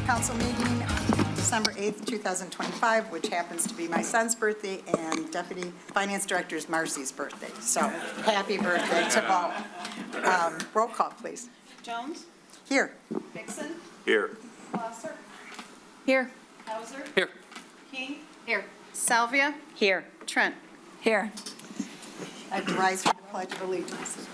council meeting on December 8th, 2025, which happens to be my son's birthday and Deputy Finance Director's Marcy's birthday. So happy birthday to both. Roll call, please. Jones? Here. Dixon? Here. Glasser? Here. Hauser? Here. King? Here. Salvia? Here. Trent? Here. I rise for the Pledge of Allegiance.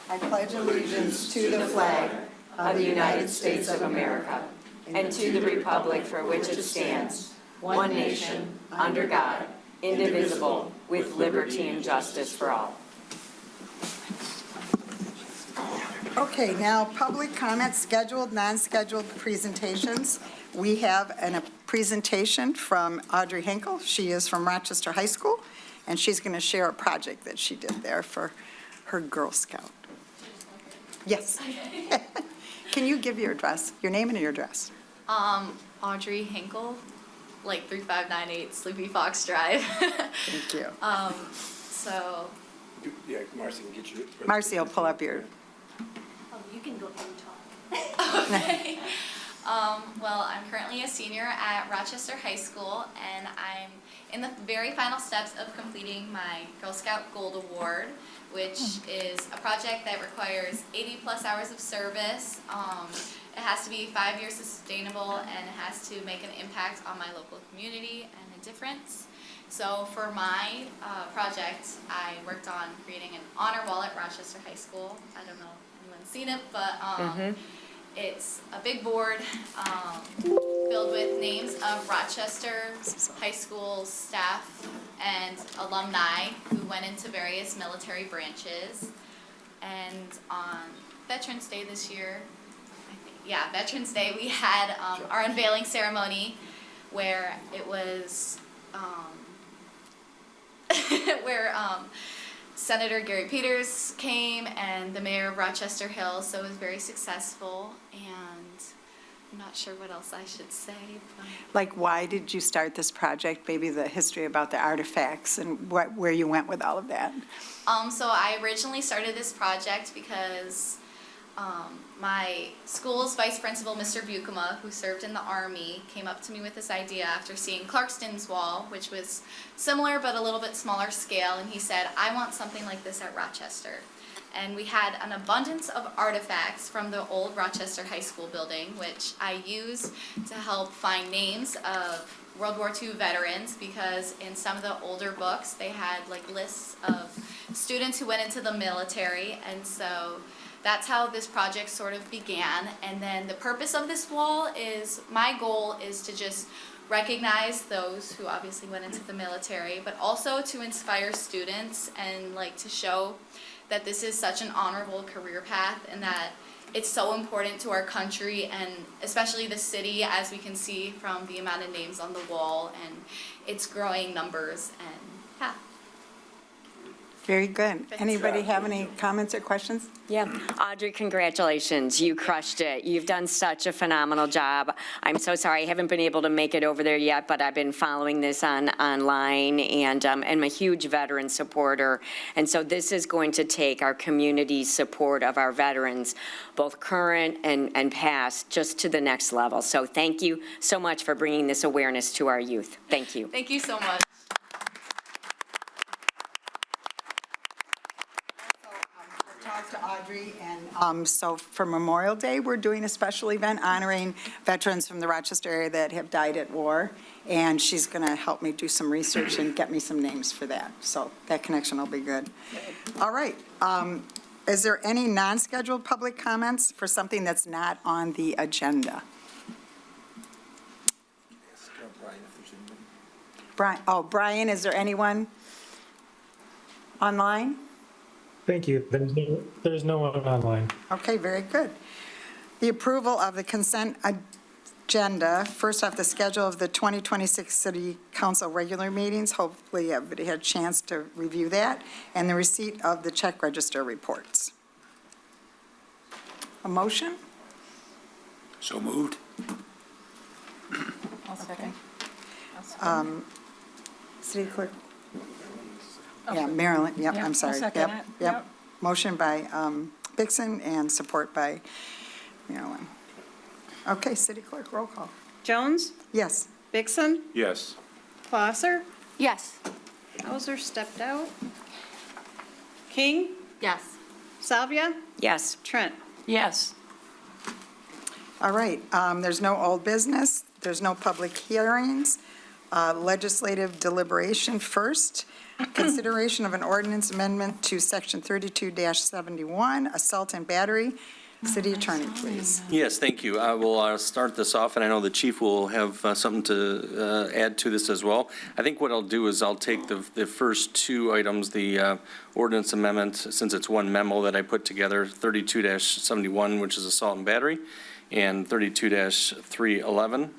I pledge allegiance to the flag Of the United States of America, and to the republic for which it stands, one nation, under God, indivisible, with liberty and justice for all. Okay, now public comments, scheduled, non-scheduled presentations. We have a presentation from Audrey Hinkle. She is from Rochester High School, and she's going to share a project that she did there for her Girl Scout. Yes. Can you give your address, your name and your address? Audrey Hinkle, like 3598 Sleepy Fox Drive. Thank you. So, Yeah, Marcy can get you. Marcy will pull up your, oh, you can go ahead and talk. Okay. Well, I'm currently a senior at Rochester High School, and I'm in the very final steps of completing my Girl Scout Gold Award, which is a project that requires 80 plus hours of service. It has to be 5 years sustainable, and it has to make an impact on my local community and a difference. So for my project, I worked on creating an honor wall at Rochester High School. I don't know if anyone's seen it, but it's a big board filled with names of Rochester High School staff and alumni who went into various military branches. And on Veterans Day this year, Veterans Day, we had our unveiling ceremony where it was where Senator Gary Peters came and the mayor of Rochester Hills, so it was very successful, and I'm not sure what else I should say. But like, why did you start this project? Maybe the history about the artifacts and where you went with all of that. So I originally started this project because my school's vice principal, Mr. Bukema, who served in the Army, came up to me with this idea after seeing Clarkston's wall, which was similar but a little bit smaller scale, and he said, I want something like this at Rochester. And we had an abundance of artifacts from the old Rochester High School building, which I used to help find names of World War II veterans, because in some of the older books they had like lists of students who went into the military, and so that's how this project sort of began. And then the purpose of this wall is, my goal is to just recognize those who obviously went into the military, but also to inspire students and like to show that this is such an honorable career path and that it's so important to our country and especially the city, as we can see from the amount of names on the wall and its growing numbers. And yeah. Very good. Anybody have any comments or questions? Yeah. Audrey, congratulations. You crushed it. You've done such a phenomenal job. I'm so sorry I haven't been able to make it over there yet, but I've been following this online, and I'm a huge veteran supporter. And so this is going to take our community's support of our veterans, both current and past, just to the next level. So thank you so much for bringing this awareness to our youth. Thank you. Thank you so much. Talk to Audrey, and so for Memorial Day, we're doing a special event honoring veterans from the Rochester area that have died at war, and she's going to help me do some research and get me some names for that, so that connection will be good. All right, is there any non-scheduled public comments for something that's not on the agenda? Brian, is there anyone online? Thank you. There's no one online. Okay, very good. The approval of the consent agenda. First off, the schedule of the 2026 City Council regular meetings. Hopefully everybody had a chance to review that. And the receipt of the check register reports. A motion? So moved. I'll second. City Clerk? Yeah, Marilyn, yep, I'm sorry. I'll second it. Yep. Motion by Dixon and support by Marilyn. Okay, city clerk, roll call. Jones, Yes. Vixen, Yes. Classer, Yes. Hauser stepped out. King, Yes. Salvia, Yes. Trent. Yes. All right, there's no old business, there's no public hearings. Legislative deliberation first. Consideration of an ordinance amendment to Section 32-71, assault and battery. City Attorney, please. Yes, thank you. I will start this off, and I know the chief will have something to add to this as well. I think what I'll do is I'll take the first two items, the ordinance amendment, since it's one memo that I put together, 32-71, which is assault and battery, and 32-311.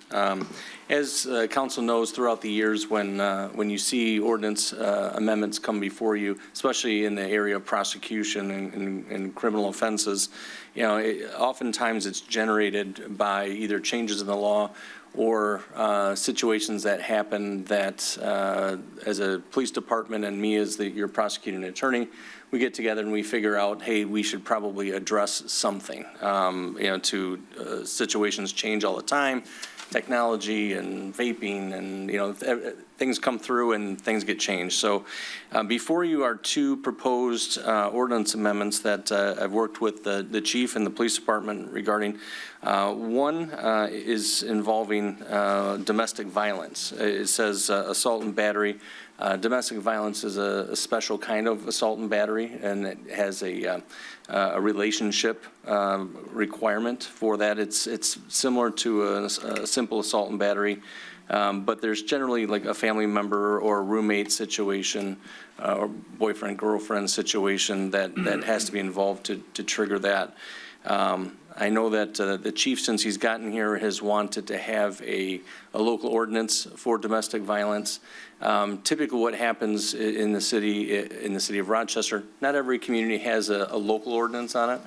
As council knows, throughout the years, when you see ordinance amendments come before you, especially in the area of prosecution and criminal offenses, oftentimes it's generated by either changes in the law or situations that happen that, as a police department and me as your prosecuting attorney, we get together and we figure out, hey, we should probably address something. Situations change all the time, technology and vaping and, things come through and things get changed. So before you are two proposed ordinance amendments that I've worked with the chief and the police department regarding. One is involving domestic violence. It says assault and battery. Domestic violence is a special kind of assault and battery, and it has a relationship requirement for that. It's similar to a simple assault and battery, but there's generally like a family member or roommate situation or boyfriend, girlfriend situation that has to be involved to trigger that. I know that the chief, since he's gotten here, has wanted to have a local ordinance for domestic violence. Typically what happens in the city of Rochester, not every community has a local ordinance on it.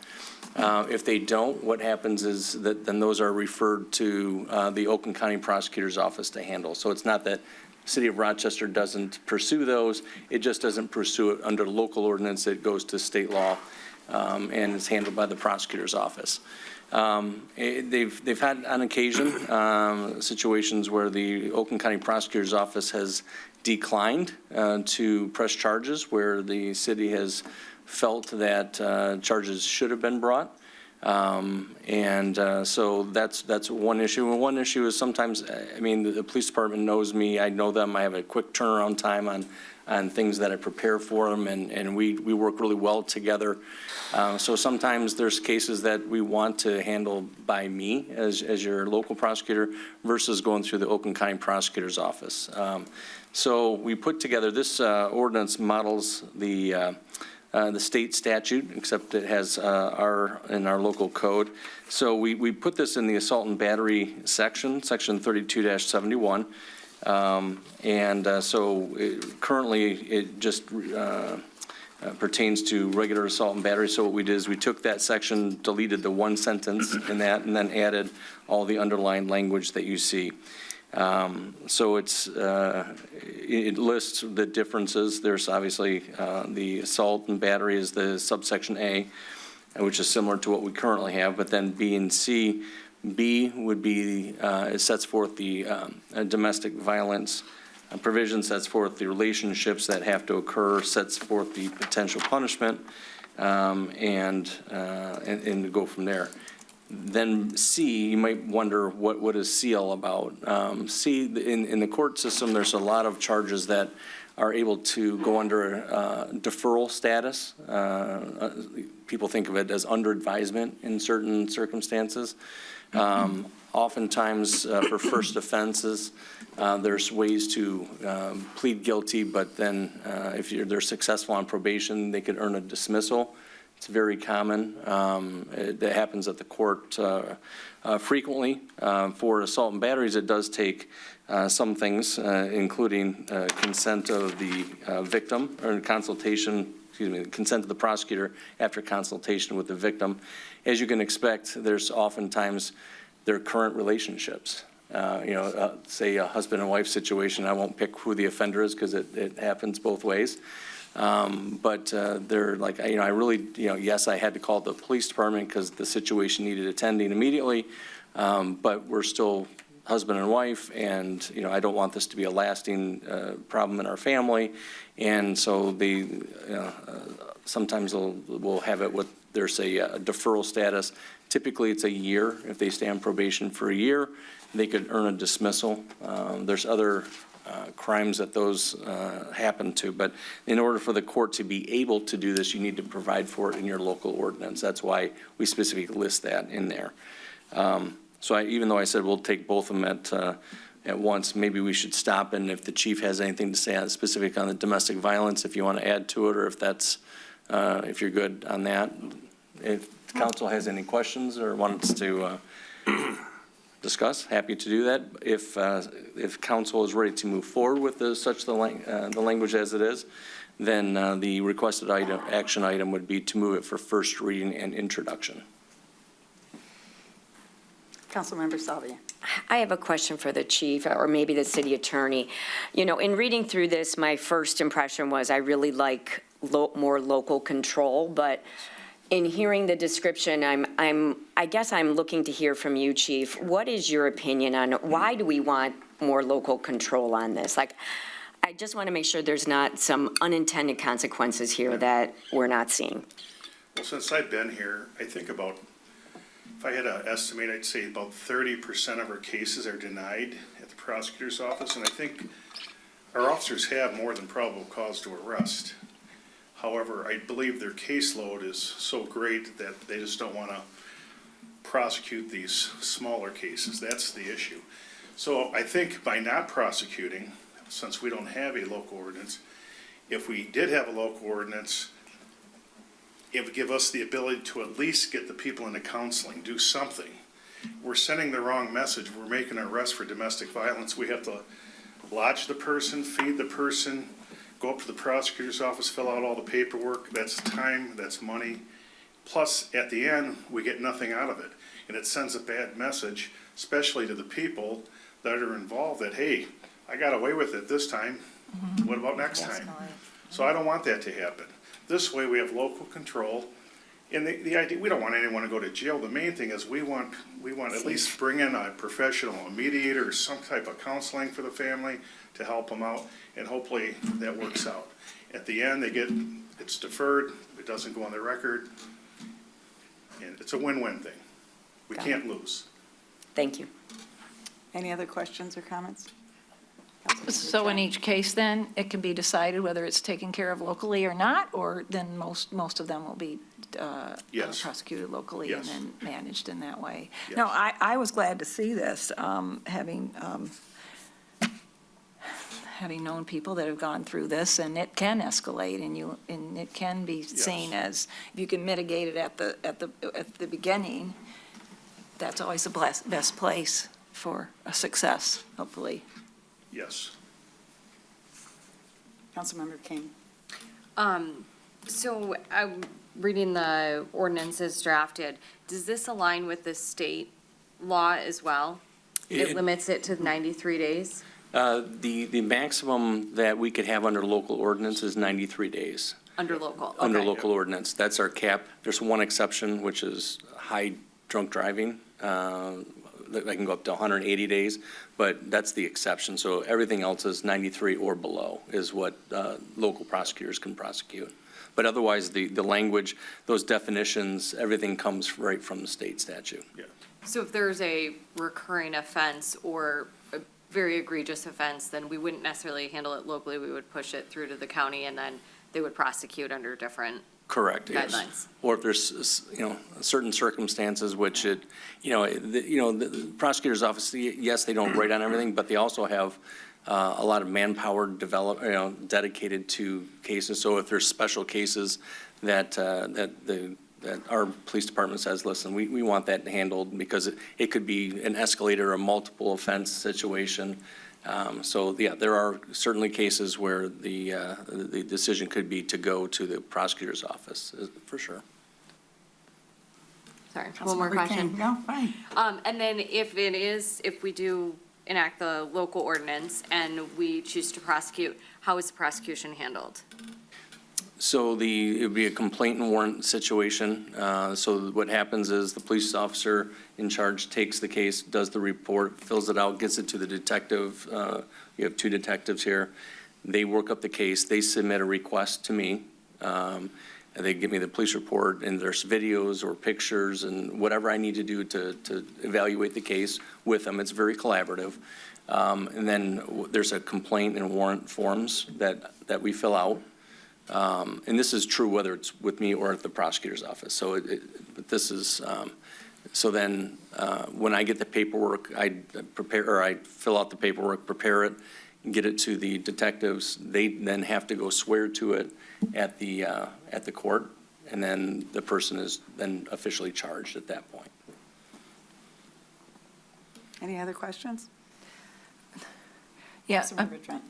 If they don't, what happens is that then those are referred to the Oakland County Prosecutor's Office to handle. So it's not that the city of Rochester doesn't pursue those, it just doesn't pursue it under local ordinance. It goes to state law. And it's handled by the prosecutor's office. They've had on occasion situations where the Oakland County Prosecutor's Office has declined to press charges where the city has felt that charges should have been brought. So that's one issue. And one issue is sometimes, the police department knows me, I know them, I have a quick turnaround time on things that I prepare for them, and we work really well together. So sometimes there's cases that we want to handle by me as your local prosecutor versus going through the Oakland County Prosecutor's Office. So we put together this ordinance models the state statute, except it has in our local code. So we put this in the assault and battery section 32-71. Currently it just pertains to regular assault and battery. So what we did is we took that section, deleted the one sentence in that, and then added all the underlined language that you see. So it lists the differences. There's obviously the assault and battery is the subsection A, which is similar to what we currently have, but then B and C. B would be, it sets forth the domestic violence provision, sets forth the relationships that have to occur, sets forth the potential punishment, and go from there. Then C, you might wonder what is C all about. C, in the court system, there's a lot of charges that are able to go under deferral status. People think of it as under advisement in certain circumstances. Oftentimes for first offenses, there's ways to plead guilty, but then if they're successful on probation, they could earn a dismissal. It's very common. That happens at the court frequently. For assault and batteries, it does take some things, including consent of the victim or consent of the prosecutor after consultation with the victim. As you can expect, there's oftentimes their current relationships. Say a husband and wife situation. I won't pick who the offender is because it happens both ways. But they're like, I really, yes, I had to call the police department because the situation needed attending immediately, But we're still husband and wife, and, you know, I don't want this to be a lasting problem in our family. And so sometimes we'll have it with, there's a deferral status. Typically, it's a year. If they stay on probation for a year, they could earn a dismissal. There's other crimes that those happen to, but in order for the court to be able to do this, you need to provide for it in your local ordinance. That's why we specifically list that in there. So even though I said we'll take both of them at once, maybe we should stop, and if the chief has anything to say on specific on the domestic violence, if you want to add to it, or if that's, if you're good on that. If the council has any questions or wants to discuss, happy to do that. If council is ready to move forward with the language as it is, then the requested action item would be to move it for first reading and introduction. Councilmember Salvia. I have a question for the chief, or maybe the city attorney. You know, in reading through this, my first impression was I really like more local control, but in hearing the description, I guess I'm looking to hear from you, chief. What is your opinion on why do we want more local control on this? Like, I just want to make sure there's not some unintended consequences here that we're not seeing. Well, since I've been here, I think about, if I had to estimate, I'd say about 30% of our cases are denied at the prosecutor's office, and I think our officers have more than probable cause to arrest. However, I believe their caseload is so great that they just don't want to prosecute these smaller cases. That's the issue. So I think by not prosecuting, since we don't have a local ordinance, if we did have a local ordinance, it would give us the ability to at least get the people into counseling, do something. We're sending the wrong message. We're making an arrest for domestic violence. We have to lodge the person, feed the person, go up to the prosecutor's office, fill out all the paperwork. That's time, that's money. Plus, at the end, we get nothing out of it. And it sends a bad message, especially to the people that are involved, that, hey, I got away with it this time. What about next time? So I don't want that to happen. This way, we have local control. And the idea, we don't want anyone to go to jail. The main thing is we want at least bring in a professional, a mediator, or some type of counseling for the family to help them out, and hopefully that works out. At the end, it's deferred, it doesn't go on the record, and it's a win-win thing. We can't lose. Thank you. Any other questions or comments? So in each case, then, it can be decided whether it's taken care of locally or not, or then most of them will be Yes. prosecuted locally and Yes. then managed in that way. Yes. No, I was glad to see this, having known people that have gone through this, and it can escalate, and it can be seen as, if you can mitigate it at the beginning, that's always the best place for a success, hopefully. Yes. Councilmember King. So I'm reading the ordinances drafted. Does this align with the state law as well? It limits it to 93 days? The maximum that we could have under local ordinance is 93 days. Under local? Under okay. local ordinance. That's our cap. There's one exception, which is high drunk driving. That can go up to 180 days, but that's the exception. So everything else is 93 or below is what local prosecutors can prosecute. But otherwise, the language, those definitions, everything comes right from the state statute. Yeah. So if there's a recurring offense or a very egregious offense, then we wouldn't necessarily handle it locally. We would push it through to the county, and then they would prosecute under different Correct, yes. guidelines. Or if there's, certain circumstances which the prosecutor's office, yes, they don't write on everything, but they also have a lot of manpower dedicated to cases. So if there's special cases that our police department says, listen, we want that handled because it could be an escalator or a multiple offense situation. So, yeah, there are certainly cases where the decision could be to go to the prosecutor's office, for sure. Sorry, one more Councilmember question. King. No, fine. And then if we do enact the local ordinance and we choose to prosecute, how is the prosecution handled? So it would be a complaint and warrant situation. So what happens is the police officer in charge takes the case, does the report, fills it out, gets it to the detective. You have 2 detectives here. They work up the case. They submit a request to me. And they give me the police report, and there's videos or pictures and whatever I need to do to evaluate the case with them. It's very collaborative. And then there's a complaint and warrant forms that we fill out. And this is true whether it's with me or at the prosecutor's office. So but this is, so then when I get the paperwork, I fill out the paperwork, prepare it, and get it to the detectives. They then have to go swear to it at the court, and then the person is then officially charged at that point. Any other questions? Yeah, Councilmember Trent?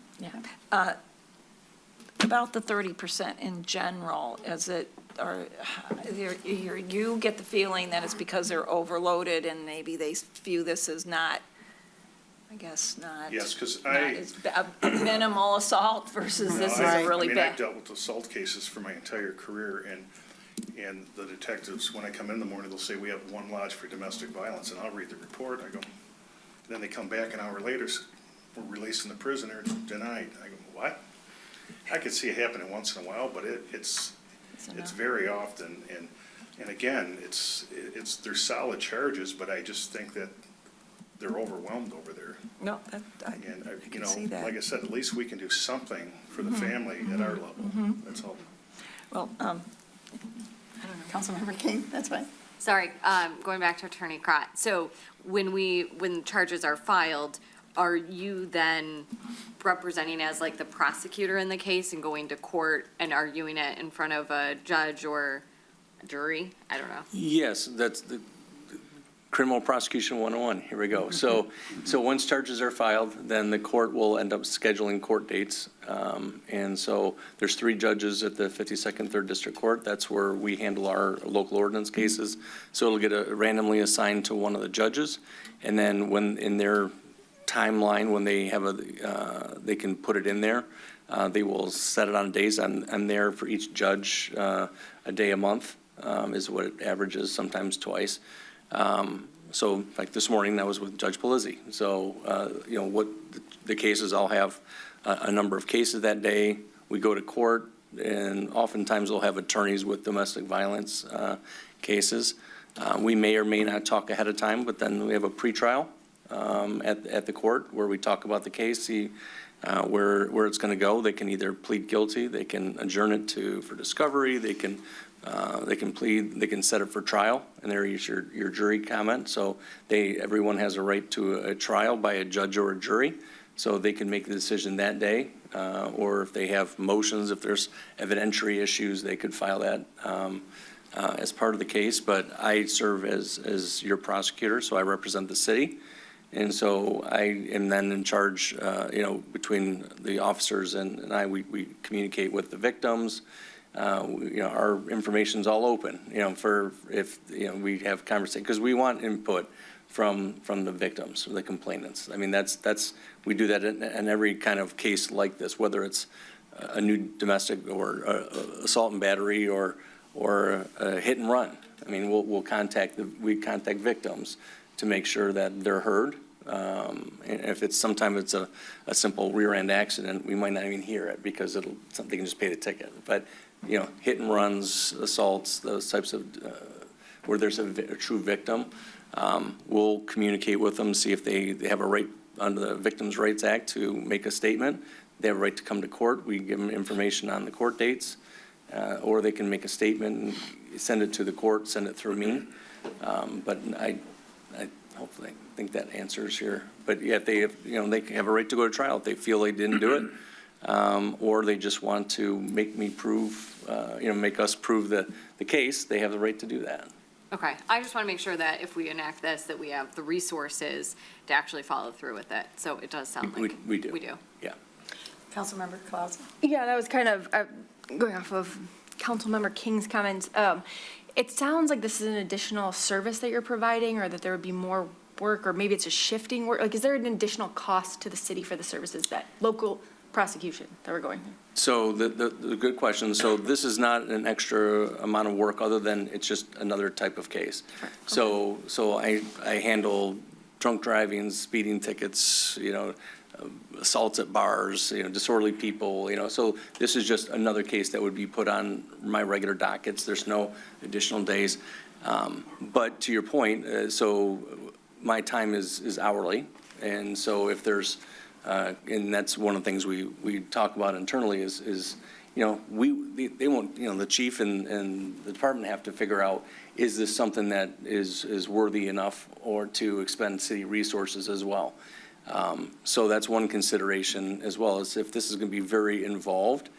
about the 30% in general, you get the feeling that it's because they're overloaded and maybe they view this as not, I guess, not. Yes, because It's a minimal assault versus this is a really I've bad. dealt with assault cases for my entire career, and the detectives, when I come in the morning, they'll say, we have 1 lodge for domestic violence, and I'll read the report. I go, then they come back an hour later, we're releasing the prisoner, denied. I go, what? I could see it happening once in a while, but it's very often, and again, they're solid charges, but I just think that they're overwhelmed over there. No, I And, can see that. like I said, at least we can do something for the family at our level. That's all. Well, Councilmember King, that's fine. Sorry, going back to Attorney Crott. So when charges are filed, are you then representing as like the prosecutor in the case and going to court and arguing it in front of a judge or a jury? I don't know. Yes, that's the criminal prosecution 101. Here we go. So once charges are filed, then the court will end up scheduling court dates. And so there's 3 judges at the 52nd 3rd District Court. That's where we handle our local ordinance cases. So it'll get randomly assigned to one of the judges. And then when in their timeline, when they have they can put it in there, they will set it on days. I'm there for each judge a day a month is what it averages, sometimes twice. So like this morning, I was with Judge Polizzi. So, what the cases, I'll have a number of cases that day. We go to court, and oftentimes we'll have attorneys with domestic violence cases. We may or may not talk ahead of time, but then we have a pretrial at the court where we talk about the case, see where it's going to go. They can either plead guilty, they can adjourn it for discovery, they can plead, they can set it for trial, and there is your jury comment. So everyone has a right to a trial by a judge or a jury, so they can make the decision that day, or if they have motions, if there's evidentiary issues, they could file that as part of the case. But I serve as your prosecutor, so I represent the city. And so I am then in charge, between the officers and I, we communicate with the victims. Our information's all open, for if, we have conversation, because we want input from the victims, the complainants. I mean, we do that in every kind of case like this, whether it's a new domestic or assault and battery or a hit and run. I mean, we contact victims to make sure that they're heard. And if sometimes it's a simple rear end accident, we might not even hear it because they can just pay the ticket. But hit and runs, assaults, those types of, where there's a true victim, we'll communicate with them, see if they have a right under the Victims' Rights Act to make a statement. They have a right to come to court. We give them information on the court dates, or they can make a statement and send it to the court, send it through me. But I hopefully think that answers your, but yeah, they have a right to go to trial if they feel they didn't do it. Or they just want to make me prove, make us prove the case, they have the right to do that. Okay, I just want to make sure that if we enact this, that we have the resources to actually follow through with it. So it does sound like We do. we do. Yeah. Councilmember Clausen? Yeah, that was kind of going off of Councilmember King's comments. It sounds like this is an additional service that you're providing, or that there would be more work, or maybe it's just shifting work? Like, is there an additional cost to the city for the services that local prosecution that we're going through? So the good question. So this is not an extra amount of work other than it's just another type of case. So I handle drunk driving, speeding tickets, assaults at bars, disorderly people, so this is just another case that would be put on my regular dockets. There's no additional days. But to your point, so my time is hourly. And so if there's, and that's one of the things we talk about internally is they won't, the chief and the department have to figure out, is this something that is worthy enough or to expend city resources as well? So that's one consideration, as well as if this is going to be very involved,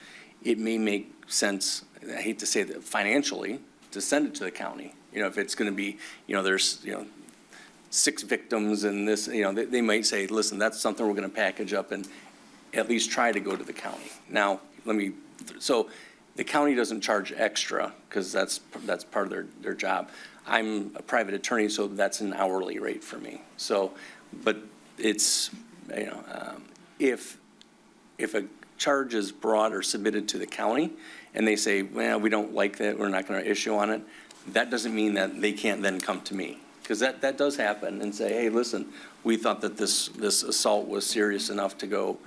it may make sense, I hate to say that financially, to send it to the county. If it's going to be, there's, 6 victims and this, they might say, listen, that's something we're going to package up and at least try to go to the county. Now, so the county doesn't charge extra because that's part of their job. I'm a private attorney, so that's an hourly rate for me. So, but it's, if a charge is brought or submitted to the county and they say, well, we don't like that, we're not going to issue on it, that doesn't mean that they can't then come to me. Because that does happen and say, hey, listen, we thought that this assault was serious enough to go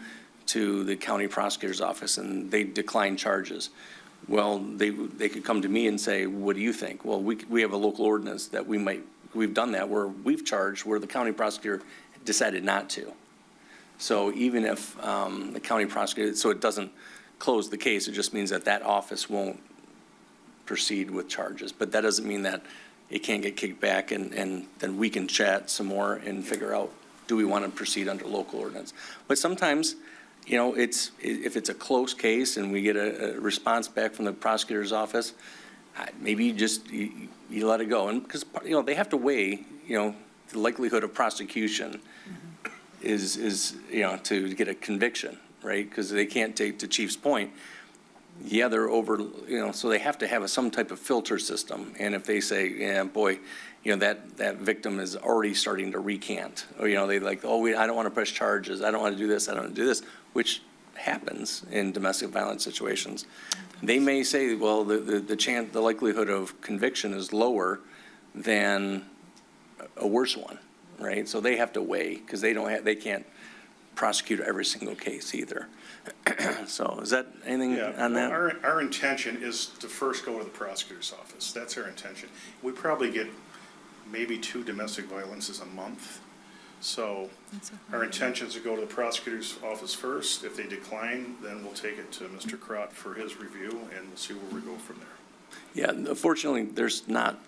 to the county prosecutor's office and they decline charges. Well, they could come to me and say, what do you think? Well, we have a local ordinance that we've done that where we've charged where the county prosecutor decided not to. So even if the county prosecutor, so it doesn't close the case, it just means that office won't proceed with charges. But that doesn't mean that it can't get kicked back and then we can chat some more and figure out, do we want to proceed under local ordinance? But sometimes, if it's a close case and we get a response back from the prosecutor's office, maybe you let it go. And because, they have to weigh, the likelihood of prosecution is to get a conviction, right? Because they can't take, to Chief's point, they're over, so they have to have some type of filter system. And if they say, yeah, boy, that victim is already starting to recant, or, they like, I don't want to press charges, I don't want to do this, I don't want to do this, which happens in domestic violence situations. They may say, well, the likelihood of conviction is lower than a worse one, right? So they have to weigh, because they can't prosecute every single case either. So is that anything on that? Our intention is to first go to the prosecutor's office. That's our intention. We probably get maybe 2 domestic violences a month. So our intention is to go to the prosecutor's office first. If they decline, then we'll take it to Mr. Crott for his review and we'll see where we go from there. Yeah, unfortunately, there's not,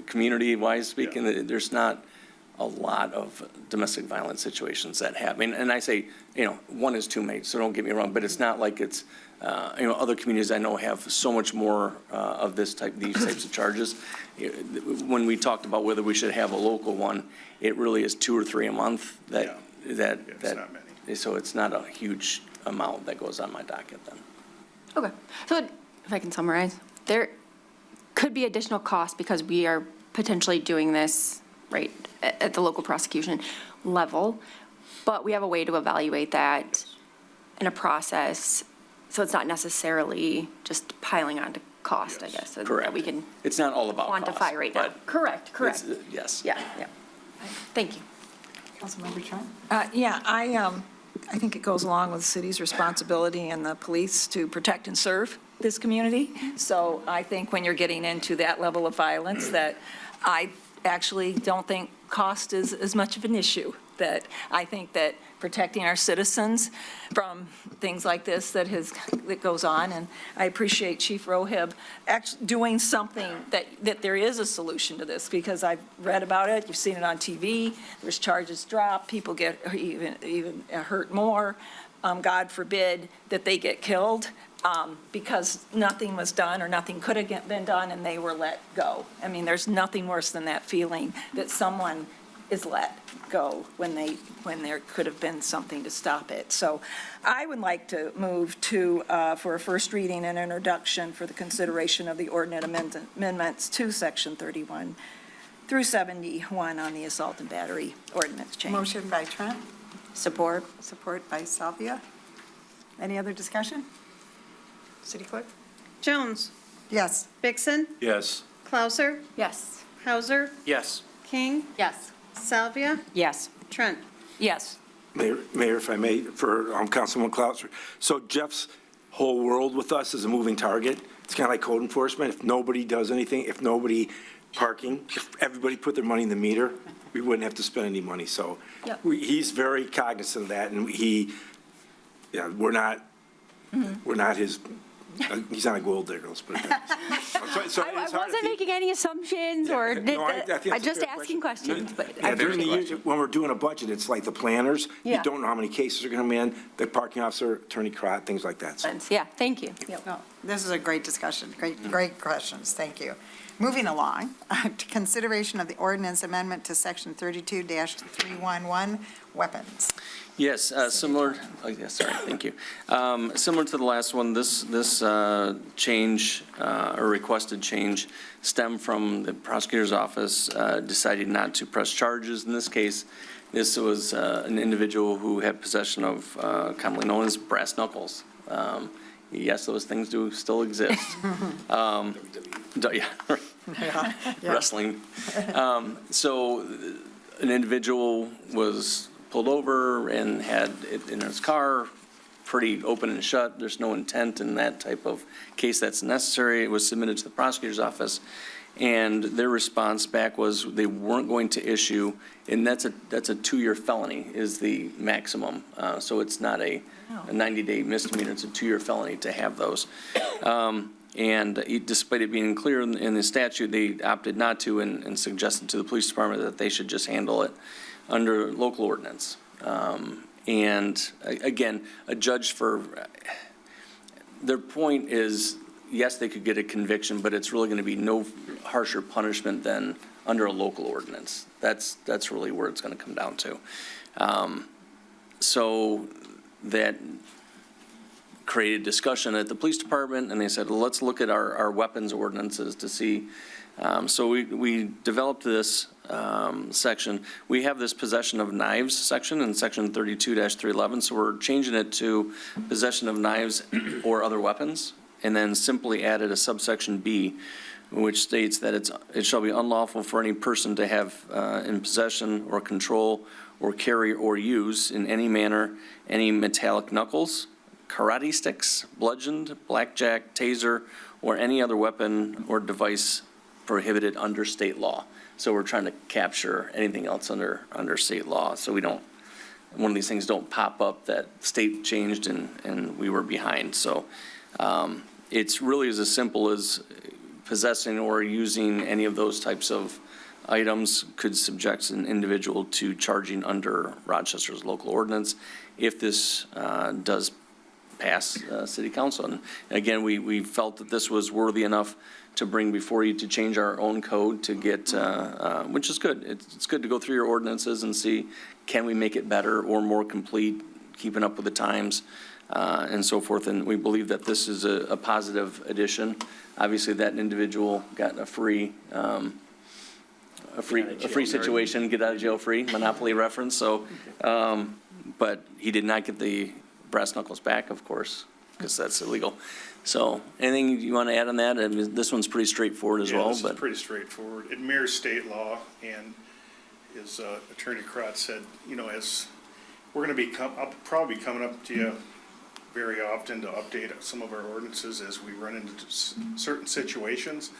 community-wise speaking, there's not a lot of domestic violence situations that happen. And I say, one is too many, so don't get me wrong, but it's not like it's, other communities I know have so much more of these types of charges. When we talked about whether we should have a local one, it really is 2 or 3 a month It's not many. So it's not a huge amount that goes on my docket then. Okay, so if I can summarize, there could be additional costs because we are potentially doing this, right, at the local prosecution level, but we have a way to evaluate that in a process, so it's not necessarily just piling on to cost, I guess. so Correct. That we can It's not all about quantify cost, right now. but Correct. Yes. Yeah. Thank you. Councilmember Trent? I think it goes along with the city's responsibility and the police to protect and serve this community. So I think when you're getting into that level of violence, that I actually don't think cost is as much of an issue. That I think that protecting our citizens from things like this that goes on, and I appreciate Chief Rohib actually doing something that there is a solution to this, because I've read about it, you've seen it on TV, there's charges dropped, people get even hurt more. God forbid that they get killed because nothing was done or nothing could have been done and they were let go. I mean, there's nothing worse than that feeling that someone is let go when there could have been something to stop it. So I would like to move to, for a first reading and introduction for the consideration of the ordinance amendments to Section 31 through 71 on the assault and battery ordinance change. Motion by Trent, Support? support by Salvia. Any other discussion? City Clerk? Jones, Yes. Vixen, Yes. Clauser, Yes. Hauser, Yes. King, Yes. Salvia, Yes. Trent. Yes. Mayor, if I may, for Councilman Clouser. So Jeff's whole world with us is a moving target. It's kind of like code enforcement. If nobody does anything, if nobody parking, if everybody put their money in the meter, we wouldn't have to spend any money. So Yep. he's very cognizant of that, and we're not his, he's not a gold digger, let's put it that way. So I it's hard wasn't to- making any assumptions Yeah, or, no, I think that's I'm a just fair asking question. questions, but Yeah, I during the appreciate year, it. when we're doing a budget, it's like the planners. You Yeah. don't know how many cases are going to come in, the parking officer, Attorney Crott, things like that. So Yeah, thank you. No, this is a great discussion, great questions, thank you. Moving along, to consideration of the ordinance amendment to section 32-311, weapons. Yes, similar, oh, yeah, sorry, thank you. Similar to the last one, this change, or requested change stemmed from the prosecutor's office deciding not to press charges. In this case, this was an individual who had possession of commonly known as brass knuckles. Yes, those things do still exist. Yeah, wrestling. So an individual was pulled over and had it in his car, pretty open and shut. There's no intent in that type of case that's necessary. It was submitted to the prosecutor's office, and their response back was they weren't going to issue, and that's a 2-year felony is the maximum. So it's not a 90-day misdemeanor, it's a 2-year felony to have those. And despite it being clear in the statute, they opted not to and suggested to the police department that they should just handle it under local ordinance. And again, a judge their point is, yes, they could get a conviction, but it's really going to be no harsher punishment than under a local ordinance. That's really where it's going to come down to. So that created discussion at the police department, and they said, well, let's look at our weapons ordinances to see. So we developed this section. We have this possession of knives section in section 32-311, so we're changing it to possession of knives or other weapons, and then simply added a subsection B, which states that it shall be unlawful for any person to have in possession or control or carry or use in any manner any metallic knuckles, karate sticks, bludgeoned, blackjack, taser, or any other weapon or device prohibited under state law. So we're trying to capture anything else under state law, so one of these things don't pop up that state changed and we were behind. So it's really as simple as possessing or using any of those types of items could subject an individual to charging under Rochester's local ordinance if this does pass city council. And again, we felt that this was worthy enough to bring before you to change our own code to get, which is good. It's good to go through your ordinances and see, can we make it better or more complete, keeping up with the times, and so forth. And we believe that this is a positive addition. Obviously, that individual got a free situation, get out of jail free, Monopoly reference. So, but he did not get the brass knuckles back, of course, because that's illegal. So anything you want to add on that? I mean, this one's pretty straightforward as well. This But is pretty straightforward. It mirrors state law, and as Attorney Crott said, as we're going to I'll probably be coming up to you very often to update some of our ordinances as we run into certain situations,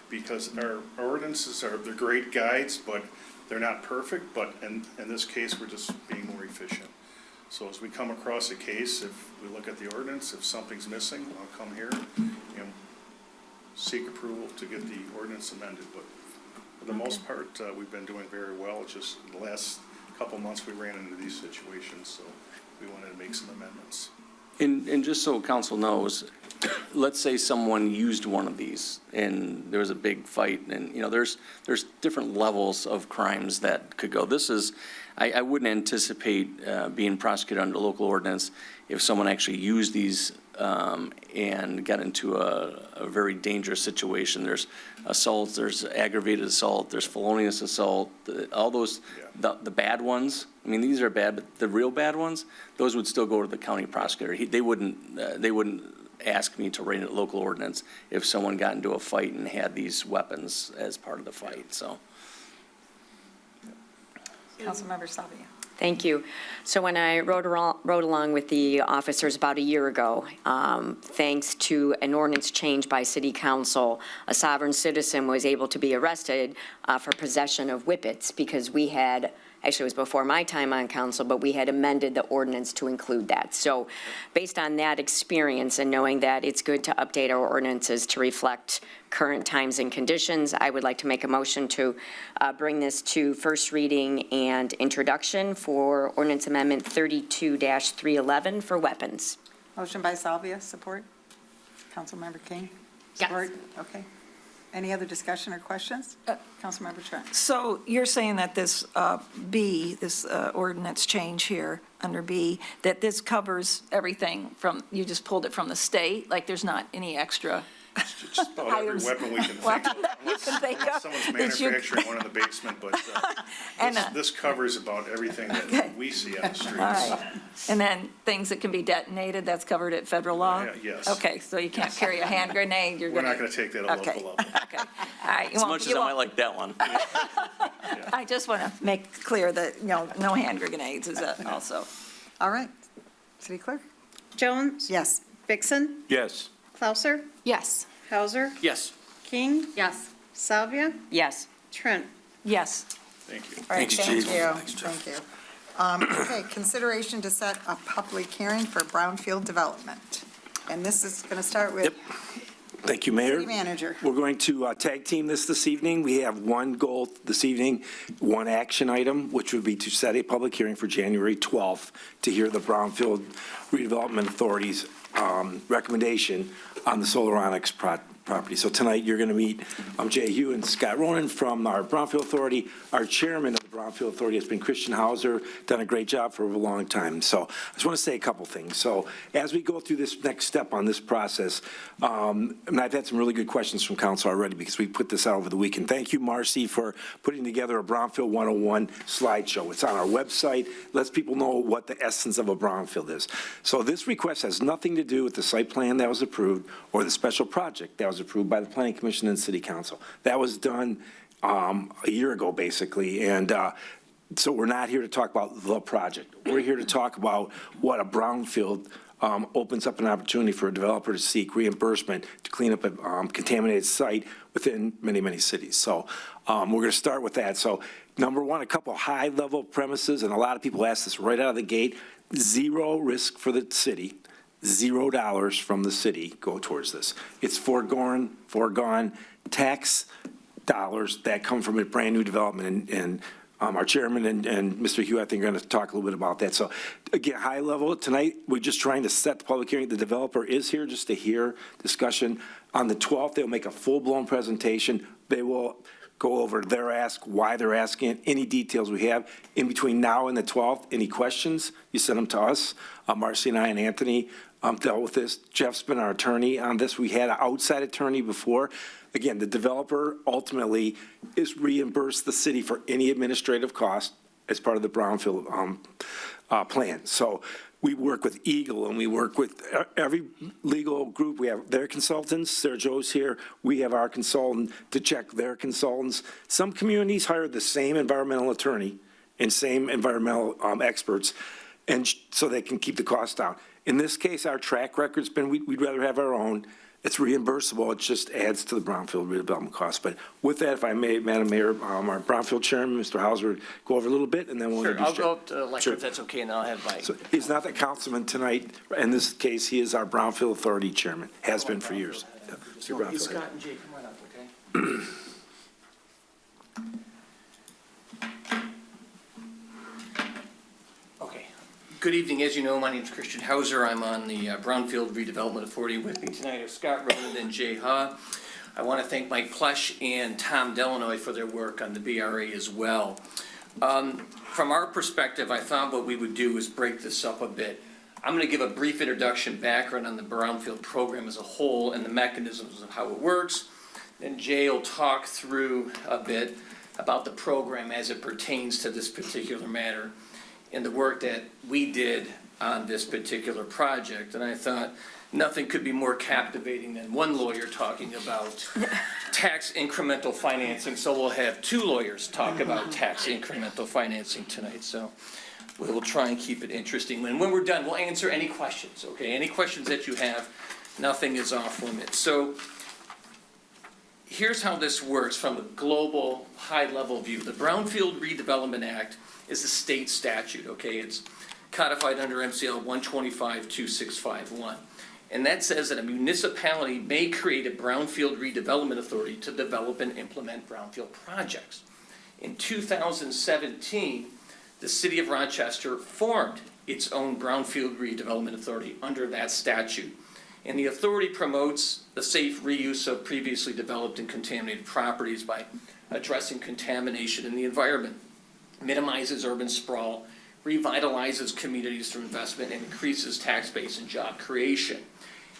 because our ordinances they're great guides, but they're not perfect. But in this case, we're just being more efficient. So as we come across a case, if we look at the ordinance, if something's missing, I'll come here and seek approval to get the ordinance amended. But for the most part, we've been doing very well. It's just the last couple months we ran into these situations, so we wanted to make some amendments. And just so council knows, let's say someone used one of these and there was a big fight, and there's different levels of crimes that could go. This is, I wouldn't anticipate being prosecuted under local ordinance if someone actually used these and got into a very dangerous situation. There's assaults, there's aggravated assault, there's felonious assault, all those, the bad ones. I mean, these are bad, but the real bad ones, those would still go to the county prosecutor. They wouldn't ask me to write a local ordinance if someone got into a fight and had these weapons as part of the fight, so. Councilmember Salvia. Thank you. So when I rode along with the officers about a year ago, thanks to an ordinance change by city council, a sovereign citizen was able to be arrested for possession of whippets because we had, actually it was before my time on council, but we had amended the ordinance to include that. So based on that experience and knowing that it's good to update our ordinances to reflect current times and conditions, I would like to make a motion to bring this to first reading and introduction for ordinance amendment 32-311 for weapons. Motion by Salvia, support? Councilmember King? Yes. Support? Okay. Any other discussion or questions? Councilmember Trent? So you're saying that this B, this ordinance change here under B, that this covers everything from, you just pulled it from the state? Like there's not any extra Just about every items- weapon we can think weapon of. that you can think of Someone's that you- manufacturing one in the basement, but And, this covers about everything Okay. that we see on the streets. All right. And then things that can be detonated, that's covered at federal law? Yeah, yes. Okay, so you can't carry a hand grenade, you're We're gonna. not going to take that at Okay. local level. Okay, all right. You As won't- much as you I might won't- like that one. I just want to make clear that, no hand grenades is also. All right. City Clerk? Jones? Yes. Vixen? Yes. Clouser? Yes. Hauser? Yes. King? Yes. Salvia? Yes. Trent? Yes. Thank you. All right, Thanks, thank Chief. you. Thanks, Jeff. Thank you. Okay, consideration to set a public hearing for brownfield development. And this is going to start with Yep. Thank you, Mayor. City Manager. We're going to tag team this evening. We have one goal this evening, one action item, which would be to set a public hearing for January 12th to hear the Brownfield Redevelopment Authority's recommendation on the Solaronics property. So tonight, you're going to meet Jay Hugh and Scott Ronan from our Brownfield Authority. Our chairman of the Brownfield Authority has been Christian Hauser, done a great job for a long time. So I just want to say a couple things. So as we go through this next step on this process, and I've had some really good questions from council already because we put this out over the weekend. Thank you, Marcy, for putting together a Brownfield 101 slideshow. It's on our website, lets people know what the essence of a brownfield is. So this request has nothing to do with the site plan that was approved or the special project that was approved by the Planning Commission and City Council. That was done a year ago, basically, and so we're not here to talk about the project. We're here to talk about what a brownfield opens up an opportunity for a developer to seek reimbursement to clean up a contaminated site within many, many cities. So we're going to start with that. So number one, a couple high-level premises, and a lot of people ask this right out of the gate, zero risk for the city. $0 from the city go towards this. It's foregone tax dollars that come from a brand-new development, and our chairman and Mr. Hugh, I think, are going to talk a little bit about that. So again, high level, tonight, we're just trying to set the public hearing. The developer is here just to hear discussion. On the 12th, they'll make a full-blown presentation. They will go over their ask, why they're asking it, any details we have. In between now and the 12th, any questions, you send them to us. Marcy and I and Anthony dealt with this. Jeff's been our attorney on this. We had an outside attorney before. Again, the developer ultimately is reimbursed the city for any administrative cost as part of the brownfield plan. So we work with Eagle and we work with every legal group. We have their consultants. Sarah Joe's here. We have our consultant to check their consultants. Some communities hire the same environmental attorney and same environmental experts, and so they can keep the cost down. In this case, our track record's been, we'd rather have our own. It's reimbursable. It just adds to the brownfield redevelopment cost. But with that, if I may, Madam Mayor, our brownfield chairman, Mr. Hauser, go over a little bit, and then we'll Sure, I'll introduce go up to the lectern Sure. if that's okay, and then I'll have my. So he's not the councilman tonight. In this case, he is our Brownfield Authority chairman, has been for years. Yeah, Mr. Brownfield. Scott and Jay, come on up, okay? Okay. Good evening. As you know, my name is Christian Hauser. I'm on the Brownfield Redevelopment Authority. With me tonight are Scott Ronan and Jay Ha. I want to thank Mike Plesh and Tom Delanoy for their work on the BRA as well. From our perspective, I thought what we would do is break this up a bit. I'm going to give a brief introduction background on the Brownfield program as a whole and the mechanisms of how it works. Then Jay will talk through a bit about the program as it pertains to this particular matter and the work that we did on this particular project. And I thought nothing could be more captivating than one lawyer talking about tax incremental financing. So we'll have two lawyers talk about tax incremental financing tonight. So we will try and keep it interesting. And when we're done, we'll answer any questions, okay? Any questions that you have, nothing is off limits. So here's how this works from a global, high-level view. The Brownfield Redevelopment Act is a state statute, okay? It's codified under MCL 125-2651. And that says that a municipality may create a Brownfield Redevelopment Authority to develop and implement brownfield projects. In 2017, the city of Rochester formed its own Brownfield Redevelopment Authority under that statute. And the authority promotes the safe reuse of previously developed and contaminated properties by addressing contamination in the environment, minimizes urban sprawl, revitalizes communities through investment, and increases tax base and job creation.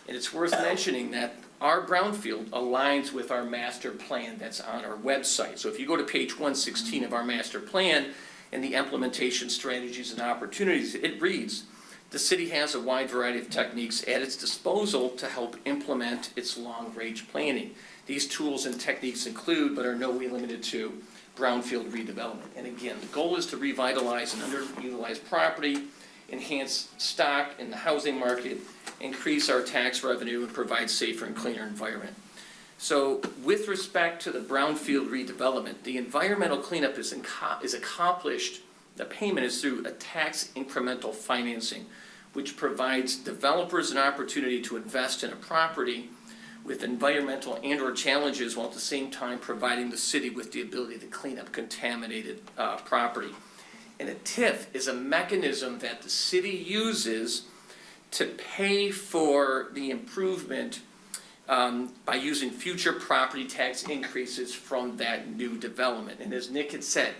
And it's worth mentioning that our brownfield aligns with our master plan that's on our website. So if you go to page 116 of our master plan and the implementation strategies and opportunities, it reads, the city has a wide variety of techniques at its disposal to help implement its long-range planning. These tools and techniques include, but are no way limited to, brownfield redevelopment. And again, the goal is to revitalize an underutilized property, enhance stock in the housing market, increase our tax revenue, and provide safer and cleaner environment. So with respect to the brownfield redevelopment, the environmental cleanup is accomplished. The payment is through a tax incremental financing, which provides developers an opportunity to invest in a property with environmental and or challenges while at the same time providing the city with the ability to clean up contaminated property. And a TIF is a mechanism that the city uses to pay for the improvement by using future property tax increases from that new development. And as Nick had said,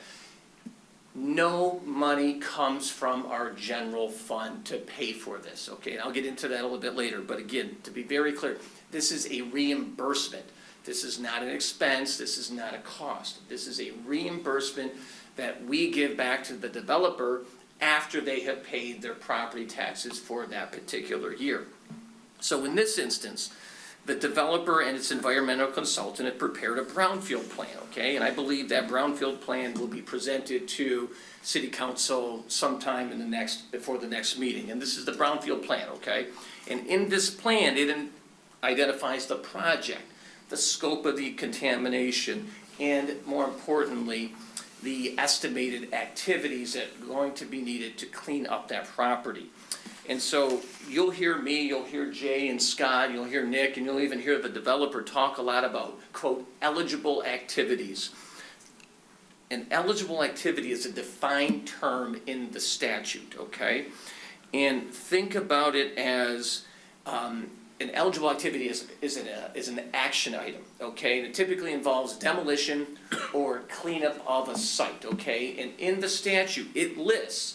no money comes from our general fund to pay for this, okay? And I'll get into that a little bit later, but again, to be very clear, this is a reimbursement. This is not an expense, this is not a cost. This is a reimbursement that we give back to the developer after they have paid their property taxes for that particular year. So in this instance, the developer and its environmental consultant have prepared a brownfield plan, okay? And I believe that brownfield plan will be presented to City Council sometime before the next meeting. And this is the brownfield plan, okay? And in this plan, it identifies the project, the scope of the contamination, and more importantly, the estimated activities that are going to be needed to clean up that property. And so you'll hear me, you'll hear Jay and Scott, you'll hear Nick, and you'll even hear the developer talk a lot about, quote, eligible activities. An eligible activity is a defined term in the statute, okay? And think about it as an eligible activity is an action item, okay? And it typically involves demolition or cleanup of a site, okay? And in the statute, it lists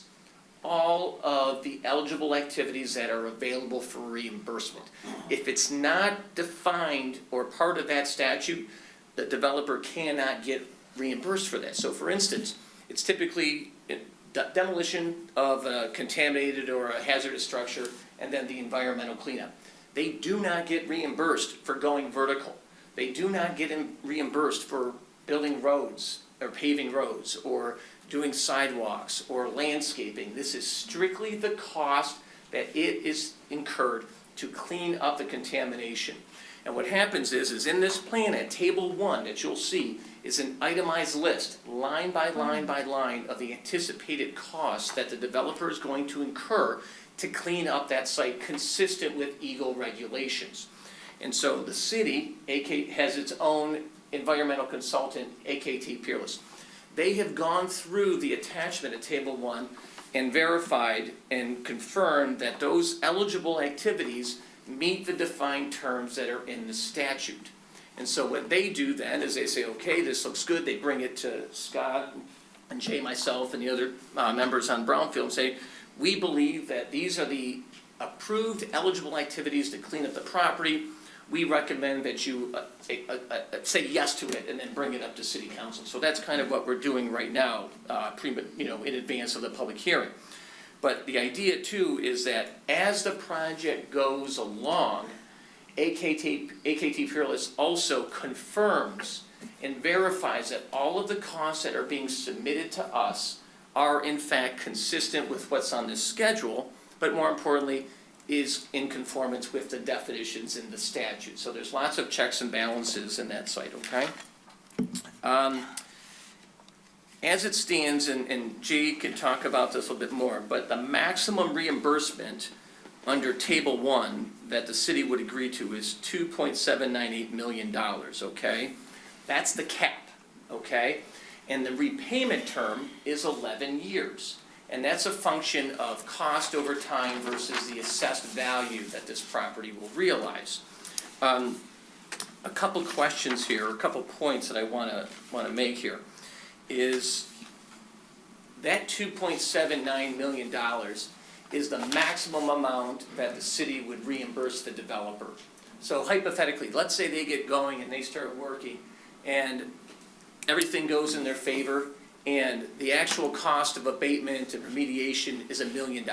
all of the eligible activities that are available for reimbursement. If it's not defined or part of that statute, the developer cannot get reimbursed for that. So for instance, it's typically demolition of a contaminated or a hazardous structure and then the environmental cleanup. They do not get reimbursed for going vertical. They do not get reimbursed for building roads or paving roads or doing sidewalks or landscaping. This is strictly the cost that it is incurred to clean up the contamination. And what happens is in this plan at table 1 that you'll see is an itemized list, line by line by line, of the anticipated costs that the developer is going to incur to clean up that site consistent with EGLE regulations. And so the city has its own environmental consultant, AKT Peerless. They have gone through the attachment at table 1 and verified and confirmed that those eligible activities meet the defined terms that are in the statute. And so what they do then is they say, okay, this looks good. They bring it to Scott and Jay, myself, and the other members on Brownfield and say, We believe that these are the approved eligible activities to clean up the property. We recommend that you say yes to it and then bring it up to city council. So that's kind of what we're doing right now, in advance of the public hearing. But the idea too is that as the project goes along, AKT Peerless also confirms and verifies that all of the costs that are being submitted to us are in fact consistent with what's on this schedule, but more importantly, is in conformance with the definitions in the statute. So there's lots of checks and balances in that site, okay? As it stands, and Jay can talk about this a little bit more, but the maximum reimbursement under Table 1 that the city would agree to is $2.798 million, okay? That's the cap, okay? And the repayment term is 11 years. And that's a function of cost over time versus the assessed value that this property will realize. A couple questions here, a couple points that I want to make here is that $2.79 million is the maximum amount that the city would reimburse the developer. So hypothetically, let's say they get going and they start working and everything goes in their favor and the actual cost of abatement and remediation is $1 million.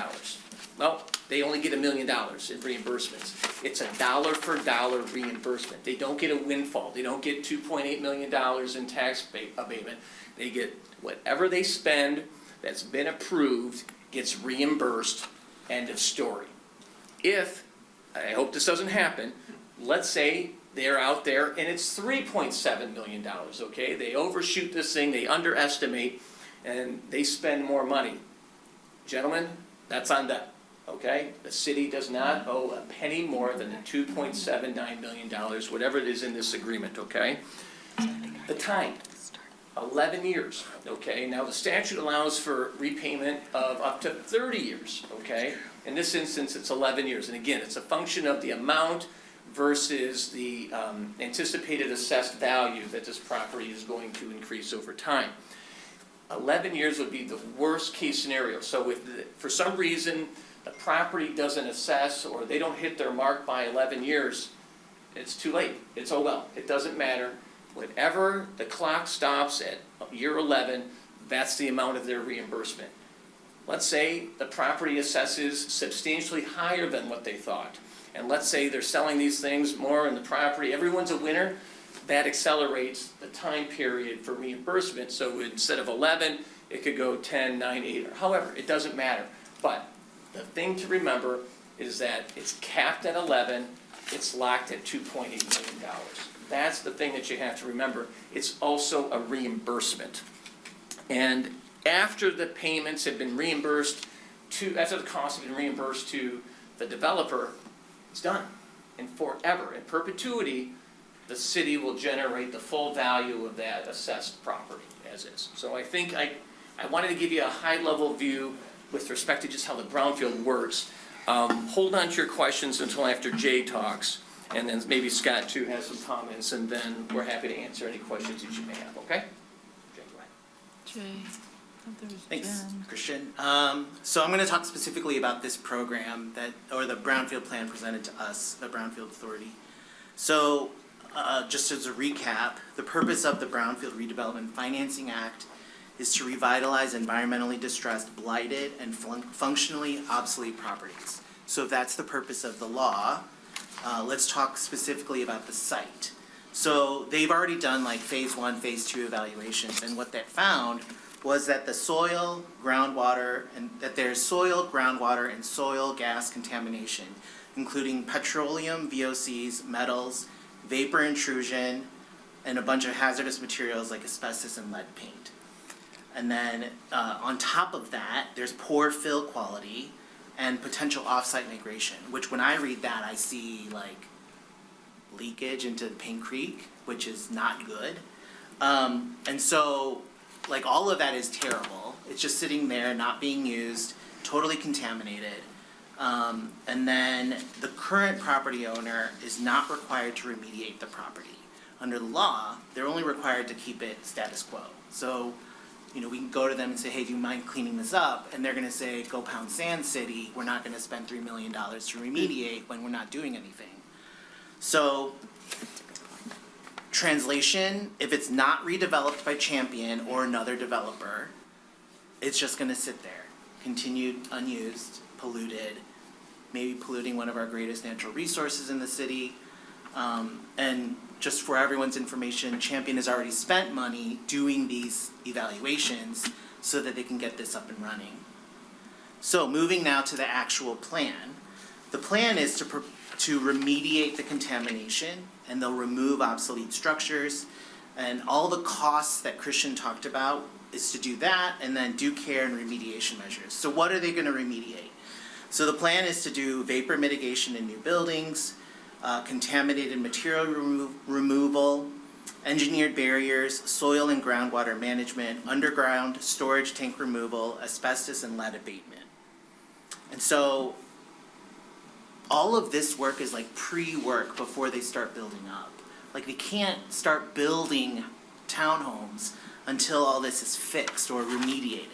Well, they only get $1 million in reimbursements. It's a dollar for dollar reimbursement. They don't get a windfall. They don't get $2.8 million in tax abatement. They get whatever they spend that's been approved gets reimbursed, end of story. If, I hope this doesn't happen, let's say they're out there and it's $3.7 million, okay? They overshoot this thing, they underestimate, and they spend more money. Gentlemen, that's on them, okay? The city does not owe a penny more than the $2.79 million, whatever it is in this agreement, okay? The time, 11 years, okay? Now, the statute allows for repayment of up to 30 years, okay? In this instance, it's 11 years. And again, it's a function of the amount versus the anticipated assessed value that this property is going to increase over time. 11 years would be the worst case scenario. So if for some reason the property doesn't assess or they don't hit their mark by 11 years, it's too late. It's oh well, it doesn't matter. Whatever the clock stops at year 11, that's the amount of their reimbursement. Let's say the property assesses substantially higher than what they thought. And let's say they're selling these things more in the property, everyone's a winner, that accelerates the time period for reimbursement. So instead of 11, it could go 10, 9, 8, or however, it doesn't matter. But the thing to remember is that it's capped at 11, it's locked at $2.8 million. That's the thing that you have to remember. It's also a reimbursement. And after the payments have been reimbursed after the costs have been reimbursed to the developer, it's done. And forever, in perpetuity, the city will generate the full value of that assessed property as is. So I think I wanted to give you a high-level view with respect to just how the brownfield works. Hold on to your questions until after Jay talks, and then maybe Scott too has some comments, and then we're happy to answer any questions that you may have, okay? Jay, go ahead. Thanks, Christian. So I'm going to talk specifically about this program or the Brownfield plan presented to us, the Brownfield Authority. So just as a recap, the purpose of the Brownfield Redevelopment Financing Act is to revitalize environmentally distressed, blighted, and functionally obsolete properties. So if that's the purpose of the law, let's talk specifically about the site. So they've already done like phase 1, phase 2 evaluations, and what that found was that the soil, groundwater, and that there's soil, groundwater, and soil gas contamination, including petroleum, VOCs, metals, vapor intrusion, and a bunch of hazardous materials like asbestos and lead paint. And then on top of that, there's poor fill quality and potential off-site migration, which when I read that, I see like leakage into Paint Creek, which is not good. And so like all of that is terrible. It's just sitting there, not being used, totally contaminated. And then the current property owner is not required to remediate the property. Under the law, they're only required to keep it status quo. So You know, we can go to them and say, hey, do you mind cleaning this up? And they're gonna say, go pound sand, city, we're not gonna spend $3 million to remediate when we're not doing anything. So, translation, if it's not redeveloped by Champion or another developer, it's just gonna sit there, continued, unused, polluted, maybe polluting one of our greatest natural resources in the city. And just for everyone's information, Champion has already spent money doing these evaluations so that they can get this up and running. So moving now to the actual plan. The plan is to remediate the contamination, and they'll remove obsolete structures, and all the costs that Christian talked about is to do that, and then do care and remediation measures. So what are they gonna remediate? So the plan is to do vapor mitigation in new buildings, contaminated material removal, engineered barriers, soil and groundwater management, underground storage tank removal, asbestos and lead abatement. And so all of this work is like pre-work before they start building up. Like they can't start building townhomes until all this is fixed or remediated.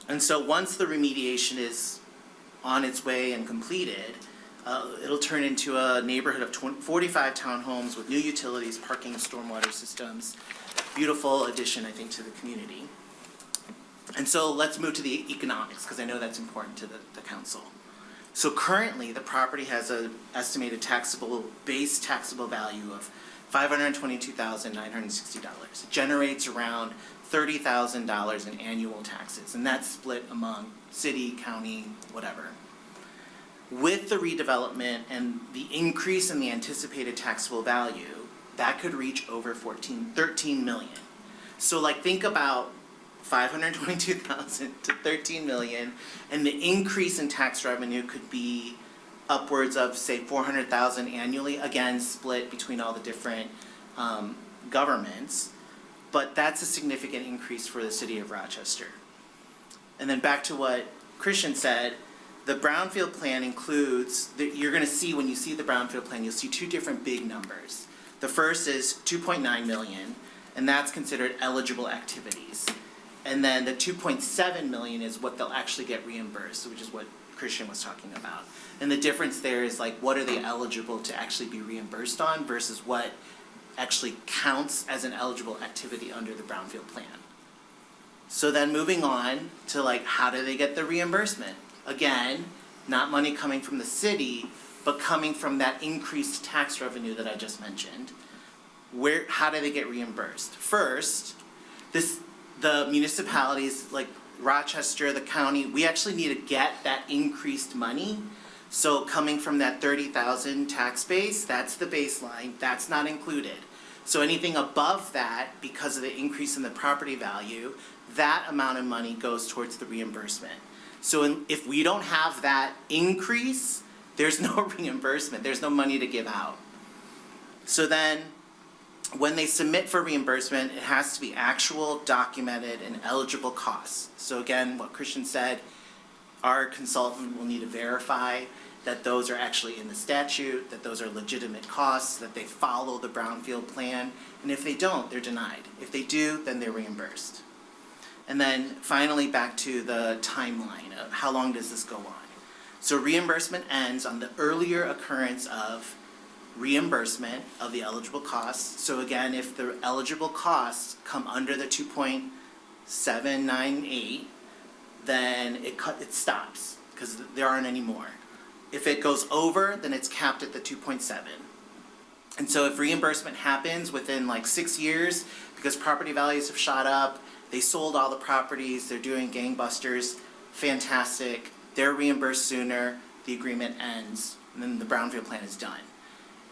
And so once the remediation is on its way and completed, it'll turn into a neighborhood of 45 townhomes with new utilities, parking, stormwater systems. Beautiful addition, I think, to the community. And so let's move to the economics, because I know that's important to the council. So currently, the property has an estimated base taxable value of $522,960. It generates around $30,000 in annual taxes, and that's split among city, county, whatever. With the redevelopment and the increase in the anticipated taxable value, that could reach over 13 million. So like think about 522,000 to 13 million, and the increase in tax revenue could be upwards of, say, 400,000 annually, again, split between all the different governments. But that's a significant increase for the city of Rochester. And then back to what Christian said, the brownfield plan includes, you're gonna see, when you see the brownfield plan, you'll see two different big numbers. The first is 2.9 million, and that's considered eligible activities. And then the 2.7 million is what they'll actually get reimbursed, which is what Christian was talking about. And the difference there is like, what are they eligible to actually be reimbursed on versus what actually counts as an eligible activity under the brownfield plan. So then moving on to like, how do they get the reimbursement? Again, not money coming from the city, but coming from that increased tax revenue that I just mentioned. How do they get reimbursed? First, the municipalities like Rochester, the county, we actually need to get that increased money. So coming from that 30,000 tax base, that's the baseline, that's not included. So anything above that, because of the increase in the property value, that amount of money goes towards the reimbursement. So if we don't have that increase, there's no reimbursement, there's no money to give out. So then, when they submit for reimbursement, it has to be actual, documented, and eligible costs. So again, what Christian said, our consultant will need to verify that those are actually in the statute, that those are legitimate costs, that they follow the brownfield plan, and if they don't, they're denied. If they do, then they're reimbursed. And then finally, back to the timeline of how long does this go on. So reimbursement ends on the earlier occurrence of reimbursement of the eligible costs. So again, if the eligible costs come under the 2.798, then it stops, because there aren't any more. If it goes over, then it's capped at the 2.7. And so if reimbursement happens within like 6 years, because property values have shot up, they sold all the properties, they're doing gangbusters, fantastic, they're reimbursed sooner, the agreement ends, and then the brownfield plan is done.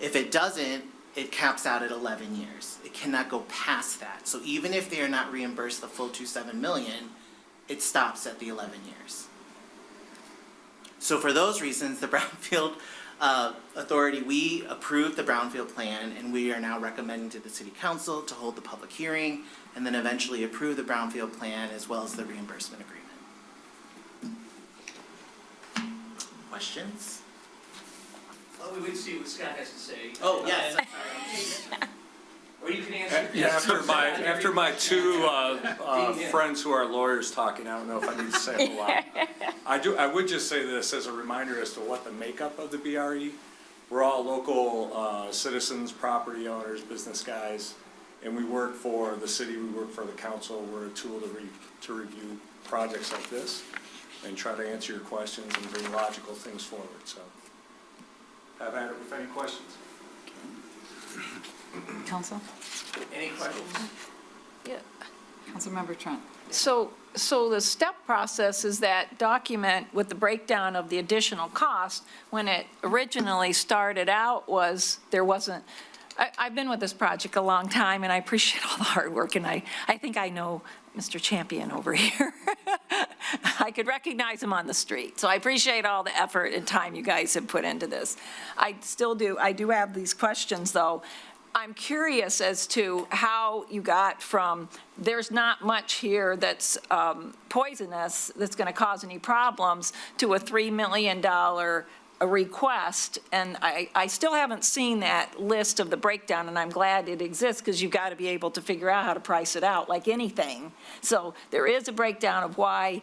If it doesn't, it caps out at 11 years. It cannot go past that. So even if they are not reimbursed the full 2.7 million, it stops at the 11 years. So for those reasons, the Brownfield Authority, we approved the Brownfield plan, and we are now recommending to the City Council to hold the public hearing and then eventually approve the Brownfield plan as well as the reimbursement agreement. Questions? Well, we would see what Scott has to say. Oh, yes. Or you can answer. After my two friends who are lawyers talking, I don't know if I need to say a lot. I would just say this as a reminder as to what the makeup of the BRE. We're all local citizens, property owners, business guys, and we work for the city, we work for the council. We're a tool to review projects like this and try to answer your questions and bring logical things forward, so. Have at it with any questions. Council? Any questions? Yeah. Councilmember Trent. So the step process is that document with the breakdown of the additional cost. When it originally started out there wasn't, I've been with this project a long time, and I appreciate all the hard work, and I think I know Mr. Champion over here. I could recognize him on the street, so I appreciate all the effort and time you guys have put into this. I still do. I do have these questions, though. I'm curious as to how you got from, there's not much here that's poisonous, that's going to cause any problems, to a $3 million request. And I still haven't seen that list of the breakdown, and I'm glad it exists, because you've got to be able to figure out how to price it out, like anything. So there is a breakdown of why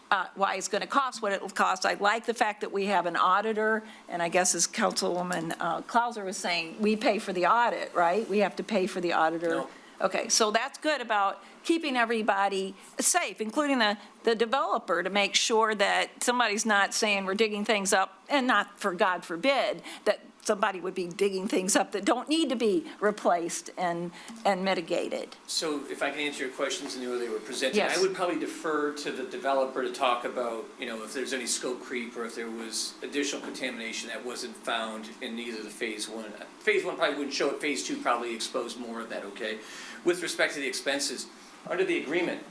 it's going to cost what it will cost. I like the fact that we have an auditor, and I guess as Councilwoman Clauser was saying, we pay for the audit, right? We have to pay for the auditor. No. Okay, so that's good about keeping everybody safe, including the developer, to make sure that somebody's not saying we're digging things up, and not, for God forbid, that somebody would be digging things up that don't need to be replaced and mitigated. So if I can answer your questions in the way they were presented, Yes. I would probably defer to the developer to talk about, if there's any scope creep or if there was additional contamination that wasn't found in either the phase one. Phase one probably wouldn't show it, phase two probably exposed more of that, okay? With respect to the expenses, under the agreement,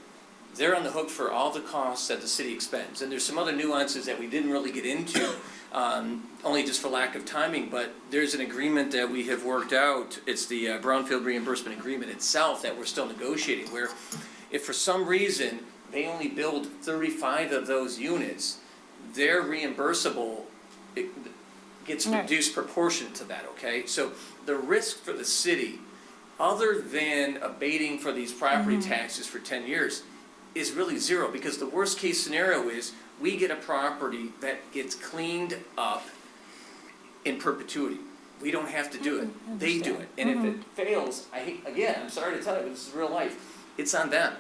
they're on the hook for all the costs that the city expends. And there's some other nuances that we didn't really get into, only just for lack of timing, but there's an agreement that we have worked out. It's the Brownfield Reimbursement Agreement itself that we're still negotiating, where if for some reason they only build 35 of those units, their reimbursable gets reduced proportionate to that, okay? So the risk for the city, other than abating for these property taxes for 10 years, is really zero, because the worst case scenario is we get a property that gets cleaned up in perpetuity. We don't have to do it, they do it. And if it fails, I'm sorry to tell you, but this is real life, it's on them,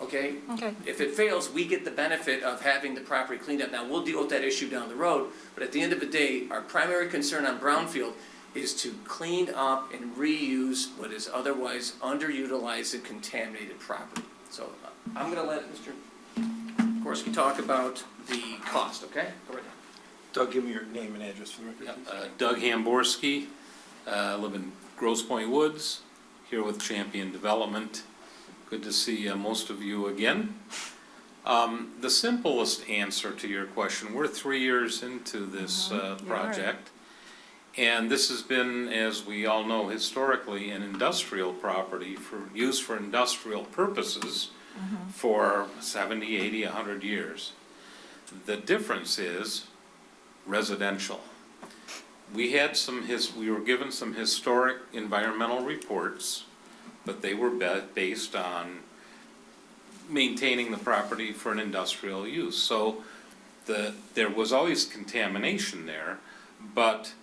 okay? Okay. If it fails, we get the benefit of having the property cleaned up. Now, we'll deal with that issue down the road, but at the end of the day, our primary concern on Brownfield is to clean up and reuse what is otherwise underutilized and contaminated property. So I'm gonna let Mr. Gorski talk about the cost, okay? Go right ahead. Doug, give me your name and address for the record. Doug Hamborski, live in Grosse Pointe Woods, here with Champion Development. Good to see most of you again. The simplest answer to your question, we're 3 years into this project. And this has been, as we all know, historically an industrial property used for industrial purposes for 70, 80, 100 years. The difference is residential. We were given some historic environmental reports, but they were based on maintaining the property for an industrial use. So there was always contamination there, but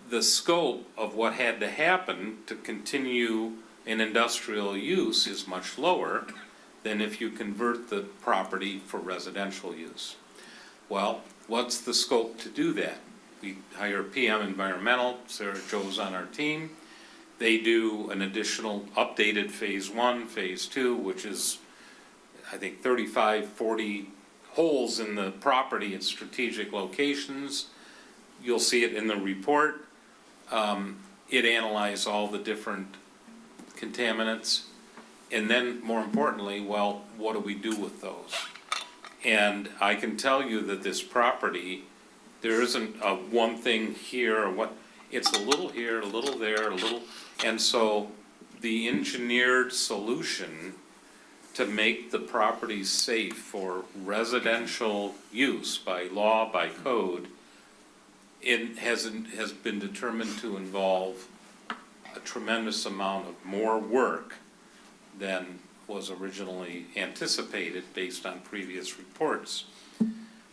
the scope of what had to happen to continue an industrial use is much lower than if you convert the property for residential use. Well, what's the scope to do that? We hire PM Environmental, Sarah Joe's on our team. They do an additional updated phase one, phase two, which is, I think, 35, 40 holes in the property at strategic locations. You'll see it in the report. It analyzed all the different contaminants. And then, more importantly, well, what do we do with those? And I can tell you that this property, there isn't a one thing here or what, it's a little here, a little there, a little, and so the engineered solution to make the property safe for residential use by law, by code, it has been determined to involve a tremendous amount of more work than was originally anticipated based on previous reports.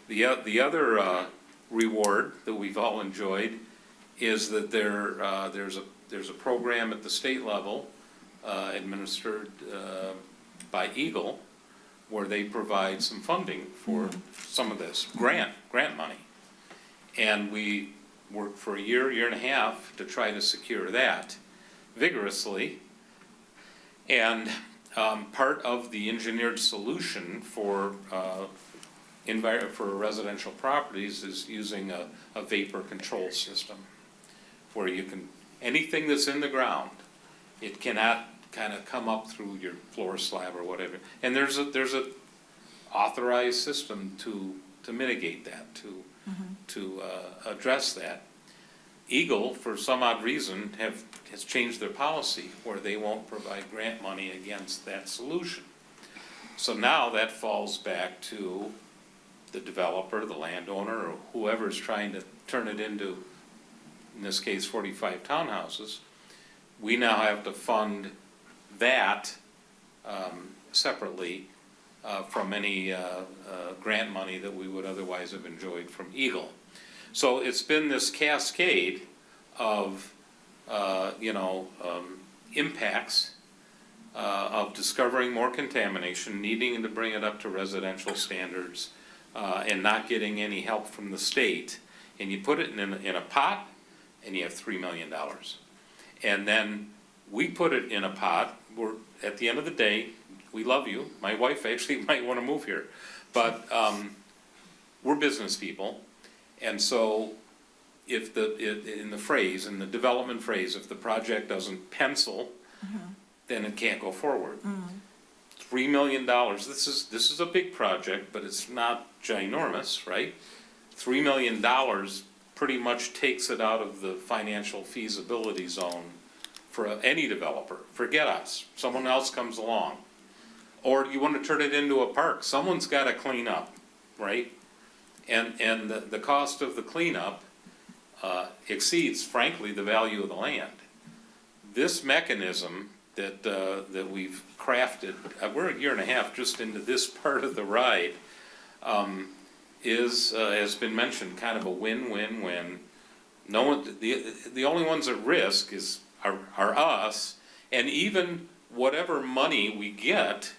The other reward that we've all enjoyed is that there's a program at the state level administered by Eagle where they provide some funding for some of this grant money. And we worked for a year and a half to try to secure that vigorously. And part of the engineered solution for residential properties is using a vapor control system where you can, anything that's in the ground, it cannot kind of come up through your floor slab or whatever. And there's a authorized system to mitigate that, to address that. Eagle, for some odd reason, has changed their policy where they won't provide grant money against that solution. So now that falls back to the developer, the landowner, or whoever's trying to turn it into, in this case, 45 townhouses. We now have to fund that separately from any grant money that we would otherwise have enjoyed from Eagle. So it's been this cascade of, impacts of discovering more contamination, needing to bring it up to residential standards, and not getting any help from the state. And you put it in a pot, and you have $3 million. And then we put it in a pot. We're, at the end of the day, we love you. My wife actually might want to move here. But we're business people. And so if in the development phrase, if the project doesn't pencil, then it can't go forward. $3 million, this is a big project, but it's not ginormous, right? $3 million pretty much takes it out of the financial feasibility zone for any developer. Forget us, someone else comes along. Or you want to turn it into a park, someone's got to clean up, right? And the cost of the cleanup exceeds, frankly, the value of the land. This mechanism that we've crafted, we're a year and a half just into this part of the ride, has been mentioned, kind of a win-win-win. No one, the only ones at risk are us, and even whatever money we get,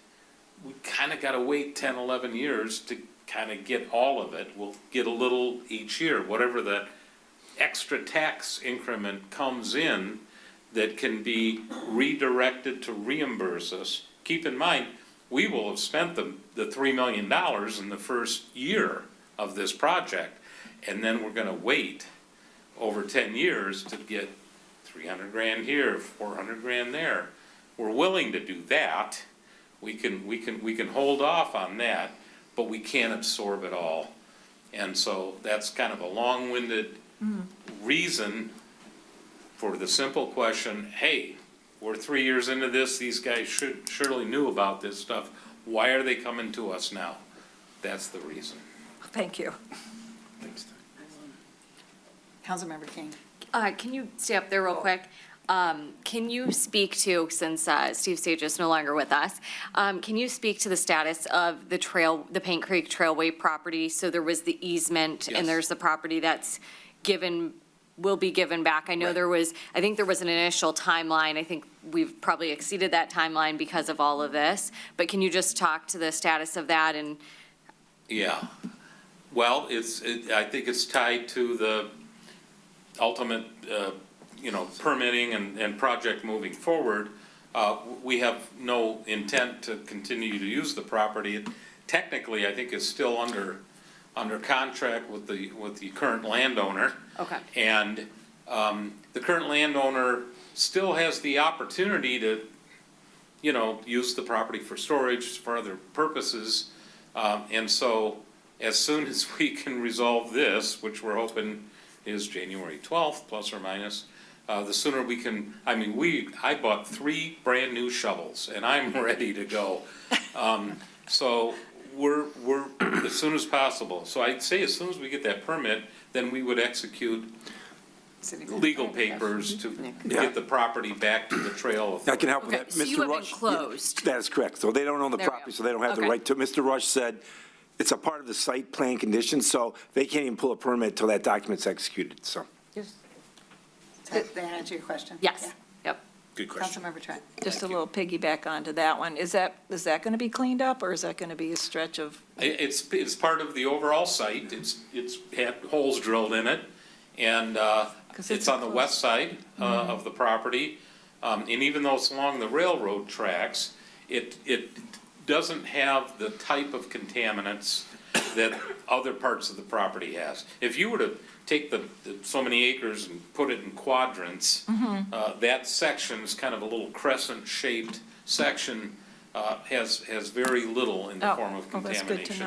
we kind of got to wait 10, 11 years to kind of get all of it. We'll get a little each year, whatever that extra tax increment comes in that can be redirected to reimburse us. Keep in mind, we will have spent the $3 million in the first year of this project, and then we're gonna wait over 10 years to get 300 grand here, 400 grand there. We're willing to do that. We can hold off on that, but we can't absorb it all. And so that's kind of a long-winded reason for the simple question, hey, we're 3 years into this, these guys surely knew about this stuff. Why are they coming to us now? That's the reason. Thank you. Thanks. Councilmember King. Can you stay up there real quick? Can you speak to, since Steve Sage is no longer with us, can you speak to the status of the Paint Creek Trailway property? So there was the easement, Yes. and there's the property that's will be given back. I know I think there was an initial timeline. I think we've probably exceeded that timeline because of all of this. But can you just talk to the status of that and? Yeah. Well, I think it's tied to the ultimate, permitting and project moving forward. We have no intent to continue to use the property. It technically, I think, is still under contract with the current landowner. Okay. And the current landowner still has the opportunity to, use the property for storage, for other purposes. And so as soon as we can resolve this, which we're hoping is January 12th, plus or minus, the sooner we can, I bought 3 brand new shovels and I'm ready to go. So we're as soon as possible. So I'd say as soon as we get that permit, then we would execute legal papers to get the property back to the trail. I can help with Okay, that. so you Mr. haven't Rush. closed. That is correct. So they don't own the There we property, go. so they don't have the Okay. right to. Mr. Rush said it's a part of the site plan conditions, so they can't even pull a permit until that document's executed, so. Does that answer your question? Yes, yep. Good question. Councilmember Trent. Just a little piggyback onto that one. Is that going to be cleaned up, or is that going to be a stretch of? It's part of the overall site. It's had holes drilled in it, and it's on the west side of the property. And even though it's along the railroad tracks, it doesn't have the type of contaminants that other parts of the property has. If you were to take the so many acres and put it in quadrants, that section is kind of a little crescent-shaped section, has very little in the form of contamination. That's good to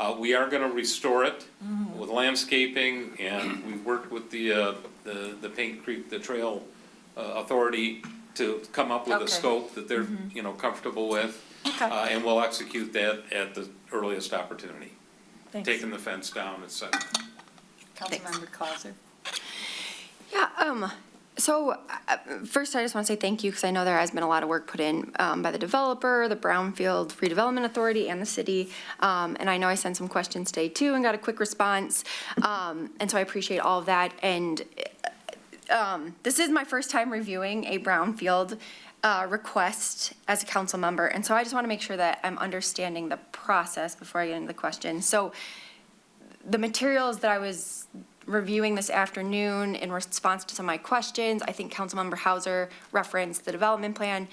know. We are gonna restore it with landscaping, and we've worked with the Paint Creek, the Trail Authority, to come up with a Okay. scope that they're, comfortable with. And we'll execute that at the earliest opportunity. Thanks. Taking the fence down, et cetera. Councilmember Clauser. Yeah, so first I just want to say thank you because I know there has been a lot of work put in by the developer, the Brownfield Redevelopment Authority, and the city. And I know I sent some questions today too and got a quick response. And so I appreciate all of that. And this is my first time reviewing a Brownfield request as a council member. And so I just want to make sure that I'm understanding the process before I get into the question. So the materials that I was reviewing this afternoon in response to some of my questions, I think Councilmember Hauser referenced the development plan.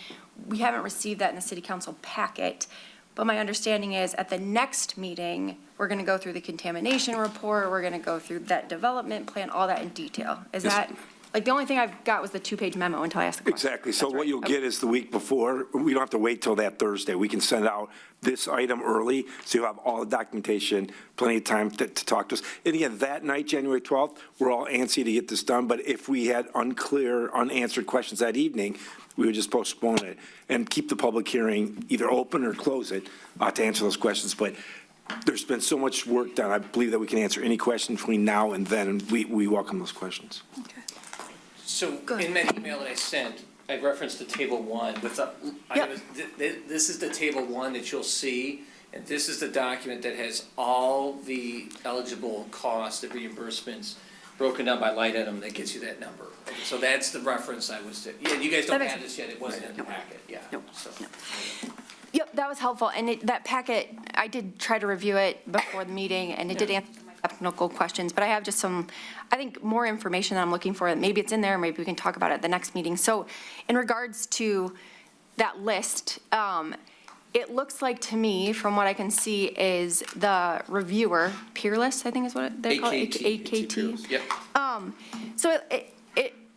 We haven't received that in the city council packet, but my understanding is at the next meeting, we're gonna go through the contamination report, we're gonna go through that development plan, all that in detail. Is Yes. that, like, the only thing I've got was the two-page memo until I asked the question. Exactly. So That's what right. you'll get is the week before, we don't have to wait till that Thursday. We can send out this item early, so you'll have all the documentation, plenty of time to talk to us. And again, that night, January 12th, we're all antsy to get this done, but if we had unanswered questions that evening, we would just postpone it and keep the public hearing either open or close it to answer those questions. But there's been so much work done. I believe that we can answer any question between now and then, and we welcome those questions. So in that email that I sent, I referenced the table one. This is the table one that you'll see, and this is the document that has all the eligible costs, the reimbursements, broken down by line item that gets you that number. So that's the reference I was, yeah, you guys don't have this yet, it wasn't in the packet, yeah. So. Yep, that was helpful, and that packet, I did try to review it before the meeting, and it did answer my technical questions, but I have just some, I think, more information that I'm looking for. Maybe it's in there, maybe we can talk about it at the next meeting. So in regards to that list, it looks like to me, from what I can see, is the reviewer, Peerless, I think is what they're called? AKT. Yep. So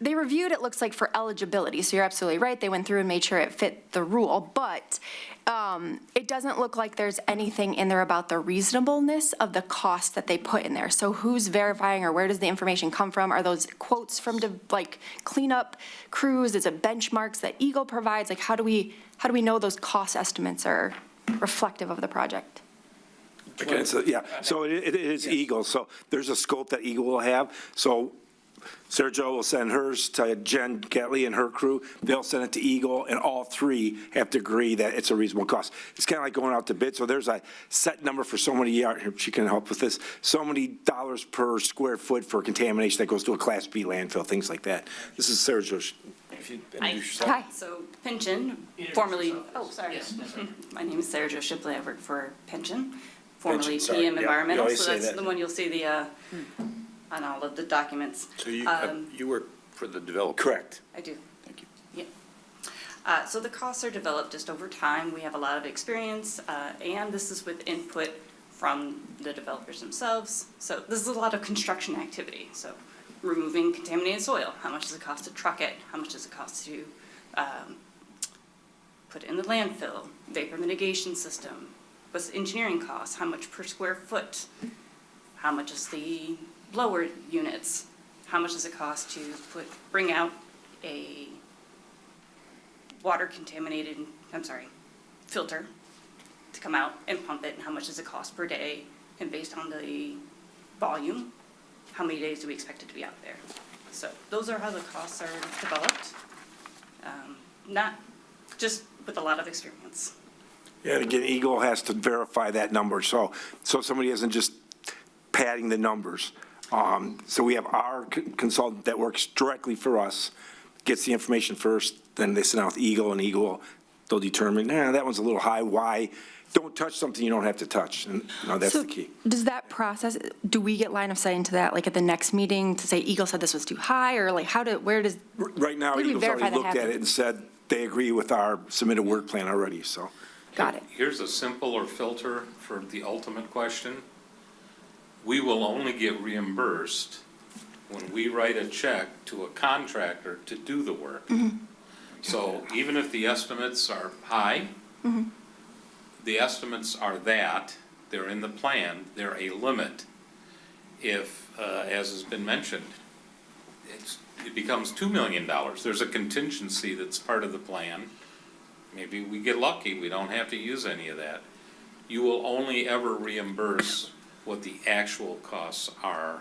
they reviewed, it looks like, for eligibility, so you're absolutely right, they went through and made sure it fit the rule, but it doesn't look like there's anything in there about the reasonableness of the cost that they put in there. So who's verifying, or where does the information come from? Are those quotes from, like, cleanup crews? Is it benchmarks that Eagle provides? Like, how do we know those cost estimates are reflective of the project? Okay, so, yeah, so it is Eagle, so there's a scope that Eagle will have. So Sergio will send hers to Jen Gatley and her crew. They'll send it to Eagle, and all three have to agree that it's a reasonable cost. It's kind of like going out to bid. So there's a set number for so many, she can help with this, so many dollars per square foot for contamination that goes to a Class B landfill, things like that. This is Sergio. If you introduce yourself. Hi. So Pension, formerly, my name is Sarah Jo Shipley. I work for Pension, formerly Pension, sorry. PM Yeah, Environmental. you always So say that's that. the one you'll see on all of the documents. So you work for the developer? Correct. I do. Thank you. Yeah. So the costs are developed just over time. We have a lot of experience, and this is with input from the developers themselves. So this is a lot of construction activity. So removing contaminated soil, how much does it cost to truck it? How much does it cost to put it in the landfill? Vapor mitigation system. What's the engineering cost? How much per square foot? How much is the blower units? How much does it cost to bring out a filter to come out and pump it, and how much does it cost per day? And based on the volume, how many days do we expect it to be out there? So those are how the costs are developed. Not just with a lot of experience. Yeah, and again, Eagle has to verify that number, so somebody isn't just padding the numbers. So we have our consultant that works directly for us, gets the information first, then they sit down with Eagle, and Eagle, they'll determine, that one's a little high, why? Don't touch something you don't have to touch, and, that's So the key. Does that process, do we get line of sight into that, like at the next meeting, to say Eagle said this was too high, or like where does? Right now, where do we Eagle's verify already that looked at happened? it and said they agree with our submitted work plan already, so. Got it. Here's a simpler filter for the ultimate question. We will only get reimbursed when we write a check to a contractor to do the work. So even if the estimates are high, the estimates are they're in the plan, they're a limit. If, as has been mentioned, it becomes $2 million, there's a contingency that's part of the plan. Maybe we get lucky, we don't have to use any of that. You will only ever reimburse what the actual costs are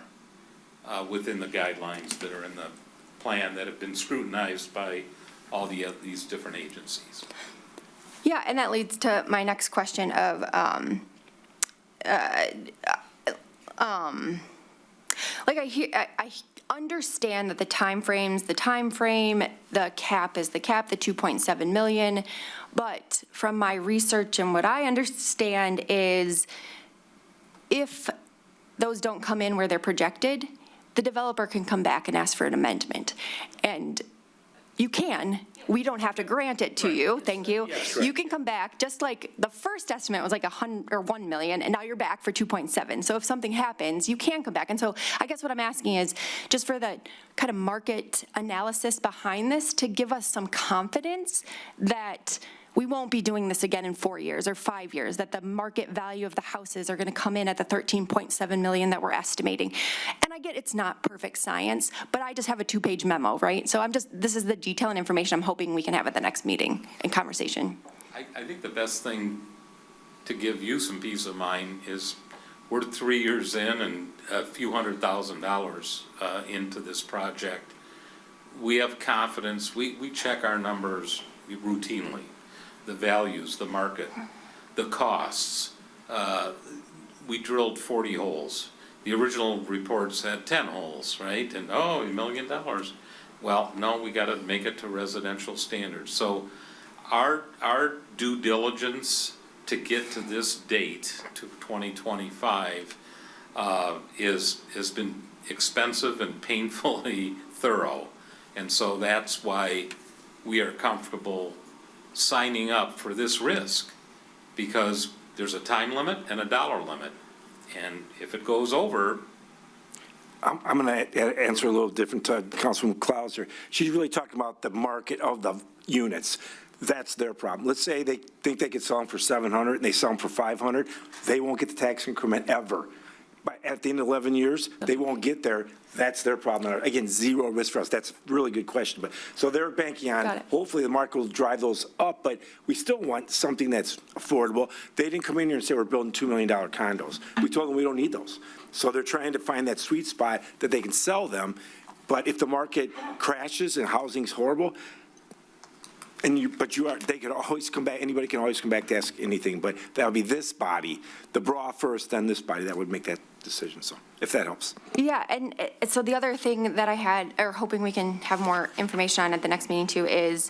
within the guidelines that are in the plan that have been scrutinized by all these different agencies. Yeah, and that leads to my next question of, like I understand that the timeframe, the cap is the cap, the 2.7 million, but from my research and what I understand is if those don't come in where they're projected, the developer can come back and ask for an amendment. And you can. We don't have to grant it to you. Thank you. You can come back, just like the first estimate was like 1 million, and now you're back for 2.7. So if something happens, you can come back. And so I guess what I'm asking is, just for the kind of market analysis behind this, to give us some confidence that we won't be doing this again in 4 years or 5 years, that the market value of the houses are going to come in at the 13.7 million that we're estimating. And I get it's not perfect science, but I just have a 2-page memo, right? So this is the detail and information I'm hoping we can have at the next meeting and conversation. I think the best thing to give you some peace of mind is we're 3 years in and a few $100,000 into this project. We have confidence. We check our numbers routinely. The values, the market, the costs. We drilled 40 holes. The original reports had 10 holes, right? And, $1 million. Well, no, we got to make it to residential standards. So our due diligence to get to this date, to 2025, has been expensive and painfully thorough. And so that's why we are comfortable signing up for this risk, because there's a time limit and a dollar limit. And if it goes over. I'm going to answer a little different to Councilwoman Klauser. She's really talking about the market of the units. That's their problem. Let's say they think they could sell them for 700 and they sell them for 500. They won't get the tax increment ever. But at the end of 11 years, they won't get there. That's their problem. Again, zero risk for us. That's a really good question. But so they're banking on, hopefully the market will drive those up, but we still want something that's affordable. They didn't come in here and say we're building $2 million condos. We told them we don't need those. So they're trying to find that sweet spot that they can sell them. But if the market crashes and housing's horrible, they could always come back, anybody can always come back to ask anything, but that'll be this body, the bra first, then this body, that would make that decision, so, if that helps. Yeah, and so the other thing that I had, or hoping we can have more information on at the next meeting too, is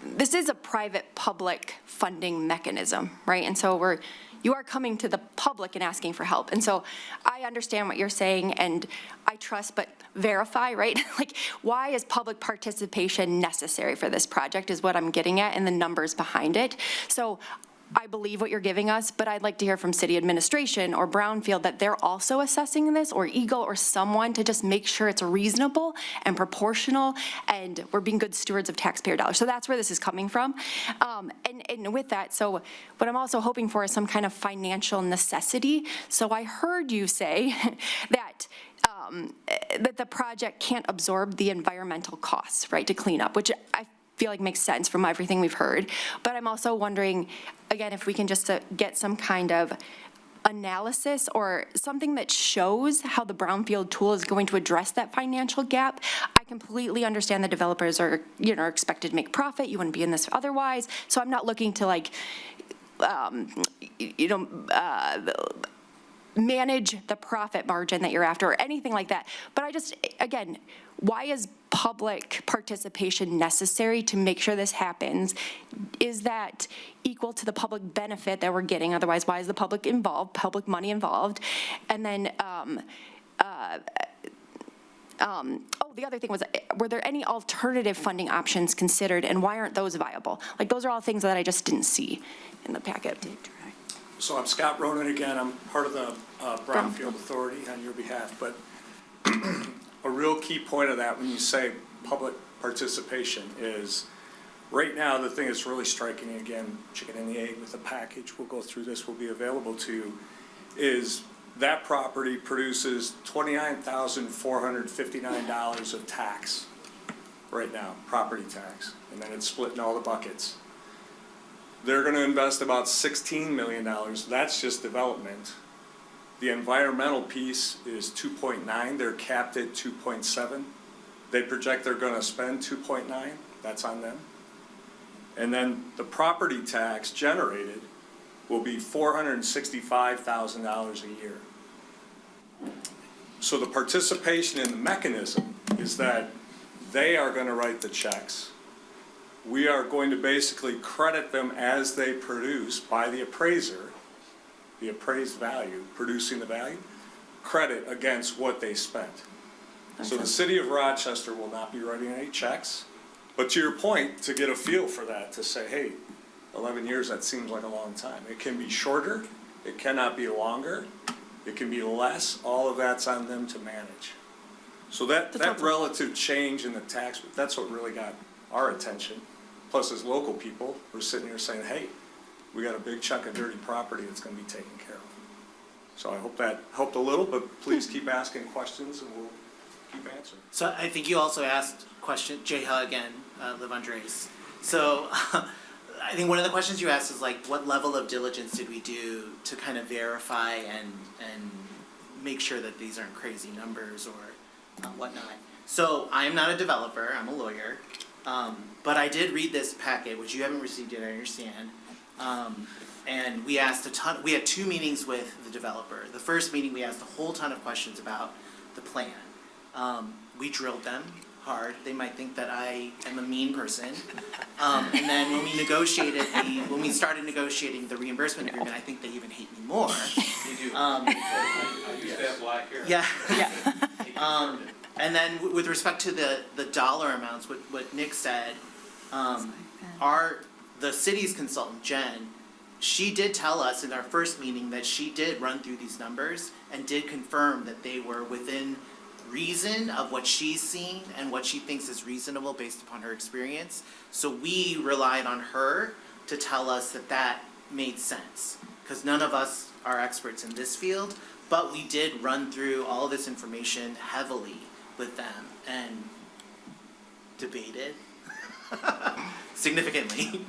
this is a private-public funding mechanism, right? And so you are coming to the public and asking for help. And so I understand what you're saying, and I trust, but verify, right? Like, why is public participation necessary for this project is what I'm getting at, and the numbers behind it. So I believe what you're giving us, but I'd like to hear from city administration or Brownfield that they're also assessing this, or Eagle or someone, to just make sure it's reasonable and proportional and we're being good stewards of taxpayer dollars. So that's where this is coming from. And with that, so what I'm also hoping for is some kind of financial necessity. So I heard you say that that the project can't absorb the environmental costs, right, to clean up, which I feel like makes sense from everything we've heard. But I'm also wondering, again, if we can just get some kind of analysis or something that shows how the brownfield tool is going to address that financial gap. I completely understand the developers are, are expected to make profit. You wouldn't be in this otherwise. So I'm not looking to manage the profit margin that you're after or anything like that. But I just, again, why is public participation necessary to make sure this happens? Is that equal to the public benefit that we're getting? Otherwise, why is the public involved, public money involved? And then, the other thing was, were there any alternative funding options considered, and why aren't those viable? Like, those are all things that I just didn't see in the packet. So I'm Scott Ronan again. I'm part of the Brownfield Authority on your behalf. But a real key point of that when you say public participation is right now the thing that's really striking, again, chicken and the egg with the package we'll go through this will be available to you, is that property produces $29,459 of tax right now, property tax, and then it's split in all the buckets. They're going to invest about $16 million. That's just development. The environmental piece is 2.9. They're capped at 2.7. They project they're going to spend 2.9. That's on them. And then the property tax generated will be $465,000 a year. So the participation in the mechanism is that they are going to write the checks. We are going to basically credit them as they produce by the appraiser, the appraised value, producing the value, credit against what they spent. So the city of Rochester will not be writing any checks. But to your point, to get a feel for that, to say, hey, 11 years, that seems like a long time. It can be shorter, it cannot be longer, it can be less, all of that's on them to manage. So that relative change in the tax, that's what really got our attention. Plus, as local people, we're sitting here saying, hey, we got a big chunk of dirty property that's going to be taken care of. So I hope that helped a little, but please keep asking questions and we'll keep answering. So I think you also asked question, Jeha again, Liv Andres. So I think one of the questions you asked is like, what level of diligence did we do to kind of verify and make sure that these aren't crazy numbers or whatnot? So I am not a developer, I'm a lawyer. But I did read this packet, which you haven't received yet, I understand. And we asked we had 2 meetings with the developer. The first meeting, we asked a whole ton of questions about the plan. We drilled them hard. They might think that I am a mean person. And then when we started negotiating the reimbursement agreement, I think they even hate me more. You do. I use that black here. Yeah. And then with respect to the dollar amounts, what Nick said, the city's consultant, Jen, she did tell us in our first meeting that she did run through these numbers and did confirm that they were within reason of what she's seen and what she thinks is reasonable based upon her experience. So we relied on her to tell us that that made sense, because none of us are experts in this field, but we did run through all of this information heavily with them and debated significantly.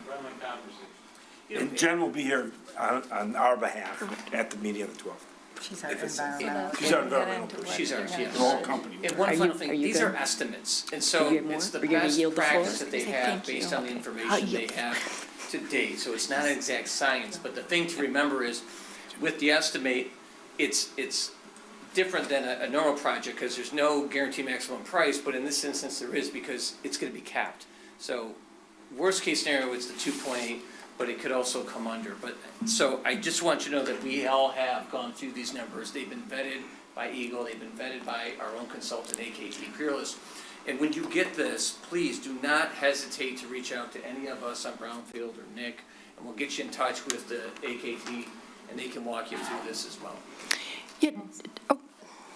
And Jen will be here on our behalf at the meeting of the 12th. She's our environmental. She's our environmental. She's ours, yes. The whole company. And one final thing, these are estimates, and so it's the best practice that they have based on the information they have to date. So it's not an exact science, but the thing to remember is, with the estimate, it's different than a normal project, because there's no guaranteed maximum price, but in this instance there is, because it's gonna be capped. So worst case scenario, it's the 2.8, but it could also come under. But, so I just want you to know that we all have gone through these numbers. They've been vetted by Eagle, they've been vetted by our own consultant, AKT Peerless. And when you get this, please do not hesitate to reach out to any of us on Brownfield or Nick, and we'll get you in touch with the AKT, and they can walk you through this as well. Yeah,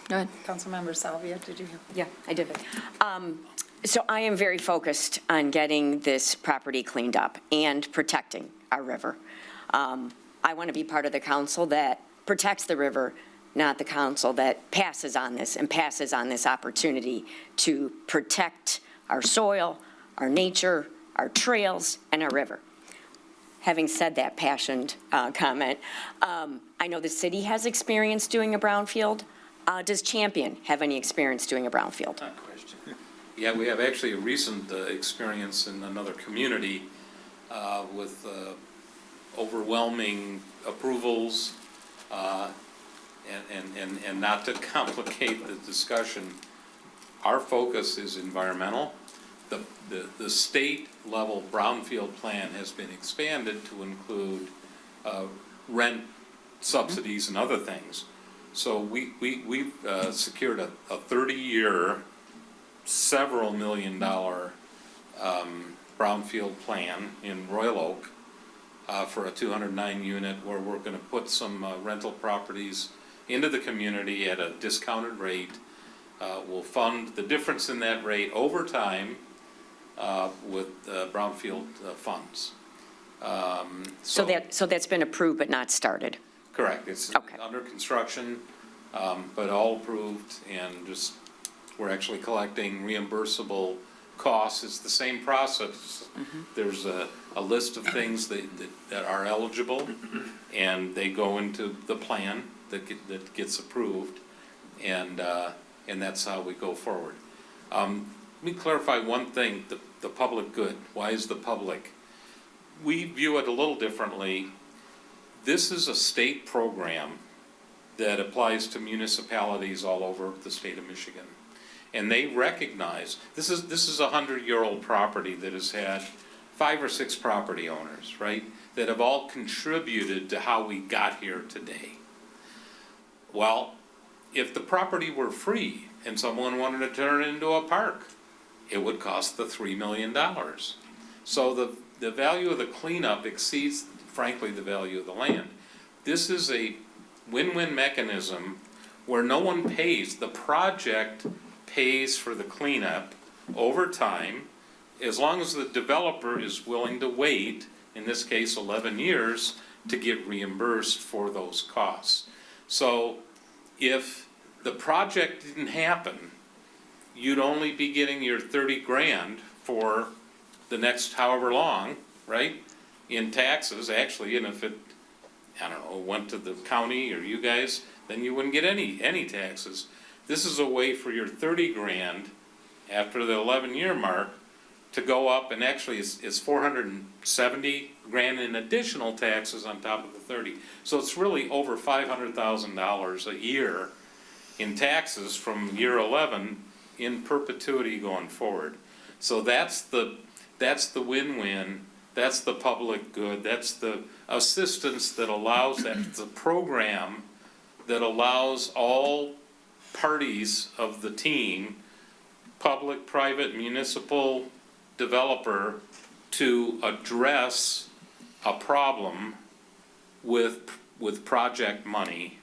go ahead. Councilmember Salvia, did you have? Yeah, I did. So I am very focused on getting this property cleaned up and protecting our river. I want to be part of the council that protects the river, not the council that passes on this and passes on this opportunity to protect our soil, our nature, our trails, and our river. having said that passionate comment, I know the city has experience doing a brownfield. Does Champion have any experience doing a brownfield? Yeah, we have actually a recent experience in another community with overwhelming approvals. And not to complicate the discussion, our focus is environmental. The state level brownfield plan has been expanded to include rent subsidies and other things. So we've secured a 30-year, several $million brownfield plan in Royal Oak for a 209 unit where we're going to put some rental properties into the community at a discounted rate. We'll fund the difference in that rate over time with brownfield funds. So that's been approved but not started? Correct. It's under construction, but all approved, and just, we're actually collecting reimbursable costs. It's the same process. There's a list of things that are eligible, and they go into the plan that gets approved, and that's how we go forward. Let me clarify one thing, the public good. Why is the public? We view it a little differently. This is a state program that applies to municipalities all over the state of Michigan. And they recognize, this is a 100-year-old property that has had 5 or 6 property owners, right? That have all contributed to how we got here today. Well, if the property were free and someone wanted to turn it into a park, it would cost the $3 million. So the value of the cleanup exceeds, frankly, the value of the land. This is a win-win mechanism where no one pays. The project pays for the cleanup over time, as long as the developer is willing to wait, in this case 11 years, to get reimbursed for those costs. So if the project didn't happen, you'd only be getting your 30 grand for the next however long, right, in taxes, actually, and if it, I don't know, went to the county or you guys, then you wouldn't get any taxes. This is a way for your 30 grand after the 11-year mark to go up, and actually it's 470 grand in additional taxes on top of the 30. So it's really over $500,000 a year in taxes from year 11 in perpetuity going forward. So that's the win-win, that's the public good, that's the assistance that allows that. It's a program that allows all parties of the team, public, private, municipal, developer, to address a problem with project money,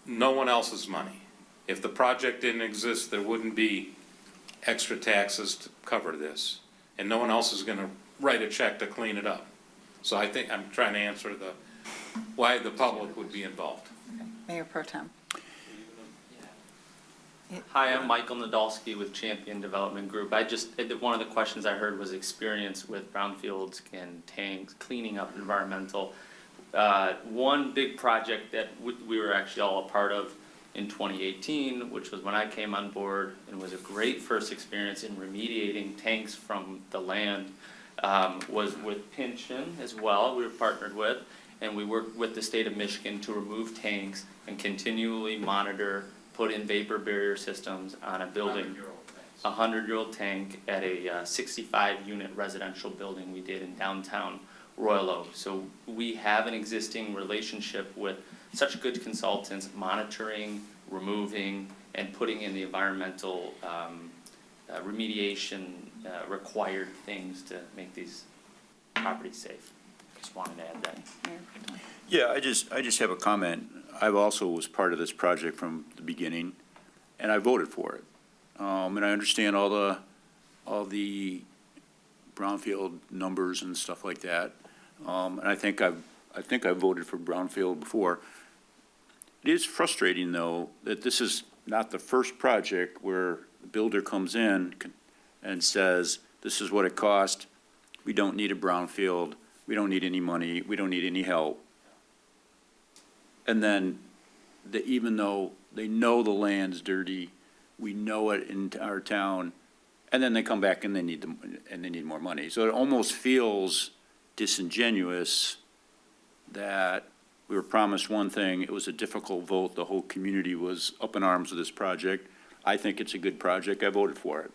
no one else's money. If the project didn't exist, there wouldn't be extra taxes to cover this, and no one else is going to write a check to clean it up. So I think I'm trying to answer why the public would be involved. Mayor Pro Tem. Hi, I'm Michael Nadolski with Champion Development Group. One of the questions I heard was experience with brownfields and tanks, cleaning up environmental. One big project that we were actually all a part of in 2018, which was when I came on board, and was a great first experience in remediating tanks from the land, was with Pinchin as well, we were partnered with, and we worked with the state of Michigan to remove tanks and continually monitor, put in vapor barrier systems on a building, a 100-year-old tank at a 65-unit residential building we did in downtown Royal Oak. So we have an existing relationship with such good consultants, monitoring, removing, and putting in the environmental remediation required things to make these properties safe. Just wanted to add that. Yeah, I just have a comment. I also was part of this project from the beginning, and I voted for it. And I understand all the brownfield numbers and stuff like that. And I think I voted for brownfield before. It is frustrating, though, that this is not the first project where the builder comes in and says, this is what it cost, we don't need a brownfield, we don't need any money, we don't need any help. And then, even though they know the land's dirty, we know it in our town, and then they come back and they need more money. So it almost feels disingenuous that we were promised one thing, it was a difficult vote, the whole community was up in arms with this project. I think it's a good project, I voted for it.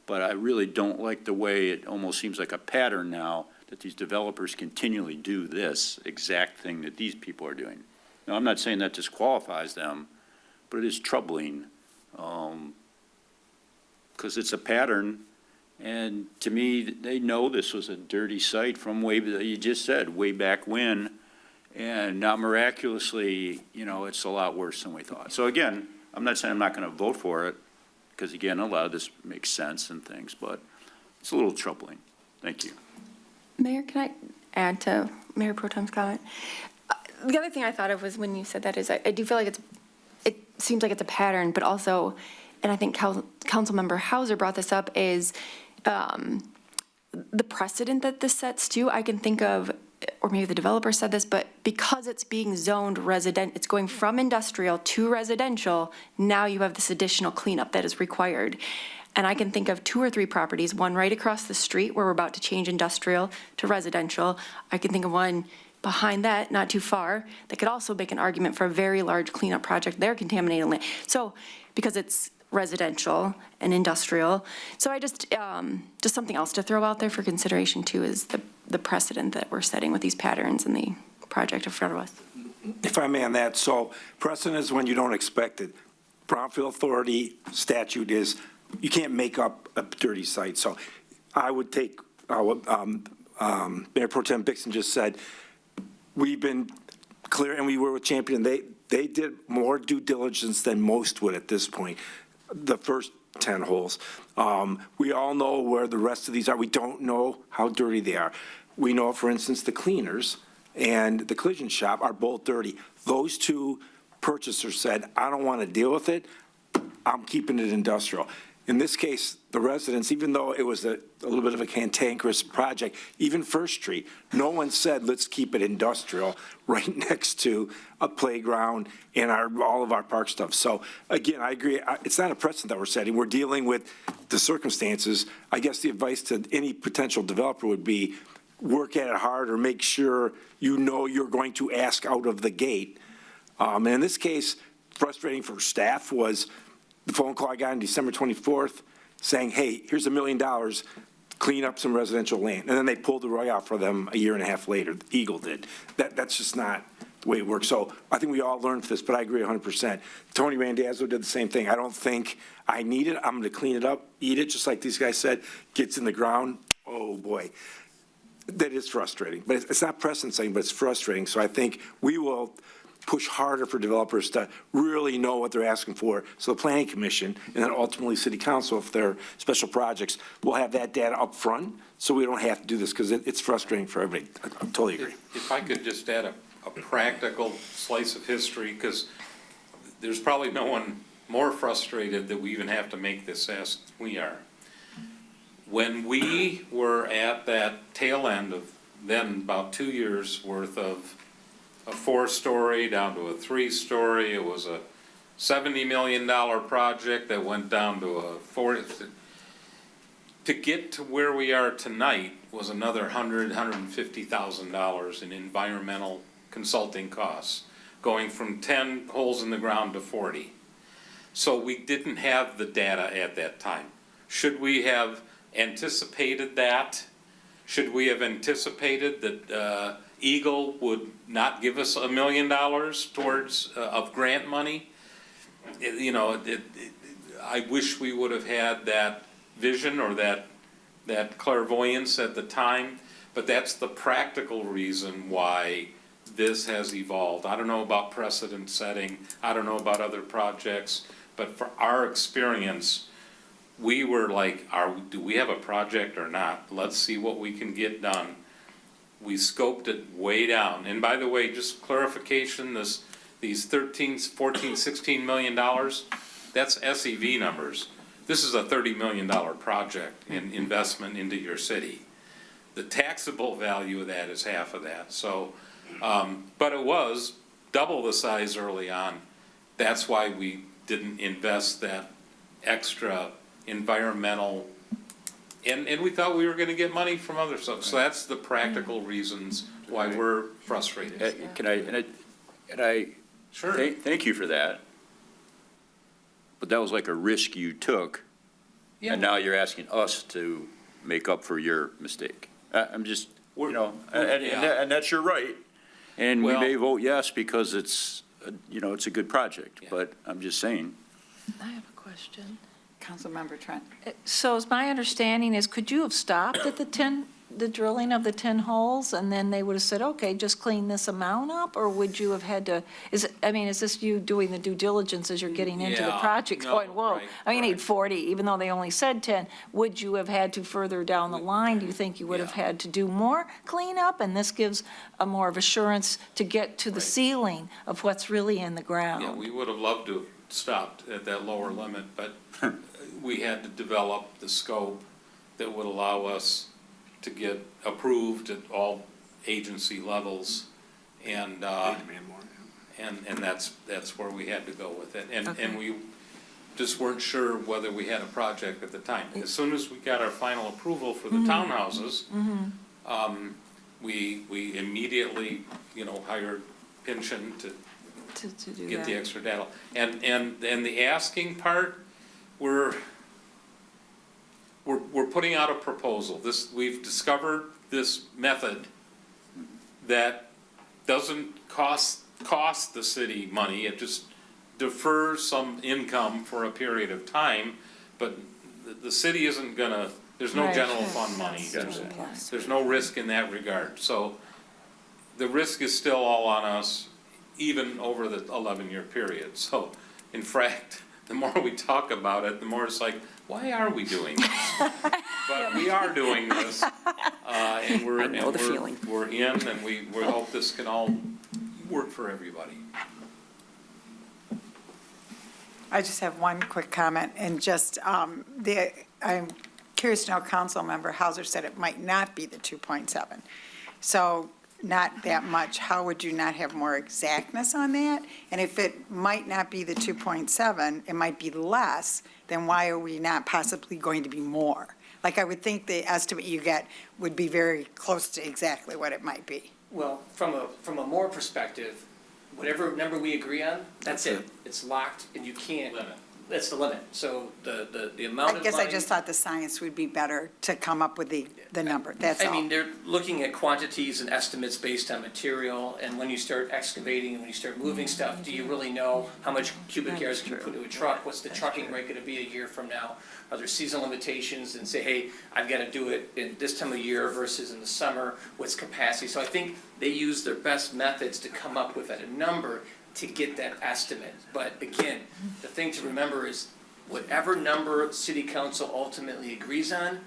But I really don't like the way it almost seems like a pattern now that these developers continually do this exact thing that these people are doing. Now, I'm not saying that disqualifies them, but it is troubling, because it's a pattern, and to me, they know this was a dirty site from you just said, way back when, and now miraculously, it's a lot worse than we thought. So again, I'm not saying I'm not going to vote for it, because again, a lot of this makes sense and things, but it's a little troubling. Thank you. Mayor, can I add to Mayor Pro Tem's comment? The other thing I thought of was when you said that is I do feel like it seems like it's a pattern, but also, and I think Councilmember Hauser brought this up, is the precedent that this sets too. I can think of, or maybe the developer said this, but because it's being zoned it's going from industrial to residential, now you have this additional cleanup that is required. And I can think of 2 or 3 properties, one right across the street where we're about to change industrial to residential. I can think of one behind that, not too far, that could also make an argument for a very large cleanup project. They're contaminating land. So, because it's residential and industrial. So I just something else to throw out there for consideration too is the precedent that we're setting with these patterns in the project in front of us. If I may on that, so precedent is when you don't expect it. Brownfield Authority statute is you can't make up a dirty site. So I would take what Mayor Pro Tem Bixson just said. We've been clear, and we were with Champion. They did more due diligence than most would at this point, the first 10 holes. We all know where the rest of these are. We don't know how dirty they are. We know, for instance, the cleaners and the collision shop are both dirty. Those 2 purchasers said, I don't want to deal with it. I'm keeping it industrial. In this case, the residents, even though it was a little bit of a cantankerous project, even First Street, no one said, let's keep it industrial right next to a playground and all of our park stuff. So again, I agree. It's not a precedent that we're setting. We're dealing with the circumstances. I guess the advice to any potential developer would be work at it hard or make sure you know you're going to ask out of the gate. And in this case, frustrating for staff was the phone call I got on December 24th saying, hey, here's $1 million, clean up some residential land. And then they pulled the rug out for them a year and a half later. Eagle did. That's just not the way it works. So I think we all learned this, but I agree 100%. Tony Randazzo did the same thing. I don't think I need it. I'm going to clean it up, eat it, just like these guys said. Gets in the ground. Oh, boy. That is frustrating. But it's not precedent setting, but it's frustrating. So I think we will push harder for developers to really know what they're asking for. So the Planning Commission and then ultimately City Council, if they're special projects, will have that data up front so we don't have to do this because it's frustrating for everybody. I totally agree. If I could just add a practical slice of history, because there's probably no one more frustrated that we even have to make this as we are. When we were at that tail end of then about 2 years worth of a 4-story down to a 3-story. It was a $70 million project that went down to a 40. To get to where we are tonight was another $150,000 in environmental consulting costs, going from 10 holes in the ground to 40. So we didn't have the data at that time. Should we have anticipated that? Should we have anticipated that Eagle would not give us $1 million towards of grant money? I wish we would have had that vision or that clairvoyance at the time, but that's the practical reason why this has evolved. I don't know about precedent setting, I don't know about other projects, but for our experience, we were like, do we have a project or not? Let's see what we can get done. We scoped it way down. And by the way, just clarification, these 13, 14, $16 million, that's SEV numbers. This is a $30 million project in investment into your city. the taxable value of that is half of that, so, but it was double the size early on. That's why we didn't invest that extra environmental, and we thought we were gonna get money from other stuff, so that's the practical reasons why we're frustrated. Can I Sure. thank you for that. But that was like a risk you took, and now you're asking us to make up for your mistake. I'm just, you know, and that's your right. And we may vote yes because it's, you know, it's a good project, but I'm just saying. I have a question. Councilmember Trent. So is my understanding is, could you have stopped at the drilling of the 10 holes, and then they would have said, okay, just clean this amount up? Or would you have had to, is this you doing the due diligence as you're getting into the Yeah, project, no, going, whoa, right, I need 40, even though they only said 10? Would you have had to further down the line? Do you think you would have had to do more cleanup? And this gives a more of assurance to get to the ceiling of what's really in the ground? Yeah, we would have loved to have stopped at that lower limit, but we had to develop the scope that would allow us to get approved at all agency levels, and that's where we had to go with it. And we just weren't sure whether we had a project at the time. As soon as we got our final approval for the townhouses, we immediately, hired Pinchin to do get that. the extra data. And the asking part, we're putting out a proposal. We've discovered this method that doesn't cost the city money. It just defers some income for a period of time, but the city isn't gonna, there's no Right. general fund money. There's no risk in that regard. So the risk is still all on us, even over the 11-year period. So, in fact, the more we talk about it, the more it's like, why are we doing this? But we are doing this, and we're in, and we hope this can all work for everybody. I just have one quick comment, and just, I'm curious to know, Councilmember Hauser said it might not be the 2.7. So not that much, how would you not have more exactness on that? And if it might not be the 2.7, it might be less, then why are we not possibly going to be more? Like, I would think the estimate you get would be very close to exactly what it might be. Well, from a more perspective, whatever number we agree on, that's it. It's locked and you can't, that's the limit. So the amount of I guess money. I just thought the science would be better to come up with the number, that's all. I mean, they're looking at quantities and estimates based on material, and when you start excavating and when you start moving stuff, do you really know how much cubic yards can you put into a truck? What's the trucking rate gonna be a year from now? Are there seasonal limitations and say, hey, I've gotta do it in this time of year versus in the summer, what's capacity? So I think they use their best methods to come up with a number to get that estimate. But again, the thing to remember is whatever number city council ultimately agrees on,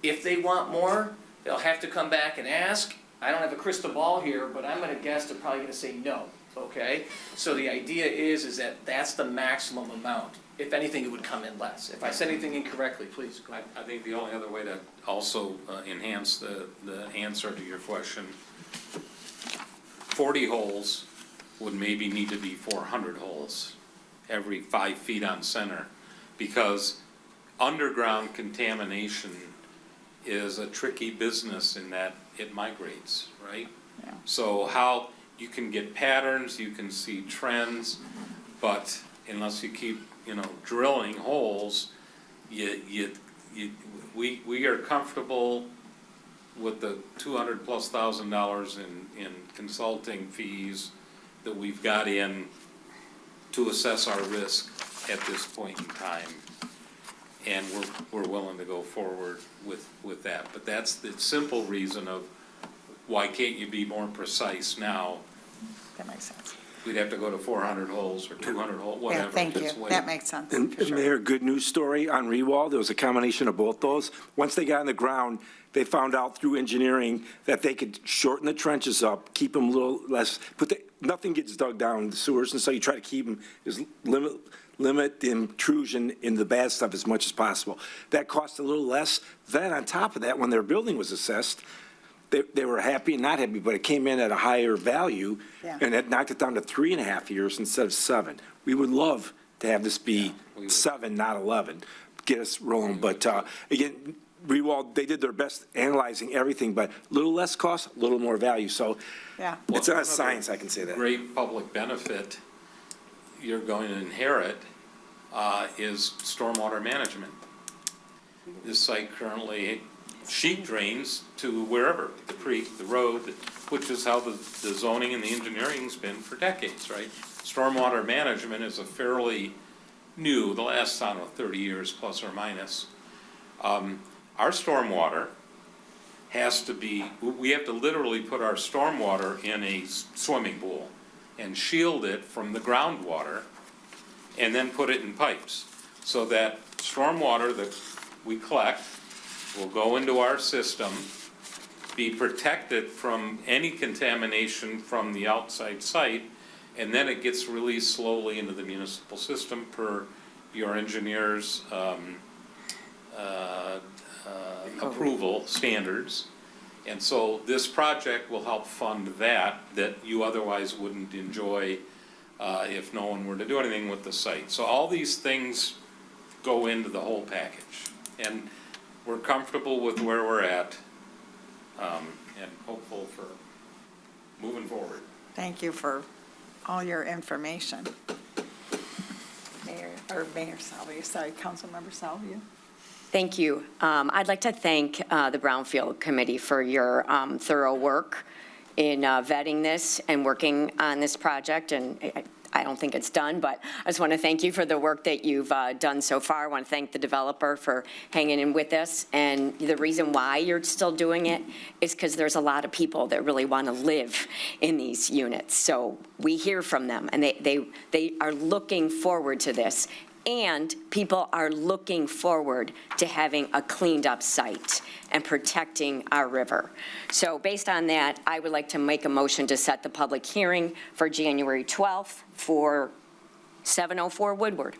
if they want more, they'll have to come back and ask. I don't have a crystal ball here, but I'm gonna guess they're probably gonna say no, okay? So the idea is that that's the maximum amount. If anything, it would come in less. If I said anything incorrectly, please go ahead. I think the only other way to also enhance the answer to your question, 40 holes would maybe need to be 400 holes every 5 feet on center, because underground contamination is a tricky business in that it migrates, right? Yeah. So how, you can get patterns, you can see trends, but unless you keep, drilling holes, we are comfortable with the $200,000+ in consulting fees that we've got in to assess our risk at this point in time. And we're willing to go forward with that. But that's the simple reason of why can't you be more precise now? That makes sense. We'd have to go to 400 holes or 200 holes, whatever. Yeah, thank you, It's way- that makes sense, And for sure. Mayor, good news story on Rewall, there was a combination of both those. Once they got on the ground, they found out through engineering that they could shorten the trenches up, keep them a little less, nothing gets dug down in the sewers, and so you try to keep them as limit the intrusion in the bad stuff as much as possible. That cost a little less. Then on top of that, when their building was assessed, they were happy and not happy, but it came in at a higher value, Yeah. and it knocked it down to 3.5 years instead of 7. We would love to have this be 7, not 11, get us rolling. But again, they did their best analyzing everything, but a little less cost, a little more value. So Yeah. it's not science, I can say that. Great public benefit you're going to inherit is stormwater management. This site currently sheet drains to wherever, the creek, the road, which is how the zoning and the engineering's been for decades, right? Stormwater management is a fairly new, the last, I don't know, 30 years plus or minus. Our stormwater has to be, we have to literally put our stormwater in a swimming pool and shield it from the groundwater and then put it in pipes so that stormwater that we collect will go into our system, be protected from any contamination from the outside site, and then it gets released slowly into the municipal system per your engineer's approval standards. And so this project will help fund that you otherwise wouldn't enjoy if no one were to do anything with the site. So all these things go into the whole package. And we're comfortable with where we're at and hopeful for moving forward. Thank you for all your information. Mayor Salvia, sorry, Councilmember Salvia. Thank you. I'd like to thank the Brownfield Committee for your thorough work in vetting this and working on this project. And I don't think it's done, but I just want to thank you for the work that you've done so far. I want to thank the developer for hanging in with us. And the reason why you're still doing it is because there's a lot of people that really want to live in these units. So we hear from them, and they are looking forward to this. And people are looking forward to having a cleaned up site and protecting our river. So based on that, I would like to make a motion to set the public hearing for January 12th for 704 Woodward.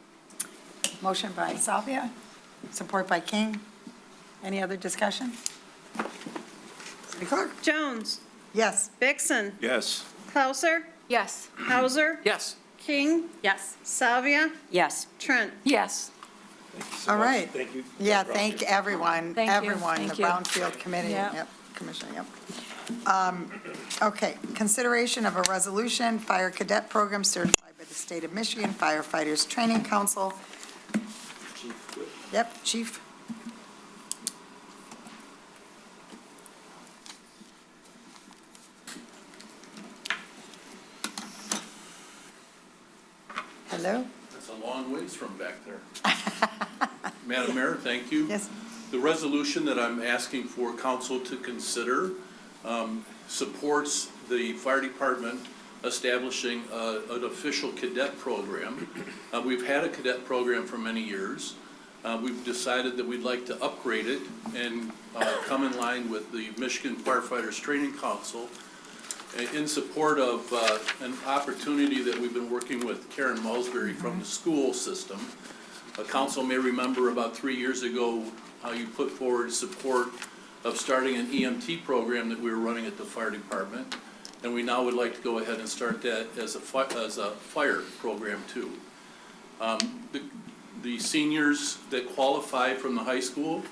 Motion by Salvia, support by King. Any other discussion? City Clerk? Jones. Yes. Vixen. Yes. Clouser. Yes. Hauser. Yes. King. Yes. Salvia. Yes. Trent. Yes. All right. Thank you. Yeah, thank everyone, Thank you. everyone, the Thank you. Brownfield Committee, Yeah. yep, Commissioner, yep. Okay, consideration of a resolution, Fire Cadet Program certified by the State of Michigan Firefighters Training Council. Yep, Chief. Hello? That's a long ways from back there. Madam Mayor, thank you. Yes. The resolution that I'm asking for council to consider supports the fire department establishing an official cadet program. We've had a cadet program for many years. We've decided that we'd like to upgrade it and come in line with the Michigan Firefighters Training Council in support of an opportunity that we've been working with Karen Mulsbury from the school system. Council may remember about 3 years ago how you put forward support of starting an EMT program that we were running at the fire department. And we now would like to go ahead and start that as a fire program too. The seniors that qualify from the high school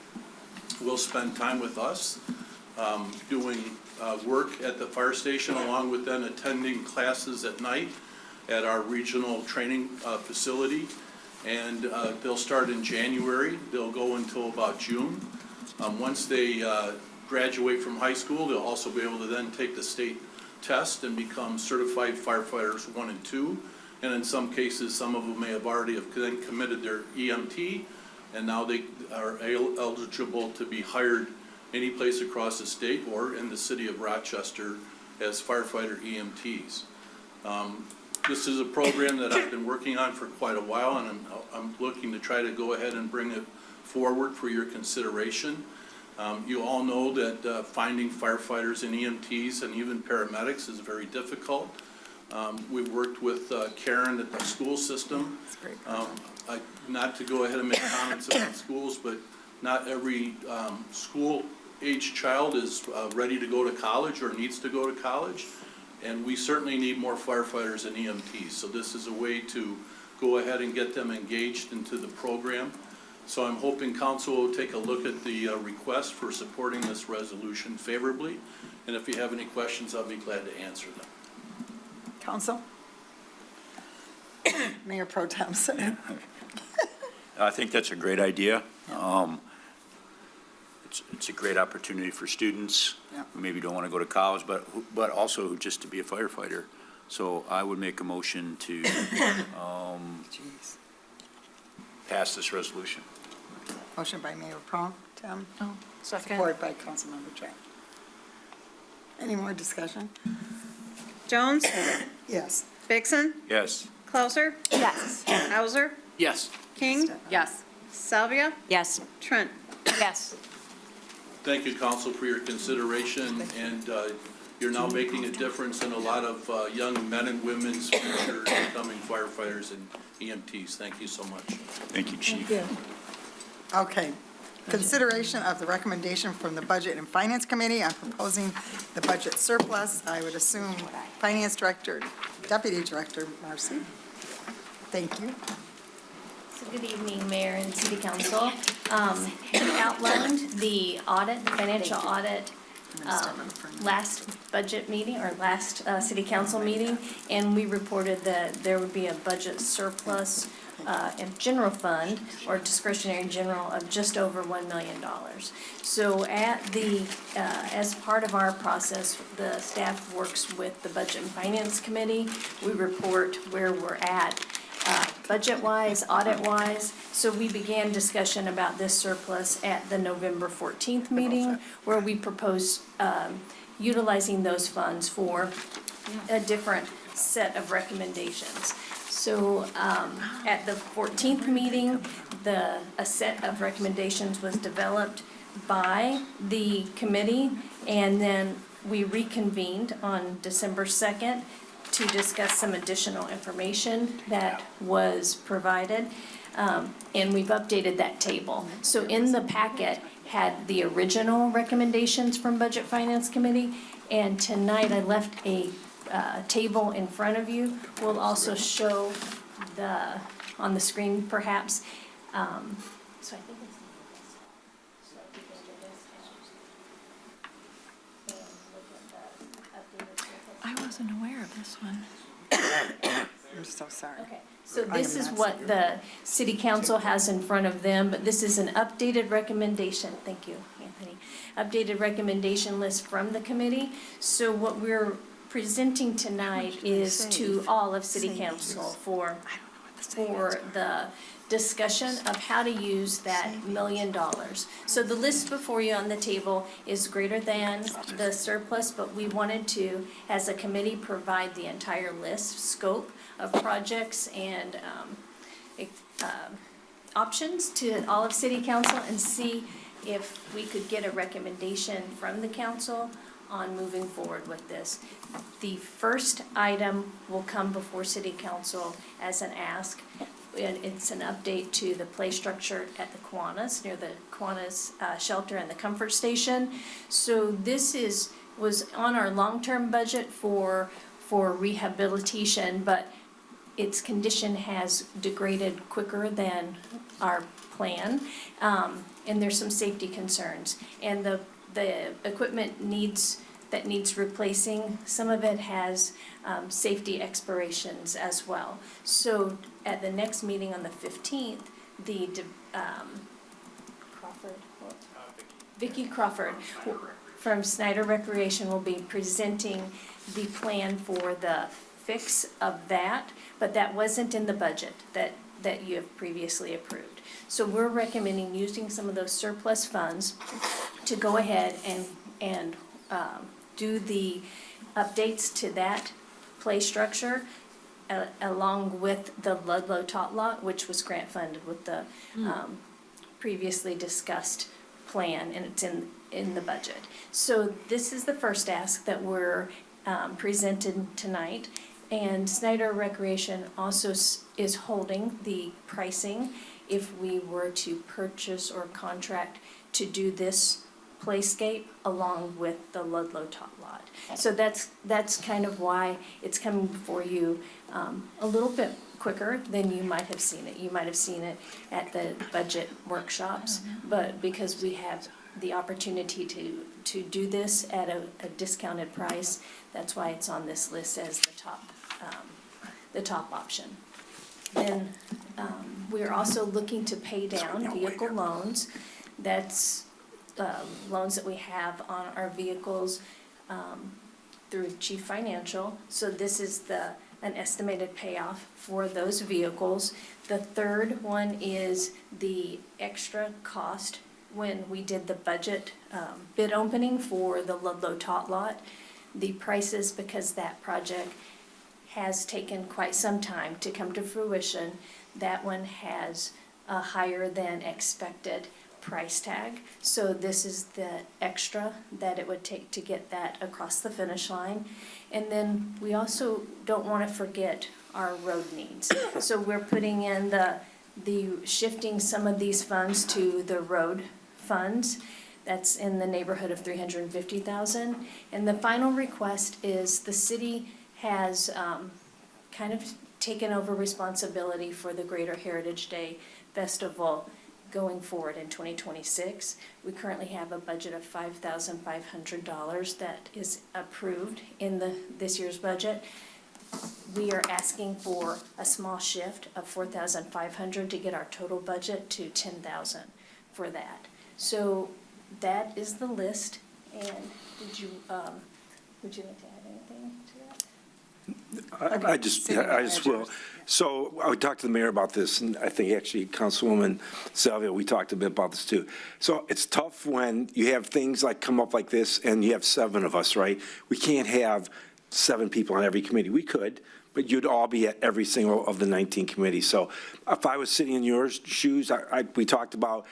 will spend time with us doing work at the fire station, along with then attending classes at night at our regional training facility. And they'll start in January. They'll go until about June. Once they graduate from high school, they'll also be able to then take the state test and become certified firefighters 1 and 2. And in some cases, some of them may have already then committed their EMT, and now they are eligible to be hired any place across the state or in the city of Rochester as firefighter EMTs. This is a program that I've been working on for quite a while, and I'm looking to try to go ahead and bring it forward for your consideration. You all know that finding firefighters and EMTs and even paramedics is very difficult. We've worked with Karen at the school system. Not to go ahead and make comments about schools, but not every school-age child is ready to go to college or needs to go to college. And we certainly need more firefighters and EMTs. So this is a way to go ahead and get them engaged into the program. So I'm hoping council will take a look at the request for supporting this resolution favorably. And if you have any questions, I'll be glad to answer them. Council? Mayor Pro Tem. I think that's a great idea. It's a great opportunity for students who maybe don't want to go to college, but also just to be a firefighter. So I would make a motion to pass this resolution. Motion by Mayor Pro Tem. Second. Support by Councilmember Chang. Any more discussion? Jones? Yes. Vixen? Yes. Closer? Yes. Hauser? Yes. King? Yes. Salvia? Yes. Trent? Yes. Thank you, council, for your consideration, and you're now making a difference in a lot of young men and women's future becoming firefighters and EMTs. Thank you so much. Thank you, Chief. Okay. Consideration of the recommendation from the Budget and Finance Committee on proposing the budget surplus. I would assume Finance Director, Deputy Director Marcy. Thank you. So good evening, Mayor and City Council. We outlined the audit, the financial audit, last budget meeting or last City Council meeting, and we reported that there would be a budget surplus in general fund or discretionary general of just over $1 million. So at the, as part of our process, the staff works with the Budget and Finance Committee. We report where we're at, budget-wise, audit-wise. So we began discussion about this surplus at the November 14th meeting, where we proposed utilizing those funds for a different set of recommendations. So at the 14th meeting, a set of recommendations was developed by the committee, and then we reconvened on December 2nd to discuss some additional information that was provided, and we've updated that table. So in the packet had the original recommendations from Budget Finance Committee, and tonight I left a table in front of you. We'll also show on the screen perhaps. So I think it's. I wasn't aware of this one. I'm so sorry. Okay, so this is what the City Council has in front of them, but this is an updated recommendation. Thank you, Anthony. Updated recommendation list from the committee. So what we're presenting tonight is to all of City Council for the discussion of how to use that $1 million. So the list before you on the table is greater than the surplus, but we wanted to, as a committee, provide the entire list, scope of projects and options to all of City Council and see if we could get a recommendation from the council on moving forward with this. The first item will come before City Council as an ask. It's an update to the play structure at the Kiwanis, near the Kiwanis shelter and the comfort station. So this was on our long-term budget for rehabilitation, but its condition has degraded quicker than our plan, and there's some safety concerns. And the equipment needs replacing. Some of it has safety expirations as well. So at the next meeting on the 15th, Vicki Crawford from Snyder Recreation will be presenting the plan for the fix of that, but that wasn't in the budget that you have previously approved. So we're recommending using some of those surplus funds to go ahead and do the updates to that play structure along with the Ludlow Tot Lot, which was grant funded with the previously discussed plan, and it's in the budget. So this is the first ask that we're presented tonight. And Snyder Recreation also is holding the pricing if we were to purchase or contract to do this playscape along with the Ludlow Tot Lot. So that's kind of why it's coming before you a little bit quicker than you might have seen it. You might have seen it at the budget workshops, but because we have the opportunity to do this at a discounted price, that's why it's on this list as the top option. Then we're also looking to pay down vehicle loans. That's loans that we have on our vehicles through Chief Financial. So this is an estimated payoff for those vehicles. The third one is the extra cost when we did the budget bid opening for the Ludlow Tot Lot. The prices, because that project has taken quite some time to come to fruition, that one has a higher than expected price tag. So this is the extra that it would take to get that across the finish line. And then we also don't want to forget our road needs. So we're putting in the shifting some of these funds to the road funds. That's in the neighborhood of $350,000. And the final request is the city has kind of taken over responsibility for the Greater Heritage Day Festival going forward in 2026. We currently have a budget of $5,500 that is approved in this year's budget. We are asking for a small shift of $4,500 to get our total budget to $10,000 for that. So that is the list. And would you like to add anything to that? I just will. So I talked to the mayor about this, and I think actually Councilwoman Salvia, we talked a bit about this too. So it's tough when you have things like come up like this and you have 7 of us, right? We can't have 7 people on every committee. We could, but you'd all be at every single of the 19 committees. So if I was sitting in your shoes, we talked about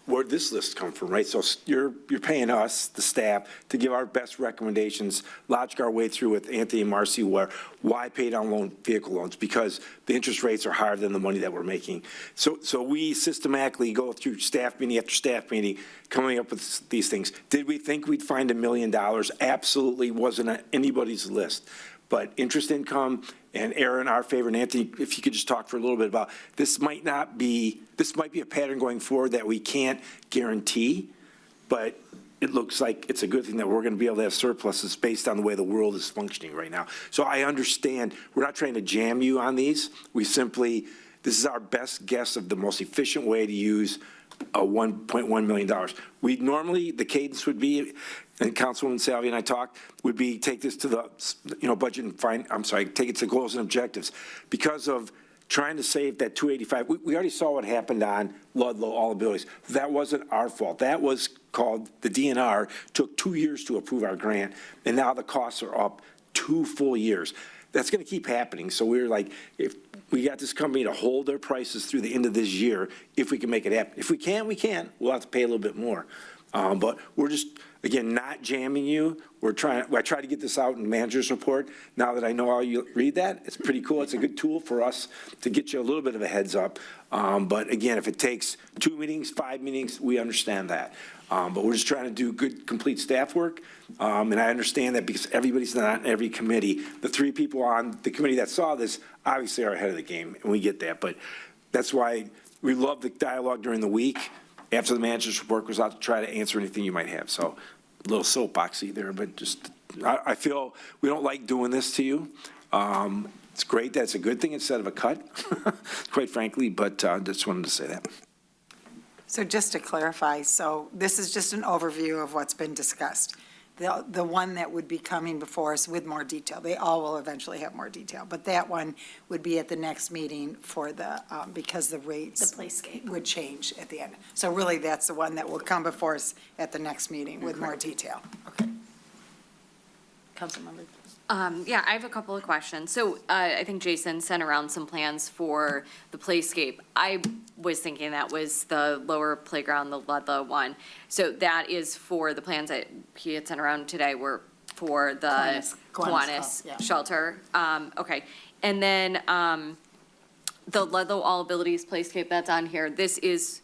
where'd this list come from, right? So you're paying us, the staff, to give our best recommendations, logic our way through with Anthony and Marcy, why pay down vehicle loans? Because the interest rates are higher than the money that we're making. So we systematically go through staff meeting after staff meeting, coming up with these things. Did we think we'd find $1 million? Absolutely wasn't on anybody's list. But interest income, and Aaron, our favorite, and Anthony, if you could just talk for a little bit about, this might be a pattern going forward that we can't guarantee, but it looks like it's a good thing that we're going to be able to have surpluses based on the way the world is functioning right now. So I understand, we're not trying to jam you on these. This is our best guess of the most efficient way to use $1.1 million. The cadence would be, and Councilwoman Salvi and I talked, would be take this to the, budget and take it to goals and objectives. Because of trying to save that 285, we already saw what happened on Ludlow, all abilities. That wasn't our fault. That was called, the DNR took 2 years to approve our grant, and now the costs are up 2 full years. That's going to keep happening. So we're like, if we got this company to hold their prices through the end of this year, if we can make it happen. If we can't, we can't. We'll have to pay a little bit more. But we're just, again, not jamming you. I try to get this out in manager's report. Now that I know how you read that, it's pretty cool. It's a good tool for us to get you a little bit of a heads up. But again, if it takes 2 meetings, 5 meetings, we understand that. But we're just trying to do good, complete staff work. And I understand that because everybody's not on every committee. The 3 people on the committee that saw this obviously are ahead of the game, and we get that. But that's why we love the dialogue during the week after the manager's report goes out to try to answer anything you might have. So a little soapboxy there, but just I feel we don't like doing this to you. It's great that it's a good thing instead of a cut, quite frankly, but just wanted to say that. So just to clarify, so this is just an overview of what's been discussed. The one that would be coming before us with more detail, they all will eventually have more detail, but that one would be at the next meeting for because the rates. The playscape. Would change at the end. So really, that's the one that will come before us at the next meeting with more detail. Okay. Councilmember. Yeah, I have a couple of questions. So I think Jason sent around some plans for the playscape. I was thinking that was the lower playground, the Ludlow one. So that is for the plans that he had sent around today were for the Kiwanis Kiwanis Club, yeah. shelter. Okay, and then, the Ludlow All Abilities Playscape that's on here, this is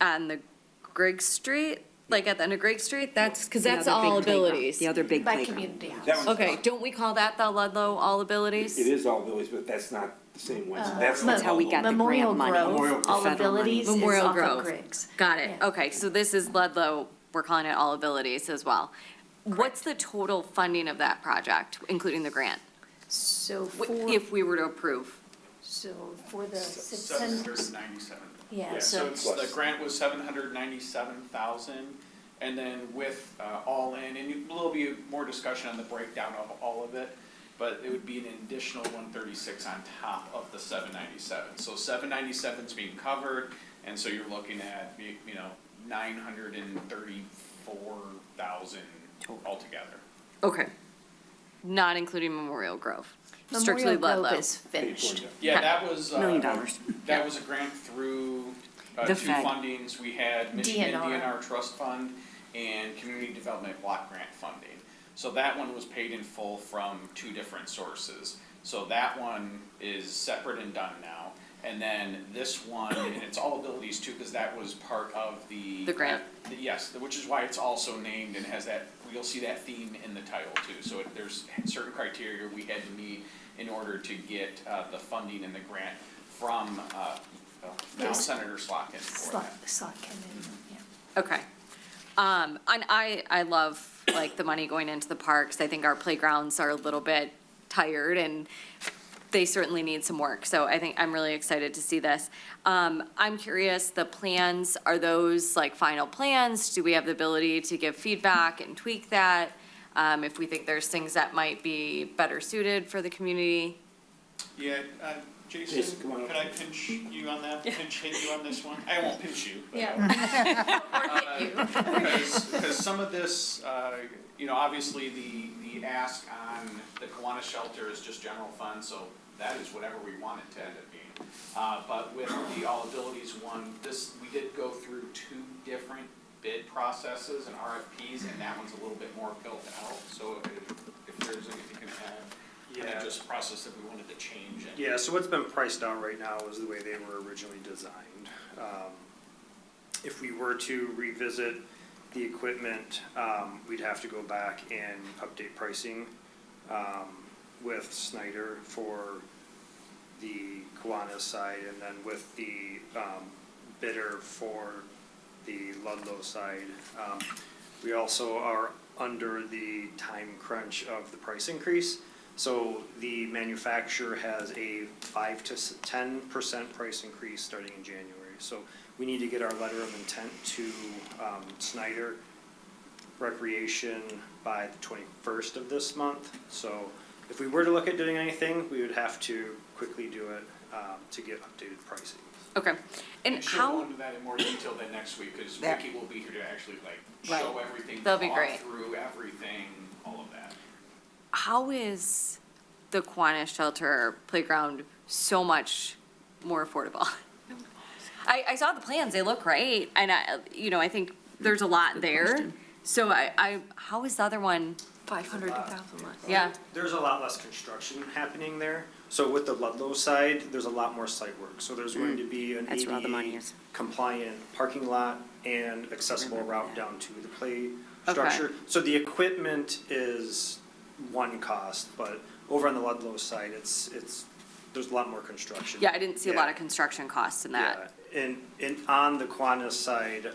on the Griggs Street, like at the end of Griggs Street, that's, because that's All Abilities. The other big By playground. community house. That one's Okay, don't we call that the Ludlow All Abilities? It is all abilities, but that's not the same one. That's That's how we got the Memorial grant money. Grove, the all federal money. abilities is Memorial off Grove. of Griggs. Got it, Yeah. okay, so this is Ludlow, we're calling it All Abilities as well. What's the total funding of that project, including the grant? So for, If we were to approve? so for the $797,000. yeah, So so it's, the grant was $797,000, and then with, all in, and there'll be more discussion on the breakdown of all of it, but it would be an additional 136 on top of the 797. So 797's being covered, and so you're looking at, 934,000 altogether. Okay. Not including Memorial Grove, strictly Memorial Ludlow. Grove is finished. Yeah, Okay. that was, $1 million. that was a grant through, The two Fed. fundings. We had Michigan DNR. DNR Trust Fund and Community Development Block Grant funding. So that one was paid in full from two different sources. So that one is separate and done now. And then this one, and it's all abilities too, because that was part of the. The grant. Yes, which is why it's also named and has that, you'll see that theme in the title too. So there's certain criteria we had to meet in order to get the funding and the grant from now Senator Slotkin for that. Slotkin, yeah. Okay. And I love like the money going into the parks. I think our playgrounds are a little bit tired and they certainly need some work. So I think I'm really excited to see this. I'm curious, the plans, are those like final plans? Do we have the ability to give feedback and tweak that? If we think there's things that might be better suited for the community? Yeah, Jason, come on up. could I pinch you on that, pinch hit you on this one? I won't pinch you, but. Yeah. Because some of this, obviously the ask on the Kiwanis shelter is just general fund, so that is whatever we want it to end up being. But with the All Abilities one, we did go through two different bid processes and RFPs, and that one's a little bit more built out, so if there's anything you can add. Yeah. Just process that we wanted to change. Yeah, so what's been priced out right now is the way they were originally designed. If we were to revisit the equipment, we'd have to go back and update pricing with Snyder for the Kiwanis side, and then with the bidder for the Ludlow side. We also are under the time crunch of the price increase. So the manufacturer has a 5 to 10% price increase starting in January. So we need to get our letter of intent to Snyder Recreation by the 21st of this month. So if we were to look at doing anything, we would have to quickly do it to get updated pricing. Okay. And She'll how? go into that in more detail then next week, because Yeah. Vicki will be here to actually Right. show everything, That'll be walk great. through everything, all of that. How is the Kiwanis shelter playground so much more affordable? I saw the plans, they look great, and I think there's a lot there. So how is the other one? 500 to 1,000 less. Yeah. There's a lot less construction happening there. So with the Ludlow side, there's a lot more site work. So there's going to be an That's where all the money ADA is. compliant parking lot and accessible route down to the play Okay. structure. So the equipment is one cost, but over on the Ludlow side, there's a lot more construction. Yeah, I didn't see a Yeah. lot of construction costs in that. Yeah, and on the Kiwanis side,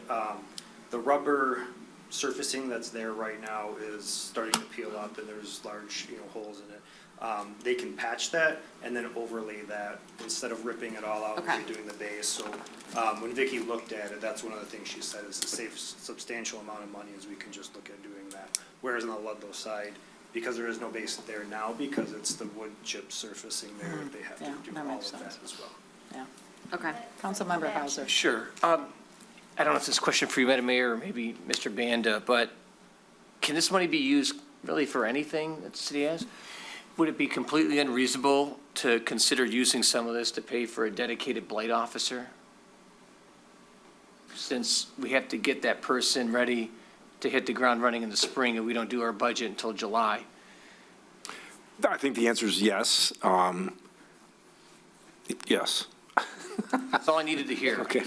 the rubber surfacing that's there right now is starting to peel up and there's large, holes in it. They can patch that and then overlay that instead of ripping it all out and Okay. redoing the base. So, when Vicki looked at it, that's one of the things she said is to save substantial amount of money is we can just look at doing that. Whereas on the Ludlow side, because there is no base there now, because it's the wood chip surfacing there, they have to Yeah, do that all makes of that sense. as well. Yeah. Okay. Councilmember Hauser. Sure. I don't know if this is a question for you, Madam Mayor, or maybe Mr. Banda, but can this money be used really for anything that the city has? Would it be completely unreasonable to consider using some of this to pay for a dedicated blight officer? Since we have to get that person ready to hit the ground running in the spring and we don't do our budget until July? I think the answer is yes. Yes. That's all I needed to hear. Okay.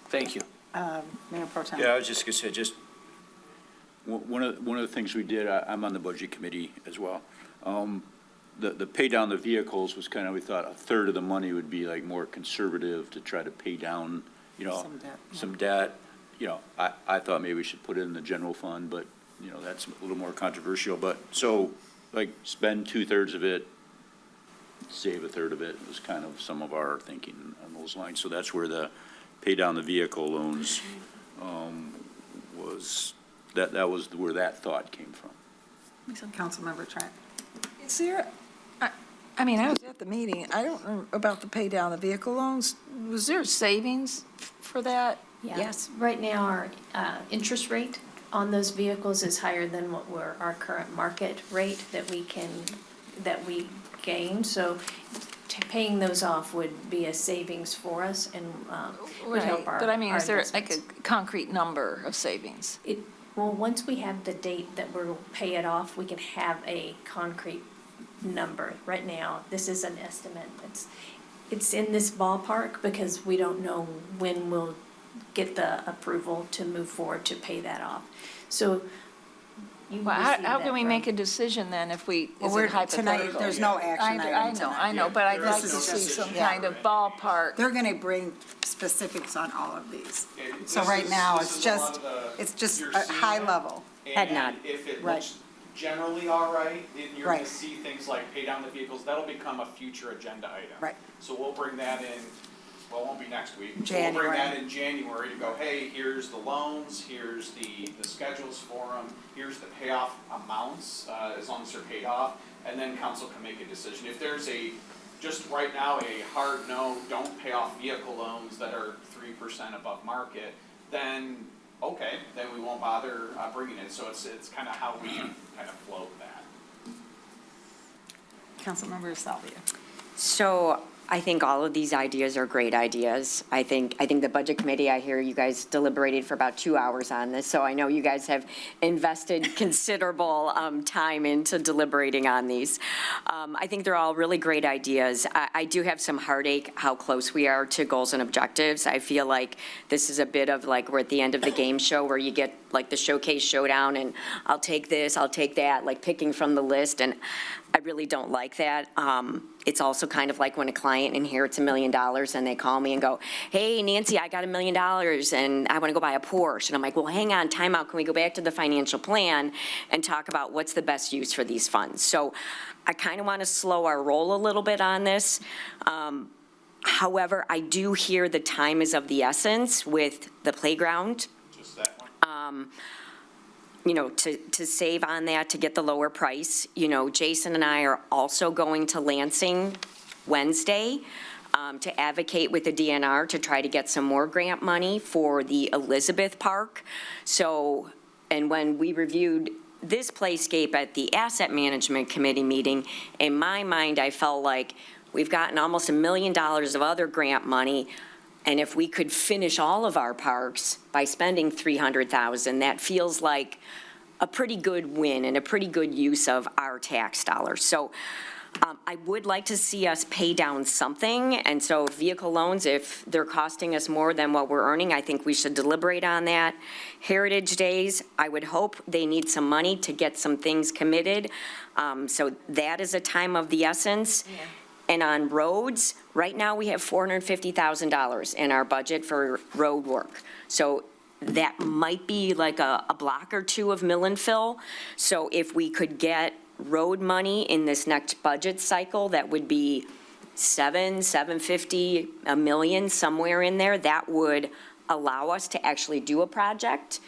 Thank you. Mayor Pro Tem. Yeah, I was just gonna say, just, one of the things we did, I'm on the budget committee as well. The pay down the vehicles was kind of, we thought a third of the money would be like more conservative to try to pay down, some debt. I thought maybe we should put it in the general fund, but, that's a little more controversial. But, so, like, spend 2/3 of it, save a third of it, was kind of some of our thinking on those lines. So that's where the pay down the vehicle loans, that was where that thought came from. Councilmember Trent. Is there, I mean, I was at the meeting, I don't know about the pay down the vehicle loans. Was there savings for that? Yes, right now our interest rate on those vehicles is higher than what our current market rate that we gain. So paying those off would be a savings for us and would help our But I mean, is there like investments. a concrete number of savings? Well, once we have the date that we'll pay it off, we can have a concrete number. Right now, this is an estimate. It's in this ballpark because we don't know when we'll get the approval to move forward to pay that off. So you Well, receive how that can we from- make a decision then if we, is We're- it hypothetical? tonight, there's no action item tonight. I know, but I'd This like to is see just- some yeah. kind of ballpark. They're going to bring specifics on all of these. It- So this right is- now, this it's is a lot just, of the- it's just you're a seeing high it, level. Head nod. And if it Right. looks generally all right, then you're gonna Right. see things like pay down the vehicles, that'll become a future agenda item. Right. So we'll bring that in, well, it won't be next week. We'll January. bring that in January to go, hey, here's the loans, here's the schedules for them, here's the payoff amounts, as long as they're paid off, and then council can make a decision. If there's just right now, a hard no, don't pay off vehicle loans that are 3% above market, then, okay, then we won't bother bringing it. So it's kind of how we kind of float that. Councilmember Salvia. So I think all of these ideas are great ideas. I think the Budget Committee, I hear you guys deliberated for about 2 hours on this, so I know you guys have invested considerable time into deliberating on these. I think they're all really great ideas. I do have some heartache how close we are to goals and objectives. I feel like this is a bit of like we're at the end of the game show where you get like the showcase showdown and I'll take this, I'll take that, like picking from the list, and I really don't like that. It's also kind of like when a client inherits $1 million and they call me and go, hey, Nancy, I got $1 million and I want to go buy a Porsche. And I'm like, well, hang on, time out. Can we go back to the financial plan and talk about what's the best use for these funds? So I kind of want to slow our roll a little bit on this. However, I do hear the time is of the essence with the playground. Just that one. To save on that, to get the lower price. Jason and I are also going to Lansing Wednesday to advocate with the DNR to try to get some more grant money for the Elizabeth Park. So, and when we reviewed this playscape at the Asset Management Committee meeting, in my mind, I felt like we've gotten almost $1 million of other grant money. And if we could finish all of our parks by spending $300,000, that feels like a pretty good win and a pretty good use of our tax dollars. So I would like to see us pay down something. And so vehicle loans, if they're costing us more than what we're earning, I think we should deliberate on that. Heritage Days, I would hope they need some money to get some things committed. So that is a time of the essence. Yeah. And on roads, right now, we have $450,000 in our budget for road work. So that might be like a block or two of mill and fill. So if we could get road money in this next budget cycle, that would be $750, $1 million, somewhere in there, that would allow us to actually do a project.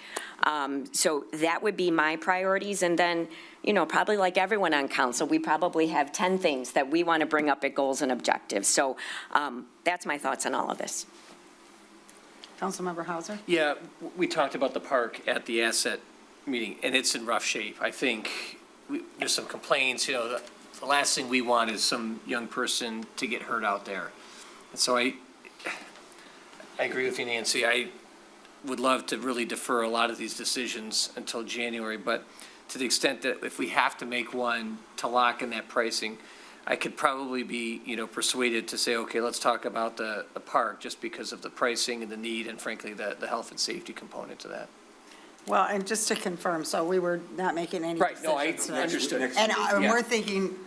So that would be my priorities. And then, probably like everyone on council, we probably have 10 things that we want to bring up at goals and objectives. So that's my thoughts on all of this. Councilmember Hauser? Yeah, we talked about the park at the asset meeting, and it's in rough shape. I think there's some complaints, the last thing we want is some young person to get hurt out there. And so I agree with you, Nancy. would love to really defer a lot of these decisions until January, but to the extent that if we have to make one to lock in that pricing, I could probably be, persuaded to say, okay, let's talk about the park, just because of the pricing and the need, and frankly, the health and safety component to that. Well, and just to confirm, so we were not making any Right, no, I decisions. understood. And Yeah. we're thinking,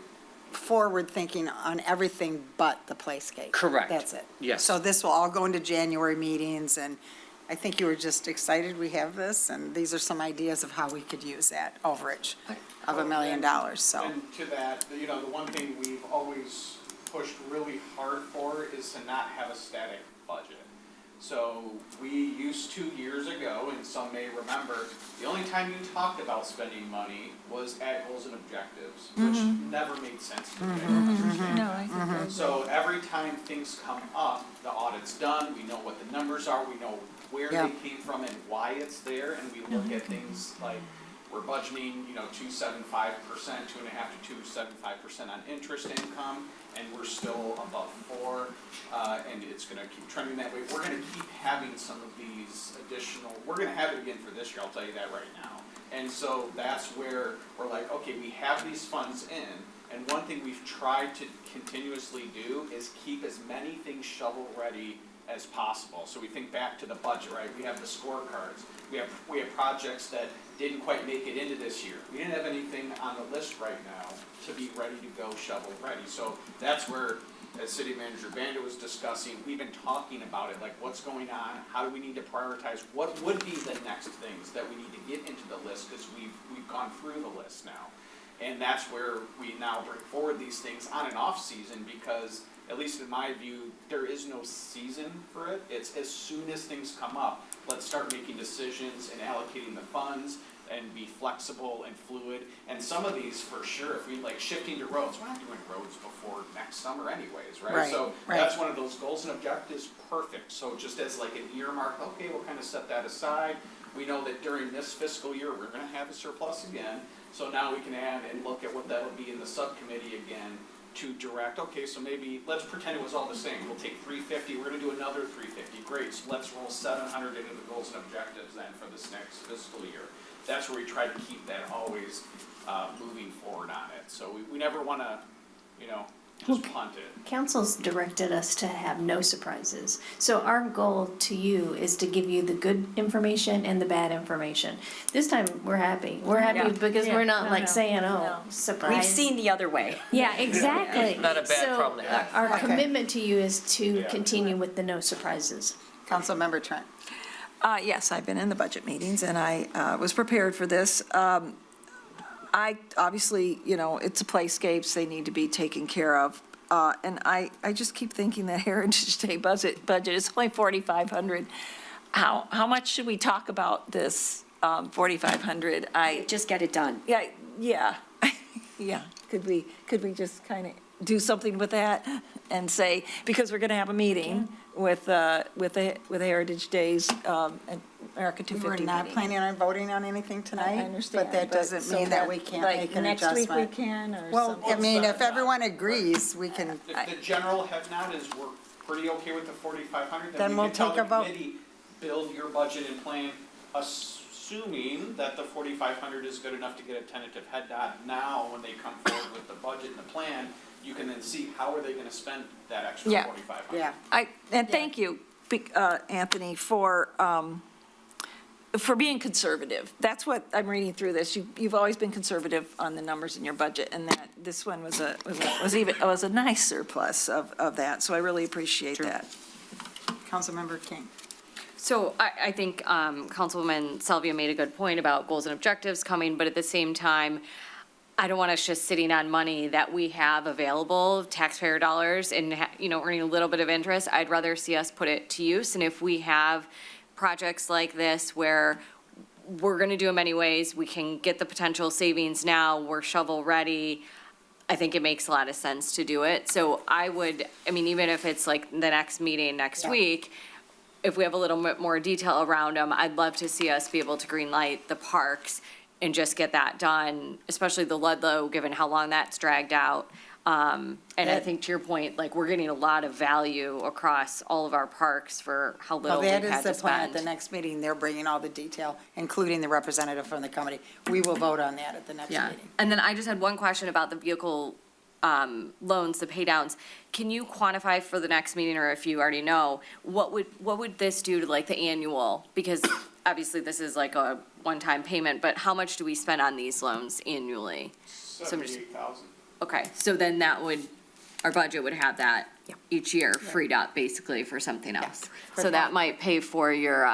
forward thinking on everything but the playscape. Correct. That's it. Yes. So this will all go into January meetings, and I think you were just excited we have this, and these are some ideas of how we could use that overage of $1 million, so. And to that, the one thing we've always pushed really hard for is to not have a static budget. So we used 2 years ago, and some may remember, the only time you talked about spending money was at goals and objectives, which never made sense to me. No, I think I So every time things come up, the audit's done, we know what the numbers are, we know where Yeah. they came from and why it's there, and we look at things like, we're budgeting, 2.75%, 2.5 to 2.75% on interest income, and we're still above 4, and it's gonna keep trending that way. We're gonna keep having some of these additional, we're gonna have it again for this year, I'll tell you that right now. And so that's where we're like, okay, we have these funds in, and one thing we've tried to continuously do is keep as many things shovel-ready as possible. So we think back to the budget, right? We have the scorecards. We have projects that didn't quite make it into this year. We didn't have anything on the list right now to be ready to go shovel ready. So that's where, as City Manager Banda was discussing, we've been talking about it, like what's going on, how do we need to prioritize, what would be the next things that we need to get into the list, because we've gone through the list now. And that's where we now bring forward these things on and off season, because at least in my view, there is no season for it. It's as soon as things come up, let's start making decisions and allocating the funds and be flexible and fluid. And some of these, for sure, if we like shifting to roads, we're not doing roads before next summer anyways, right? Right, So right. that's one of those goals and objectives, perfect. So just as like an earmark, okay, we'll kind of set that aside. We know that during this fiscal year, we're gonna have a surplus again. So now we can add and look at what that'll be in the subcommittee again to direct, okay, so maybe, let's pretend it was all the same. We'll take 350, we're gonna do another 350, great. So let's roll 700 into the goals and objectives then for this next fiscal year. That's where we try to keep that always moving forward on it. So we never wanna, just punt it. Council's directed us to have no surprises. So our goal to you is to give you the good information and the bad information. This time, we're happy. We're happy Yeah. because we're not No, like no, saying, no. surprise. We've seen the other way. Yeah, exactly. Not a bad problem to have. So our Okay. commitment to you is to continue with the no surprises. Councilmember Trent. Yes, I've been in the budget meetings, and I was prepared for this. Obviously, it's a playscapes, they need to be taken care of. And I just keep thinking that Heritage Day budget is only 4,500. How much should we talk about this 4,500? Just get it done. Yeah. Yeah. Could we just kind of do something with that and say, because we're going to have a meeting with the Heritage Days, and America We 250 were not meeting. planning on voting on anything tonight. I understand. But that doesn't so mean that we can't like, make an next adjustment. week we can, or Well, something. I mean, if everyone agrees, we can, The general head nod is we're pretty okay with the 4,500, Then then we we'll can tell take the a vote. committee, build your budget and plan, assuming that the 4,500 is good enough to get a tentative head nod. Now, when they come forward with the budget and the plan, you can then see how are they gonna spend that extra Yeah. 4,500. yeah. And thank you, Anthony, for being conservative. That's what I'm reading through this. You've always been conservative on the numbers in your budget, and that this one was a nice surplus of that, so I really appreciate that. Councilmember King. So I think Councilwoman Salvia made a good point about goals and objectives coming, but at the same time, I don't want us just sitting on money that we have available, taxpayer dollars, and, earning a little bit of interest. I'd rather see us put it to use. And if we have projects like this where we're going to do them anyways, we can get the potential savings now, we're shovel ready, I think it makes a lot of sense to do it. So even if it's like the next meeting next week, if we have a little bit more detail around them, I'd love to see us be able to green light the parks and just get that done, especially the Ludlow, given how long that's dragged out. And I think to your point, like, we're getting a lot of value across all of our parks for how little Well, we've that had is to the plan. At spend. the next meeting, they're bringing all the detail, including the representative from the company. We will vote on that at the next Yeah, meeting. and then I just had one question about the vehicle loans, the pay downs. Can you quantify for the next meeting, or if you already know, what would this do to like the annual? Because obviously this is like a one-time payment, but how much do we spend on these loans annually? So I'm just- 78,000. Okay, so then that would, our budget would have that each year freed up basically for something else. So that might pay for your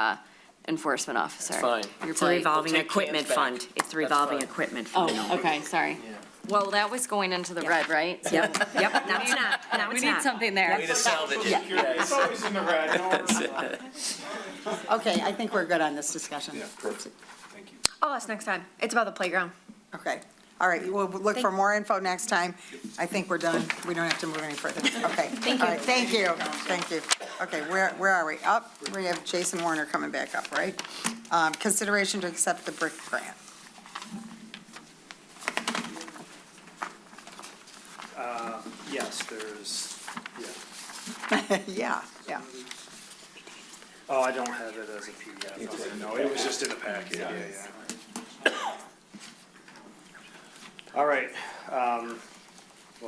enforcement officer. That's fine. Your It's a plate. revolving We'll take equipment cans back. fund. It's the That's revolving fine. equipment fund. Oh, okay, sorry. Well, that was going into the red, right? So Yep, now it's not, now We it's need not. something there. Way to salvage it, you It's guys. always in the red, don't worry about it. Okay, I think we're good on this discussion. Perfect. Thank you. Oh, that's next time. It's about the playground. Okay, all right, we'll look for more info next time. I think we're done. We don't have to move any further. Okay. Thank All you. right, thank you, thank you. Okay, where are we? Up, we have Jason Warner coming back up, right? Consideration to accept the brick grant. Yes, there's, yeah. Yeah. Oh, I don't have it as a PDF. Okay, no, it was just in a packet, yeah. All right, well,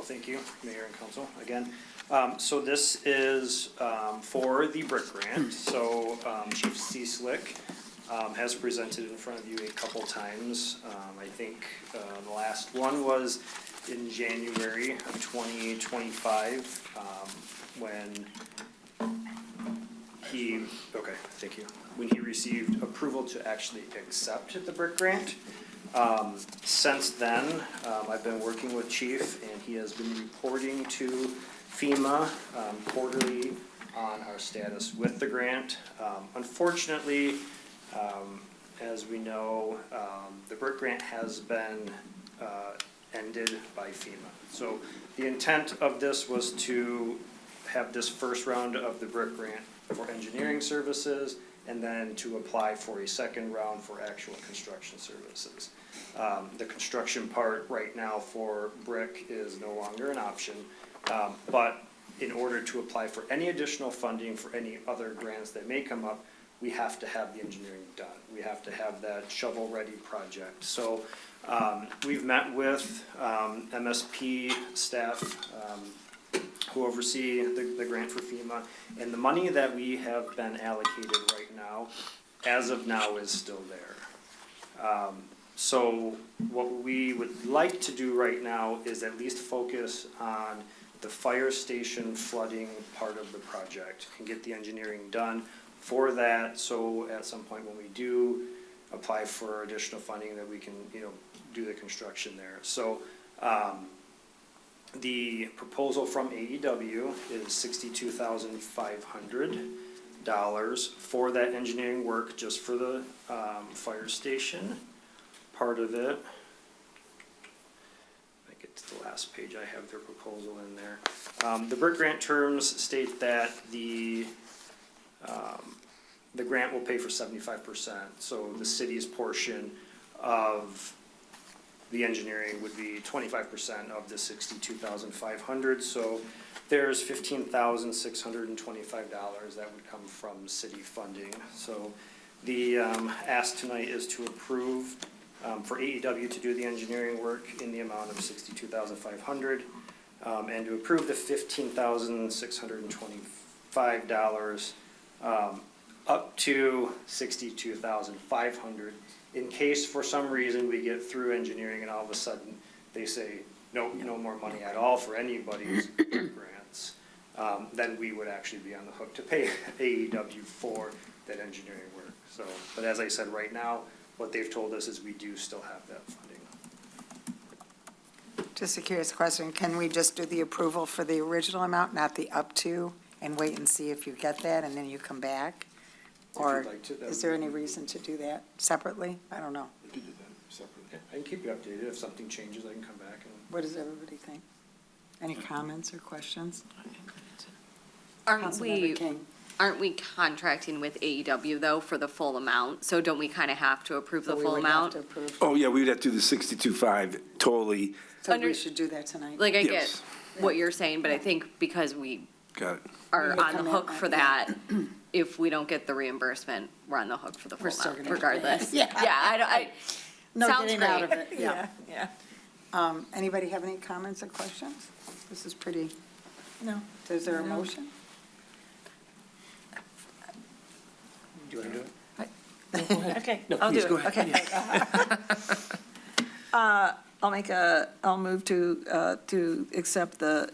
thank you, Mayor and Council, again. So this is, for the brick grant, so, Chief Cieslak, has presented in front of you a couple times. I think, the last one was in January of 2025, when thank you. When he received approval to actually accept the brick grant. Since then, I've been working with Chief, and he has been reporting to FEMA quarterly on our status with the grant. Unfortunately, as we know, the brick grant has been ended by FEMA. So the intent of this was to have this first round of the brick grant for engineering services, and then to apply for a second round for actual construction services. The construction part right now for brick is no longer an option, but in order to apply for any additional funding for any other grants that may come up, we have to have the engineering done. We have to have that shovel-ready project. So we've met with MSP staff who oversee the grant for FEMA, and the money that we have been allocated right now, as of now, is still there. So what we would like to do right now is at least focus on the fire station flooding part of the project and get the engineering done for that, so at some point when we do apply for additional funding, that we can, do the construction there. So, the proposal from AEW is $62,500 for that engineering work, just for the, fire station part of it. If I get to the last page, I have their proposal in there. The brick grant terms state that the grant will pay for 75%, so the city's portion of the engineering would be 25% of the $62,500, so there's $15,625 that would come from city funding. So the ask tonight is to approve for AEW to do the engineering work in the amount of $62,500, and to approve the $15,625 up to $62,500. In case for some reason we get through engineering and all of a sudden they say, no more money at all for anybody's grants, then we would actually be on the hook to pay AEW for that engineering work. So, but as I said, right now, what they've told us is we do still have that funding. Just a curious question, can we just do the approval for the original amount, not the up to, and wait and see if you get that, and then you come back? Or like to, is there any reason to do that separately? I don't know. We could do that separately. I can keep you updated. If something changes, I can come back and. What does everybody think? Any comments or questions? Aren't Councilmember we, King. aren't we contracting with AEW though for the full amount? So don't we kind of have to approve the full amount? Oh, yeah, we'd have to do the 62.5 totally. So we should do that tonight. Like, I get Yes. what you're saying, but I think because we Got it. are We on the come in hook on- for that, if we don't get the reimbursement, we're on the hook for the full still amount gonna pay. regardless. Yeah. No sounds getting out great. of it, yeah. Yeah. Anybody have any comments or questions? This is pretty, No. is there a motion? Do you want to do it? Okay, No, I'll do please, it. go ahead. Okay. I'll move to accept the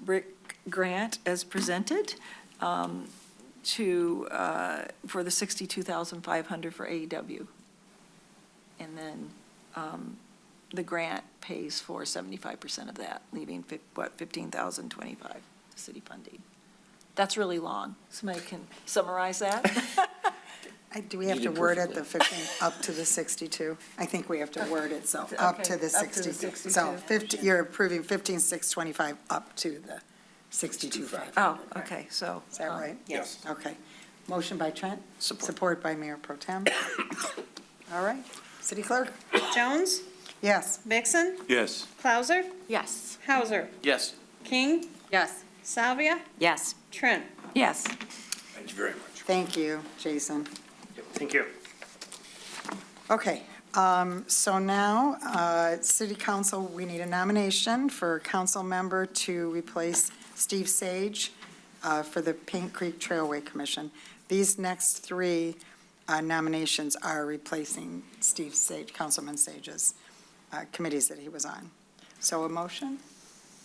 BRIC grant as presented for the $62,500 for AEW. And then the grant pays for 75% of that, leaving $15,025 to city funding. That's really long. Somebody can summarize that? Do we have to word it, the 15, up to the 62? I think we have to word it, so up to the 62. So 50, you're approving 15,625 up to the 62.5. Oh, okay, so. Is that right? Yes. Okay. Motion by Trent. Support. Support by Mayor Pro Tem. All right. City Clerk? Jones, Yes. Vixen, Yes. Clauser, Yes. Hauser, Yes. King, Yes. Salvia, Yes. Trent. Yes. Thank you very much. Thank you, Jason. Thank you. Okay, so now, City Council, we need a nomination for council member to replace Steve Sage for the Paint Creek Trailway Commission. These next three nominations are replacing Steve Sage, Councilman Sage's committees that he was on. So a motion?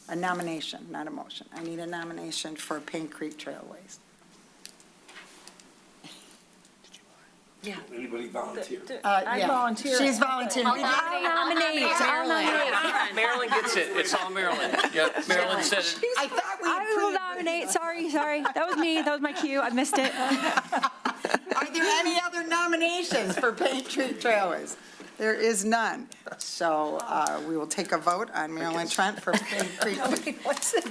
A nomination, not a motion. I need a nomination for Paint Creek Trailways. Yeah. Anybody volunteer? I Yeah. volunteer. She's volunteering. I'll nominate. Marilyn gets it. It's all Marilyn. Yep, Marilyn said it. I thought we I will nominate, sorry. That was me, that was my cue, I missed it. Are there any other nominations for Paint Creek Trailways? There is none. So we will take a vote on Marilyn Trent for Paint Creek.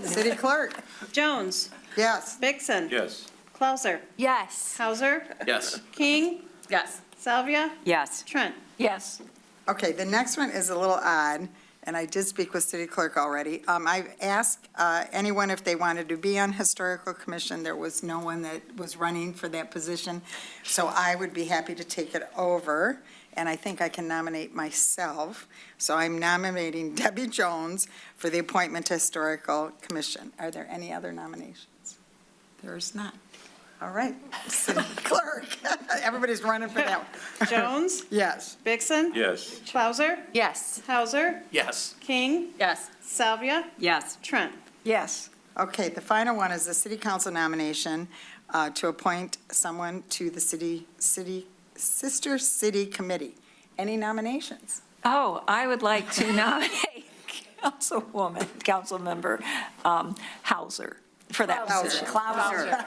City Clerk? Jones, Yes. Vixen, Yes. Clauser, Yes. Hauser, Yes. King, Yes. Salvia, Yes. Trent. Yes. Okay, the next one is a little odd, and I did speak with City Clerk already. I've asked anyone if they wanted to be on Historical Commission. There was no one that was running for that position, so I would be happy to take it over, and I think I can nominate myself. So I'm nominating Debbie Jones for the appointment to Historical Commission. Are there any other nominations? There is not. All right, City Clerk. Everybody's running for that one. Jones, Yes. Vixen, Yes. Clauser, Yes. Hauser, Yes. King, Yes. Salvia, Yes. Trent. Yes. Okay, the final one is the city council nomination to appoint someone to the Sister City Committee. Any nominations? Oh, I would like to nominate Councilmember Hauser for that position. Hauser.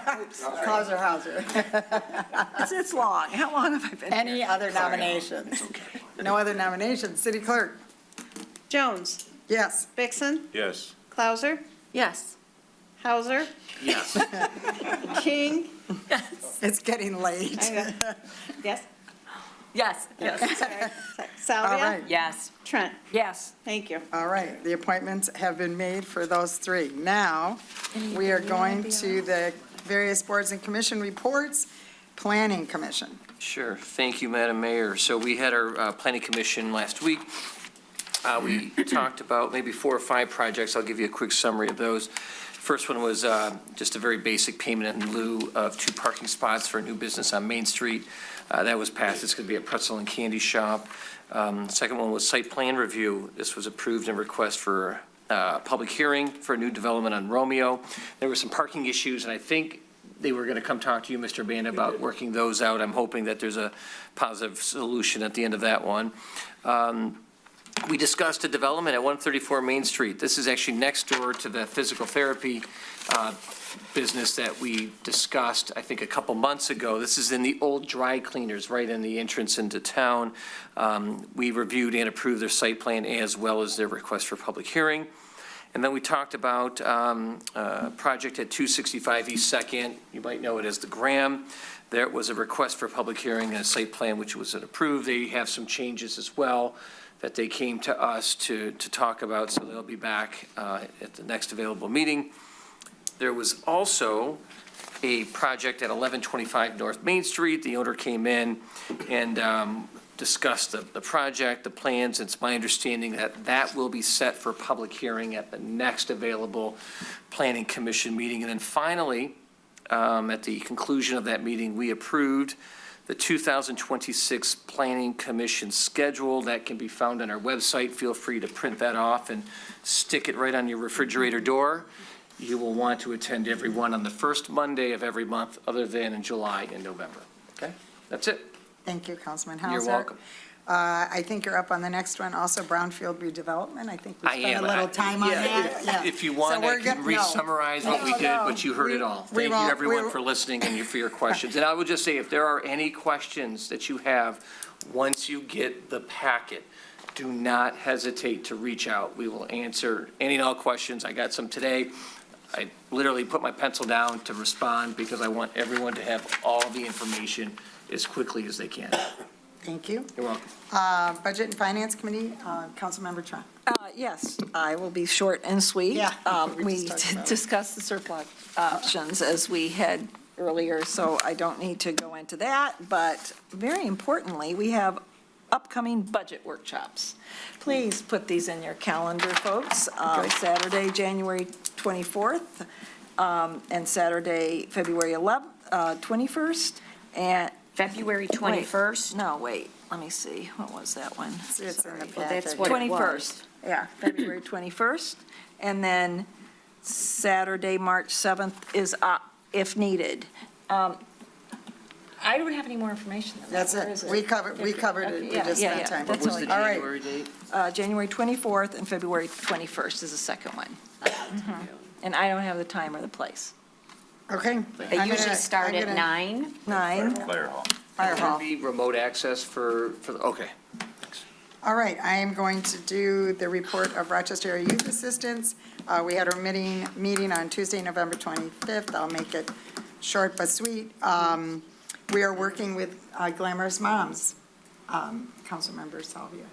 It's long. How long have I been here? Any other nominations? No other nominations. City Clerk? Jones, Yes. Vixen, Yes. Clauser, Yes. Hauser, Yes. King, It's getting late. yes, Yes. sorry, All Salvia, right. Yes. Trent. Yes. Thank you. All right, the appointments have been made for those three. Now, we are going to the various boards and commission reports. Planning Commission. Sure. Thank you, Madam Mayor. So we had our planning commission last week. We talked about maybe 4 or 5 projects. I'll give you a quick summary of those. First one was just a very basic payment in lieu of 2 parking spots for a new business on Main Street. That was passed. It's going to be a pretzel and candy shop. Second one was site plan review. This was approved and request for public hearing for a new development on Romeo. There were some parking issues, and I think they were going to come talk to you, Mr. Banda, about working those out. I'm hoping that there's a positive solution at the end of that one. We discussed a development at 134 Main Street. This is actually next door to the physical therapy business that we discussed, I think, a couple months ago. This is in the old dry cleaners, right in the entrance into town. We reviewed and approved their site plan as well as their request for public hearing. And then we talked about a project at 265 East Second. You might know it as the Graham. There was a request for public hearing and a site plan, which was approved. They have some changes as well that they came to us to talk about, so they'll be back at the next available meeting. There was also a project at 1125 North Main Street. The owner came in and discussed the project, the plans. It's my understanding that that will be set for public hearing at the next available Planning Commission meeting. And then finally, at the conclusion of that meeting, we approved the 2026 Planning Commission schedule. That can be found on our website. Feel free to print that off and stick it right on your refrigerator door. You will want to attend every one on the first Monday of every month, other than in July and November. Okay? That's it. Thank you, Councilman Hauser. You're welcome. I think you're up on the next one, also brownfield redevelopment. I think we I spent am. a little time on that. Yeah. If you want, So I we're can good- no. re-summarize what we did, but you heard it all. Thank you, everyone, we- for listening and for your questions. And I would just say, if there are any questions that you have, once you get the packet, do not hesitate to reach out. We will answer any and all questions. I got some today. I literally put my pencil down to respond because I want everyone to have all the information as quickly as they can. Thank you. You're welcome. Budget and Finance Committee, Councilmember Tron. Yes, I will be short and sweet. Yeah, We discussed the surplus options as we had earlier, so I don't need to go into that. But very importantly, we have upcoming budget workshops. Please put these in your calendar, folks. Saturday, January 24th, and Saturday, February 21st, and. February 21st? No, wait, let me see, what was that one? It's in the Sorry. packet. That's what it was. 21st, yeah, February 21st. And then Saturday, March 7th is if needed. I don't have any more information than that. That's Where it. is We covered it. Okay, We yeah, just yeah, spent yeah. time. That's all I got. All right. January date? January 24th and February 21st is the second one. And I don't have the time or the place. Okay. They usually start at 9. 9. Fire hall. Fire hall. Be remote access for okay. All right, I am going to do the report of Rochester Area Youth Assistance. We had our meeting on Tuesday, November 25th. I'll make it short but sweet. We are working with Glamorous Moms, Councilmember Salvia.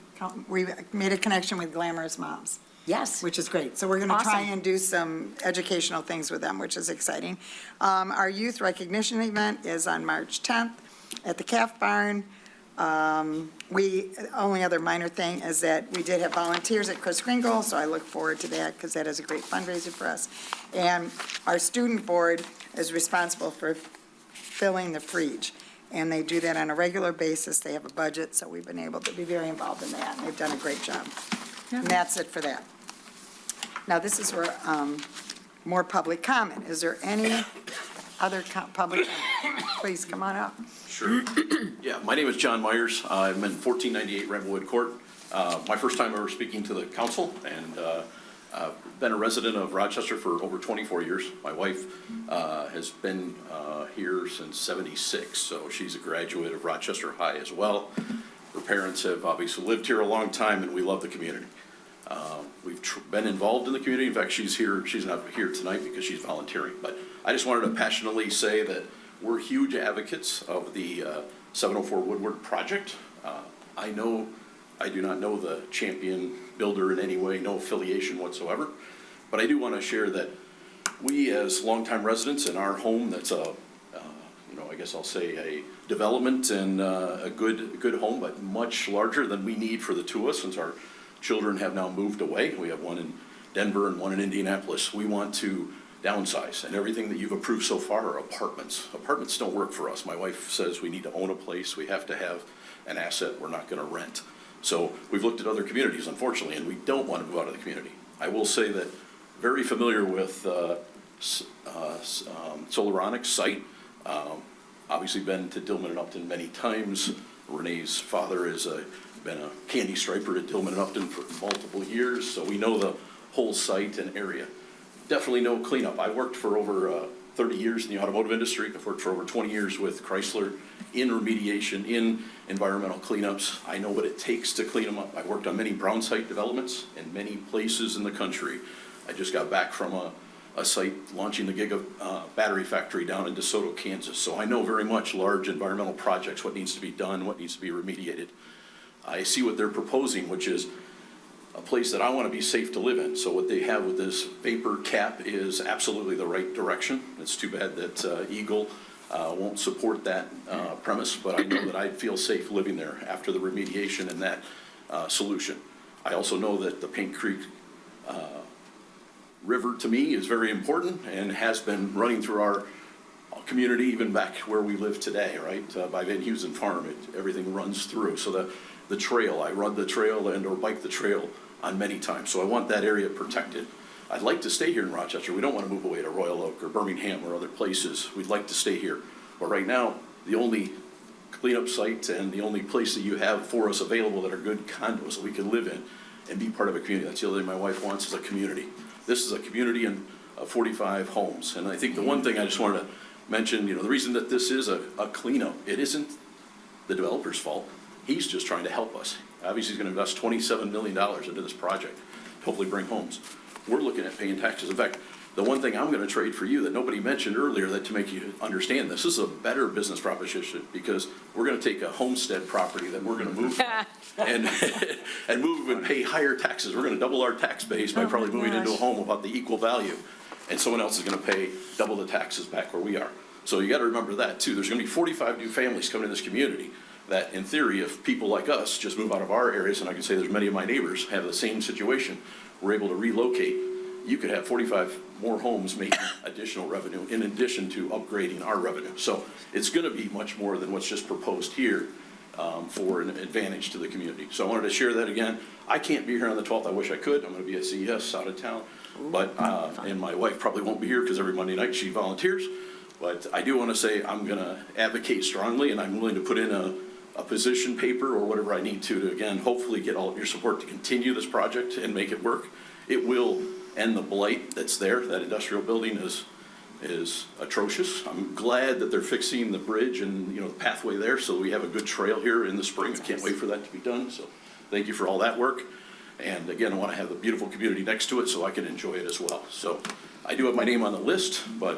We made a connection with Glamorous Moms. Yes. Which is great. So we're going to try Awesome. and do some educational things with them, which is exciting. Our youth recognition event is on March 10th at the Calf Barn. Only other minor thing is that we did have volunteers at Kris Kringle, so I look forward to that because that is a great fundraiser for us. And our student board is responsible for filling the fridge. And they do that on a regular basis. They have a budget, so we've been able to be very involved in that. And they've done a great job. And that's it for that. Now, this is where more public comment. Is there any other public comment? Please come on up. Sure. Yeah, my name is John Myers. I'm in 1498 Ramblewood Court. My first time ever speaking to the council, and I've been a resident of Rochester for over 24 years. My wife has been here since '76, so she's a graduate of Rochester High as well. Her parents have obviously lived here a long time, and we love the community. We've been involved in the community. In fact, she's here. She's not here tonight because she's volunteering. But I just wanted to passionately say that we're huge advocates of the 704 Woodward project. I do not know the champion builder in any way, no affiliation whatsoever. But I do want to share that we, as longtime residents in our home, that's I guess I'll say a development and a good home, but much larger than we need for the two of us, since our children have now moved away. We have one in Denver and one in Indianapolis. We want to downsize, and everything that you've approved so far are apartments. Apartments don't work for us. My wife says we need to own a place. We have to have an asset. We're not going to rent. So we've looked at other communities, unfortunately, and we don't want to move out of the community. I will say that very familiar with Solaronics site. Obviously been to Dillman and Upton many times. Renee's father has been a candy striper at Dillman and Upton for multiple years, so we know the whole site and area. Definitely no cleanup. I worked for over 30 years in the automotive industry. I've worked for over 20 years with Chrysler in remediation, in environmental cleanups. I know what it takes to clean them up. I worked on many brown site developments in many places in the country. I just got back from a site launching the Giga battery factory down in DeSoto, Kansas. So I know very much large environmental projects, what needs to be done, what needs to be remediated. I see what they're proposing, which is a place that I want to be safe to live in. So what they have with this vapor cap is absolutely the right direction. It's too bad that Eagle won't support that premise, but I know that I'd feel safe living there after the remediation and that solution. I also know that the Paint Creek River, to me, is very important and has been running through our community even back where we live today, right? By Van Heusen Farm, everything runs through. So the trail, I run the trail and or bike the trail on many times. So I want that area protected. I'd like to stay here in Rochester. We don't want to move away to Royal Oak or Birmingham or other places. We'd like to stay here. But right now, the only cleanup site and the only place that you have for us available that are good condos that we can live in and be part of a community. That's the other thing my wife wants, is a community. This is a community in 45 homes. And I think the one thing I just wanted to mention, the reason that this is a cleanup, it isn't the developer's fault. He's just trying to help us. Obviously, he's going to invest $27 million into this project, hopefully bring homes. We're looking at paying taxes. In fact, the one thing I'm going to trade for you that nobody mentioned earlier, that to make you understand this is a better business proposition, because we're going to take a homestead property that we're going to move and move and pay higher taxes. We're going to double our tax base by probably moving into a home about the equal value, and someone else is going to pay double the taxes back where we are. So you got to remember that too. There's going to be 45 new families coming to this community that, in theory, if people like us just move out of our areas, and I can say there's many of my neighbors have the same situation, we're able to relocate. You could have 45 more homes making additional revenue in addition to upgrading our revenue. So it's going to be much more than what's just proposed here for an advantage to the community. So I wanted to share that again. I can't be here on the 12th. I wish I could. I'm going to be at CES out of town. But, and my wife probably won't be here because every Monday night she volunteers. But I do want to say I'm going to advocate strongly, and I'm willing to put in a position paper or whatever I need to again, hopefully get all of your support to continue this project and make it work. It will end the blight that's there. That industrial building is atrocious. I'm glad that they're fixing the bridge and, the pathway there, so we have a good trail here in the spring. I can't wait for that to be done. So thank you for all that work. And again, I want to have the beautiful community next to it so I can enjoy it as well. So I do have my name on the list, but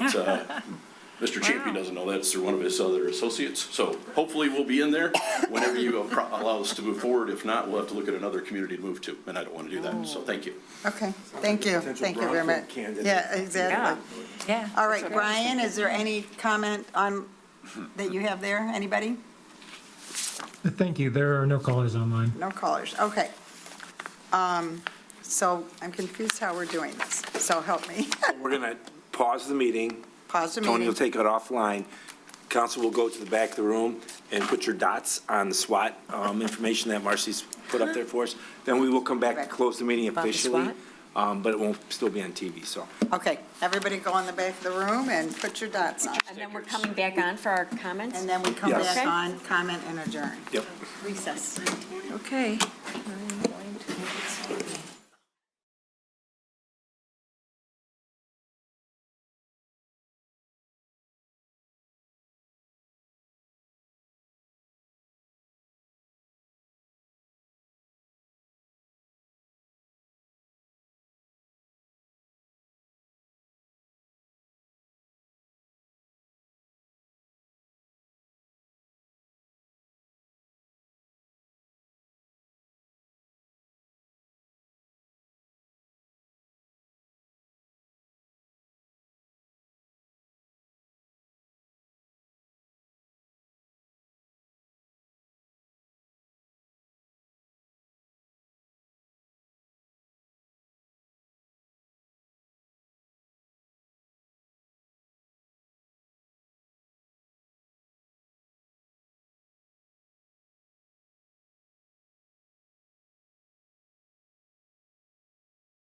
Mr. Champion doesn't know that. It's through one of his other associates. So hopefully we'll be in there whenever you allow us to move forward. If not, we'll have to look at another community to move to, and I don't want to do that. So thank you. Okay, thank you. Thank you very much. Yeah, exactly. Yeah. All right, Brian, is there any comment on, that you have there? Anybody? Thank you. There are no callers online. No callers, okay. So I'm confused how we're doing this, so help me. We're going to pause the meeting. Pause the Tony will meeting. take it offline. Council will go to the back of the room and put your dots on the SWOT information that Marcy's put up there for us. Then we will come back to close the meeting About the officially, but it won't still be on TV, so. Okay, everybody go in the back of the room and put your dots on. And then we're coming back on for our comments? And then we come Yes. back on, comment and adjourn. Yep. Recess. Okay. I'm going to make it so.